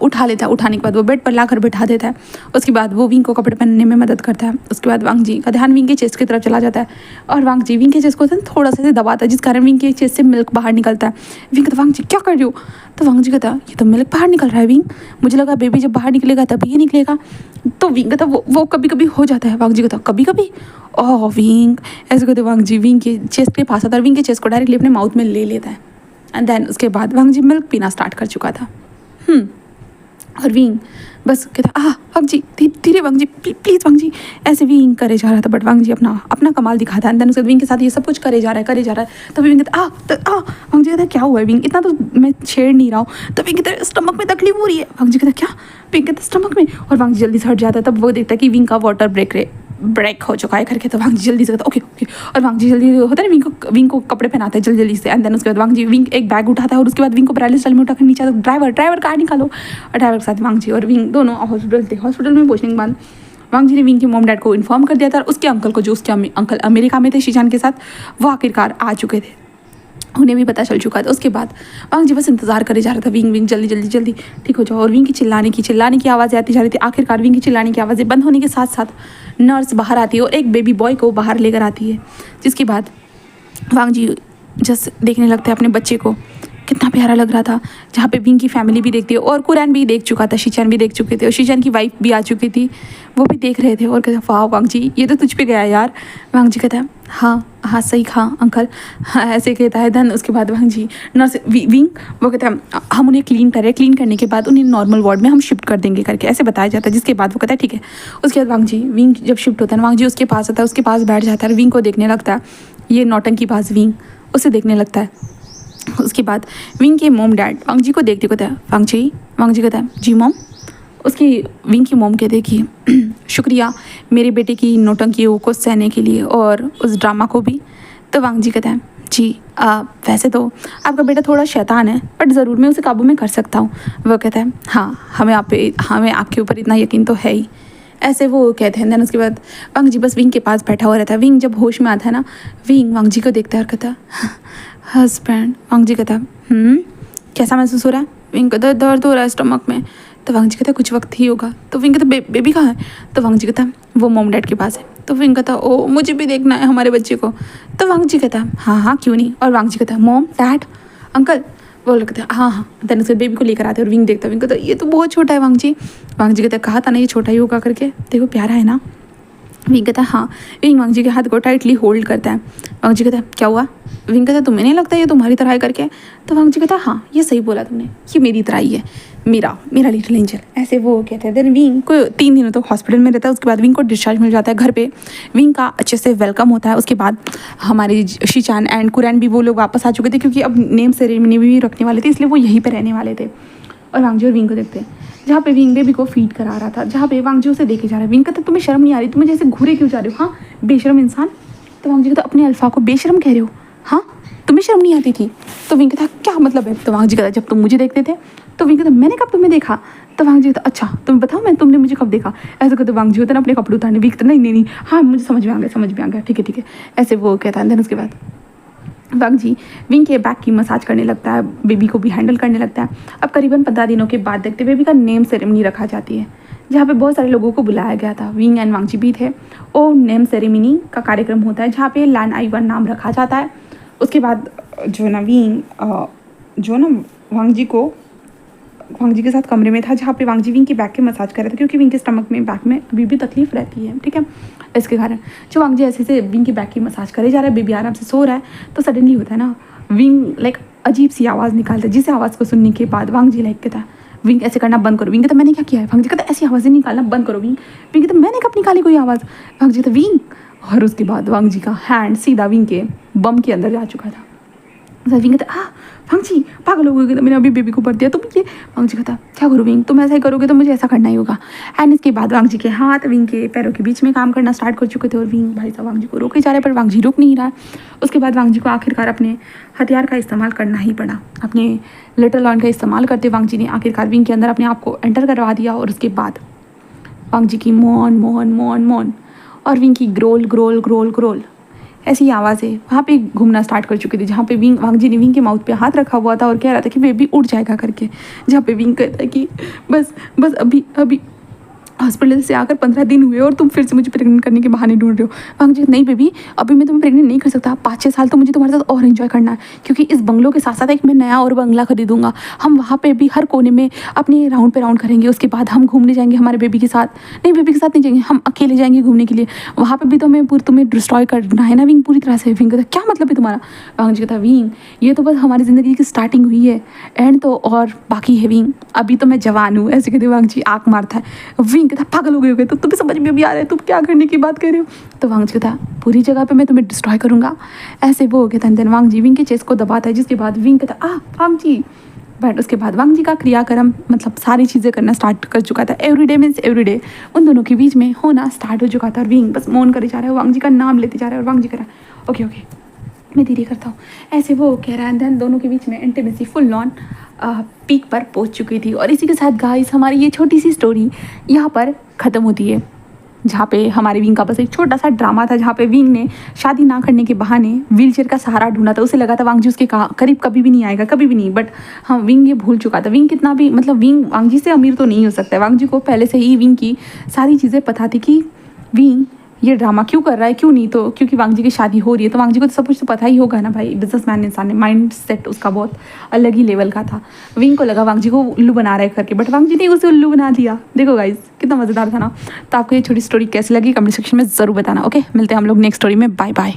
उठा लेता है, उठाने के बाद वो बेड पर लाकर बैठा देता है, उसके बाद वो विंग को कपड़े पहनने में मदद करता है, उसके बाद वांग जी का ध्यान विंग के चेस्ट की तरफ चला जाता है और वांग जी विंग के चेस्ट को थोड़ा सा दबाता है, जिस कारण विंग के चेस्ट से मिल्क बाहर निकलता है। विंग कहता वांग जी क्या कर रही हो। तो वांग जी कहता ये तो मिल्क बाहर निकल रहा है विंग, मुझे लगा बेबी जब बाहर निकलेगा तभी ये निकलेगा। तो विंग कहता वो कभी कभी हो जाता है। वांग जी कहता कभी कभी, ओह विंग, ऐसे कहते वांग जी विंग के चेस्ट के पास आता है और विंग के चेस्ट को डायरेक्टली अपने माउथ में ले लेता है, एंड देन उसके बाद वांग जी मिल्क पीना स्टार्ट कर चुका था। और विंग बस कहता वांग जी धीरे, वांग जी प्लीज़ वांग जी, ऐसे विंग करे जा रहा था, बट वांग जी अपना कमाल दिखाता है, एंड देन उसके विंग के साथ ये सब कुछ करे जा रहा है। तभी विंग कहता वांग जी कहता क्या हुआ है विंग, इतना तो मैं छेड़ नहीं रहा हूँ। तो विंग कहता स्टमक में तकलीफ हो रही है। वांग जी कहता क्या, विंग कहता स्टमक में, और वांग जी जल्दी से हट जाता है। तब वो देखता है कि विंग का वाटर ब्रेक ब्रेक हो चुका है करके। तो वांग जी जल्दी से कहता ओके ओके, और वांग जी जल्दी होता है ना विंग को कपड़े पहनाते हैं जल्दी जल्दी से। एंड देन उसके बाद वांग जी विंग एक बैग उठाता है और उसके बाद विंग को पैरालिस स्टाइल में उठाकर नीचे आता है। ड्राइवर कार निकालो, और ड्राइवर के साथ वांग जी और विंग दोनों हॉस्पिटल थे। हॉस्पिटल में पहुंचने के बाद वांग जी ने विंग के मॉम डैड को इन्फॉर्म कर दिया था, और उसके अंकल को, जो उसके अंकल अमेरिका में थे शीशान के साथ, वो आखिरकार आ चुके थे, उन्हें भी पता चल चुका था। उसके बाद वांग जी बस इंतजार करे जा रहा था, विंग जल्दी जल्दी जल्दी ठीक हो जाओ। और विंग की चिल्लाने की आवाज़ें आती जा रही थी। आखिरकार विंग की चिल्लाने की आवाज़ें बंद होने के साथ साथ नर्स बाहर आती है और एक बेबी बॉय को बाहर लेकर आती है, जिसके बाद वांग जी जस्ट देखने लगते हैं अपने बच्चे को। कितना प्यारा लग रहा था, जहाँ पे विंग की फैमिली भी देखती है, और कुरैन भी देख चुका था, शीचान भी देख चुके थे, और शीचान की वाइफ भी आ चुकी थी, वो भी देख रहे थे। और कहते वाह वांग जी ये तो तुझ पे गया यार। वांग जी कहता है हाँ सही हाँ अंकल, हाँ ऐसे कहता है। धन उसके बाद वांग जी नर्स विंग वो कहता है हम उन्हें क्लीन करने के बाद उन्हें नॉर्मल वार्ड में हम शिफ्ट कर देंगे करके ऐसे बताया जाता है। जिसके बाद वो कहता है ठीक है। उसके बाद विंग जब शिफ्ट होता है वांग जी उसके पास आता है, उसके पास बैठ जाता है, विंग को देखने लगता है। ये नौटंकी बाज विंग उसे देखने लगता है। उसके बाद विंग के मोम डैड वांग जी को देखते कहता है वांग जी कहता है जी मॉम। उसकी विंग की मोम कहते कि शुक्रिया मेरे बेटे की नौटंकियों को सहने के लिए और उस ड्रामा को भी। तो वांग जी कहता है जी वैसे तो आपका बेटा थोड़ा शैतान है, बट ज़रूर मैं उसे काबू में कर सकता हूँ। वो कहता है हाँ हमें आपके ऊपर इतना यकीन तो है ही, ऐसे वो कहते हैं। देन उसके बाद वांग जी बस विंग के पास बैठा हुआ रहता है। विंग जब होश में आता है ना, विंग वांग जी को देखता है और कहता है हस्बैंड। वांग जी कहता है कैसा महसूस हो रहा है? विंग कहता है दर्द हो रहा है स्टमक में। तो वांग जी कहता है कुछ वक्त ही होगा। तो विंग कहता है बेबी कहाँ है? तो वांग जी कहता है वो मोम डैड के पास है। तो विंग कहता है ओ मुझे भी देखना है हमारे बच्चे को। तो वांग जी कहता है हाँ क्यों नहीं। और वांग जी कहता है मोम डैड अंकल, वो लोग कहते हैं हाँ। देन उसके बेबी को लेकर आते हैं और विंग देखता है। विंग कहता है ये तो बहुत छोटा है वांग जी। वांग जी कहता है कहा था ना ये छोटा ही होगा करके, देखो प्यारा है ना। विंग कहता है हाँ। विंग वांग जी के हाथ को टाइटली होल्ड करता है। वांग जी कहता है क्या हुआ? विंग कहता है तुम्हें नहीं लगता ये तुम्हारी तरह है करके? तो वांग जी कहता है हाँ ये सही बोला तुमने, ये मेरी तरह ही है, मेरा लिटिल एंजल, ऐसे वो कहते हैं। देन विंग को 3 दिनों तक हॉस्पिटल में रहता है। उसके बाद विंग को डिस्चार्ज मिल जाता है घर पे। विंग का अच्छे से वेलकम होता है। उसके बाद हमारे शीचान एंड कुरैन भी वो लोग वापस आ चुके थे, क्योंकि अब नेम सेरेमनी भी रखने वाले थे, इसलिए वो यहीं पर रहने वाले थे। और वांग जी और विंग को देखते हैं जहाँ पे विंग बेबी को फीड करा रहा था, जहाँ पे वांग जी उसे देखे जा रहा है। विंग कहता तुम्हें शर्म नहीं आ रही, तुम्हें जैसे घूरे क्यों जा रहे हो? हाँ बेशरम इंसान। तो वांग जी कहता अपने अल्फा को बेशरम कह रहे हो? हाँ तुम्हें शर्म नहीं आती थी? तो विंग कहता क्या मतलब है? तो वांग जी कहता जब तुम मुझे देखते थे। तो विंग कहता मैंने कब तुम्हें देखा? तो वांग जी कहता अच्छा तुम बताओ तुमने मुझे कब देखा? ऐसे कहते वांग जी होता है ना अपने कपड़े उतारने। विंग कहता नहीं हाँ मुझे समझ में आ गया ठीक है ऐसे वो कहता है। देन उसके बाद वांग जी विंग के बैक की मसाज करने लगता है, बेबी को भी हैंडल करने लगता है। अब करीबन 15 दिनों के बाद देखते बेबी का नेम सेरेमनी रखा जाती है, जहाँ पे बहुत सारे लोगों को बुलाया गया था। विंग एंड वांग जी भी थे। और नेम सेरेमनी का कार्यक्रम होता है जहाँ पे लैन आई वन नाम रखा जाता है। उसके बाद वांग जी के साथ कमरे में था, जहाँ पे वांग जी विंग की बैक के मसाज कर रहे थे, क्योंकि विंग के स्टमक में बैक में अभी भी तकलीफ रहती है, ठीक है। इसके कारण जो वांग जी ऐसे से विंग की बैक की मसाज करे जा रहा है, बेबी आराम से सो रहा है, तो सडनली होता है ना विंग लाइक अजीब सी आवाज़ निकालता है, जिस आवाज़ को सुनने के बाद वांग जी लाइक कहता है विंग ऐसे करना बंद करो। विंग कहता मैंने क्या किया है? वांग जी कहता ऐसी आवाज़ें निकालना बंद करो। विंग कहता मैंने कब निकाली कोई आवाज़? वांग जी कहता विंग। और उसके बाद वांग जी का हैंड सीधा विंग के बम के अंदर जा चुका था। विंग कहता वांग जी पागल हो गए, मैंने अभी बेबी को भर दिया तुम ये। वांग जी कहता क्या करो विंग, तुम ऐसा ही करोगे तो मुझे ऐसा करना ही होगा। एंड इसके बाद वांग जी के हाथ विंग के पैरों के बीच में काम करना स्टार्ट कर चुके थे, और विंग भाई साहब वांग जी को रोके जा रहे, पर वांग जी रुक नहीं रहा। उसके बाद वांग जी को आखिरकार अपने हथियार का इस्तेमाल करना ही पड़ा। अपने लिटिल लॉन का इस्तेमाल करते वांग जी ने आखिरकार विंग के अंदर अपने आप को एंटर करवा दिया। और उसके बाद वांग जी की मोन मोन मोन मोन और विंग की ग्रोल ग्रोल ग्रोल ग्रोल ऐसी आवाज़ें वहाँ पे घूमना स्टार्ट कर चुकी थी, जहाँ पे वांग जी ने विंग के माउथ पे हाथ रखा हुआ था और कह रहा था कि बेबी उड़ जाएगा करके। जहाँ पे विंग कहता है कि बस अभी हॉस्पिटल से आकर 15 दिन हुए और तुम फिर से मुझे प्रेग्नेंट करने के बहाने ढूंढ रहे हो। वांग जी नहीं बेबी अभी मैं तुम्हें प्रेग्नेंट नहीं कर सकता, 5-6 साल तो मुझे तुम्हारे साथ और एंजॉय करना है, क्योंकि इस बंगलों के साथ साथ एक मैं नया और बंगला खरीदूंगा। हम वहाँ पे भी हर कोने में अपने राउंड पे राउंड करेंगे। उसके बाद हम घूमने जाएंगे हमारे बेबी के साथ। नहीं बेबी के साथ नहीं जाएंगे, हम अकेले जाएंगे घूमने के लिए। वहाँ पर भी तो हमें तुम्हें डिस्ट्रॉय करना है ना विंग पूरी तरह से। विंग कहता क्या मतलब है तुम्हारा? वांग जी कहता विंग ये तो बस हमारी ज़िंदगी की स्टार्टिंग हुई है, एंड तो और बाकी है विंग, अभी तो मैं जवान हूँ। ऐसे कहते वांग जी आँख मारता है। विंग कहता पागल हो गए तो तुम्हें समझ में भी आ रहा है तुम क्या करने की बात कर रहे हो? तो वांग जी कहता पूरी जगह पे मैं तुम्हें डिस्ट्रॉय करूंगा, ऐसे वो कहता है। देन वांग जी विंग के चेस्ट को दबाता है, जिसके बाद विंग कहता वांग जी बट उसके बाद वांग जी का क्रियाक्रम मतलब सारी चीज़ें करना स्टार्ट कर चुका था। एवरीडे मीन्स एवरीडे उन दोनों के बीच में होना स्टार्ट हो चुका था। और विंग बस मौन करे जा रहा है, वांग जी का नाम लेते जा रहा है और वांग जी कह रहा है ओके ओके मैं धीरे करता हूँ, ऐसे वो कह रहा है। देन दोनों के बीच में इंटीमेसी फुल ऑन पीक पर पहुँच चुकी थी। और इसी के साथ गाइस हमारी ये छोटी सी स्टोरी यहाँ पर ख़त्म होती है, जहाँ पे हमारे विंग का बस एक छोटा सा ड्रामा था, जहाँ पे विंग ने शादी ना करने के बहाने व्हीलचेयर का सहारा ढूंढा था। उसे लगा था वांग जी उसके करीब कभी भी नहीं आएगा, कभी भी नहीं। बट हाँ, विंग ये भूल चुका था। विंग कितना भी मतलब विंग वांग जी से अमीर तो नहीं हो सकता है। वांग जी को पहले से ही विंग की सारी चीज़ें पता थी कि विंग ये ड्रामा क्यों कर रहा है, क्यों नहीं, तो क्योंकि वांग जी की शादी हो रही है तो वांग जी को तो सब कुछ तो पता ही होगा ना भाई। बिजनेसमैन इंसान है, माइंड सेट उसका बहुत अलग ही लेवल का था। विंग को लगा वांग जी को उल्लू बना रहा है करके, बट वांग जी ने उसे उल्लू बना दिया। देखो गाइस कितना मज़ेदार था ना। तो आपको ये छोटी स्टोरी कैसी लगी कमेंट सेक्शन में ज़रूर बताना। ओके, मिलते हैं हम लोग नेक्स्ट स्टोरी में। Bye bye.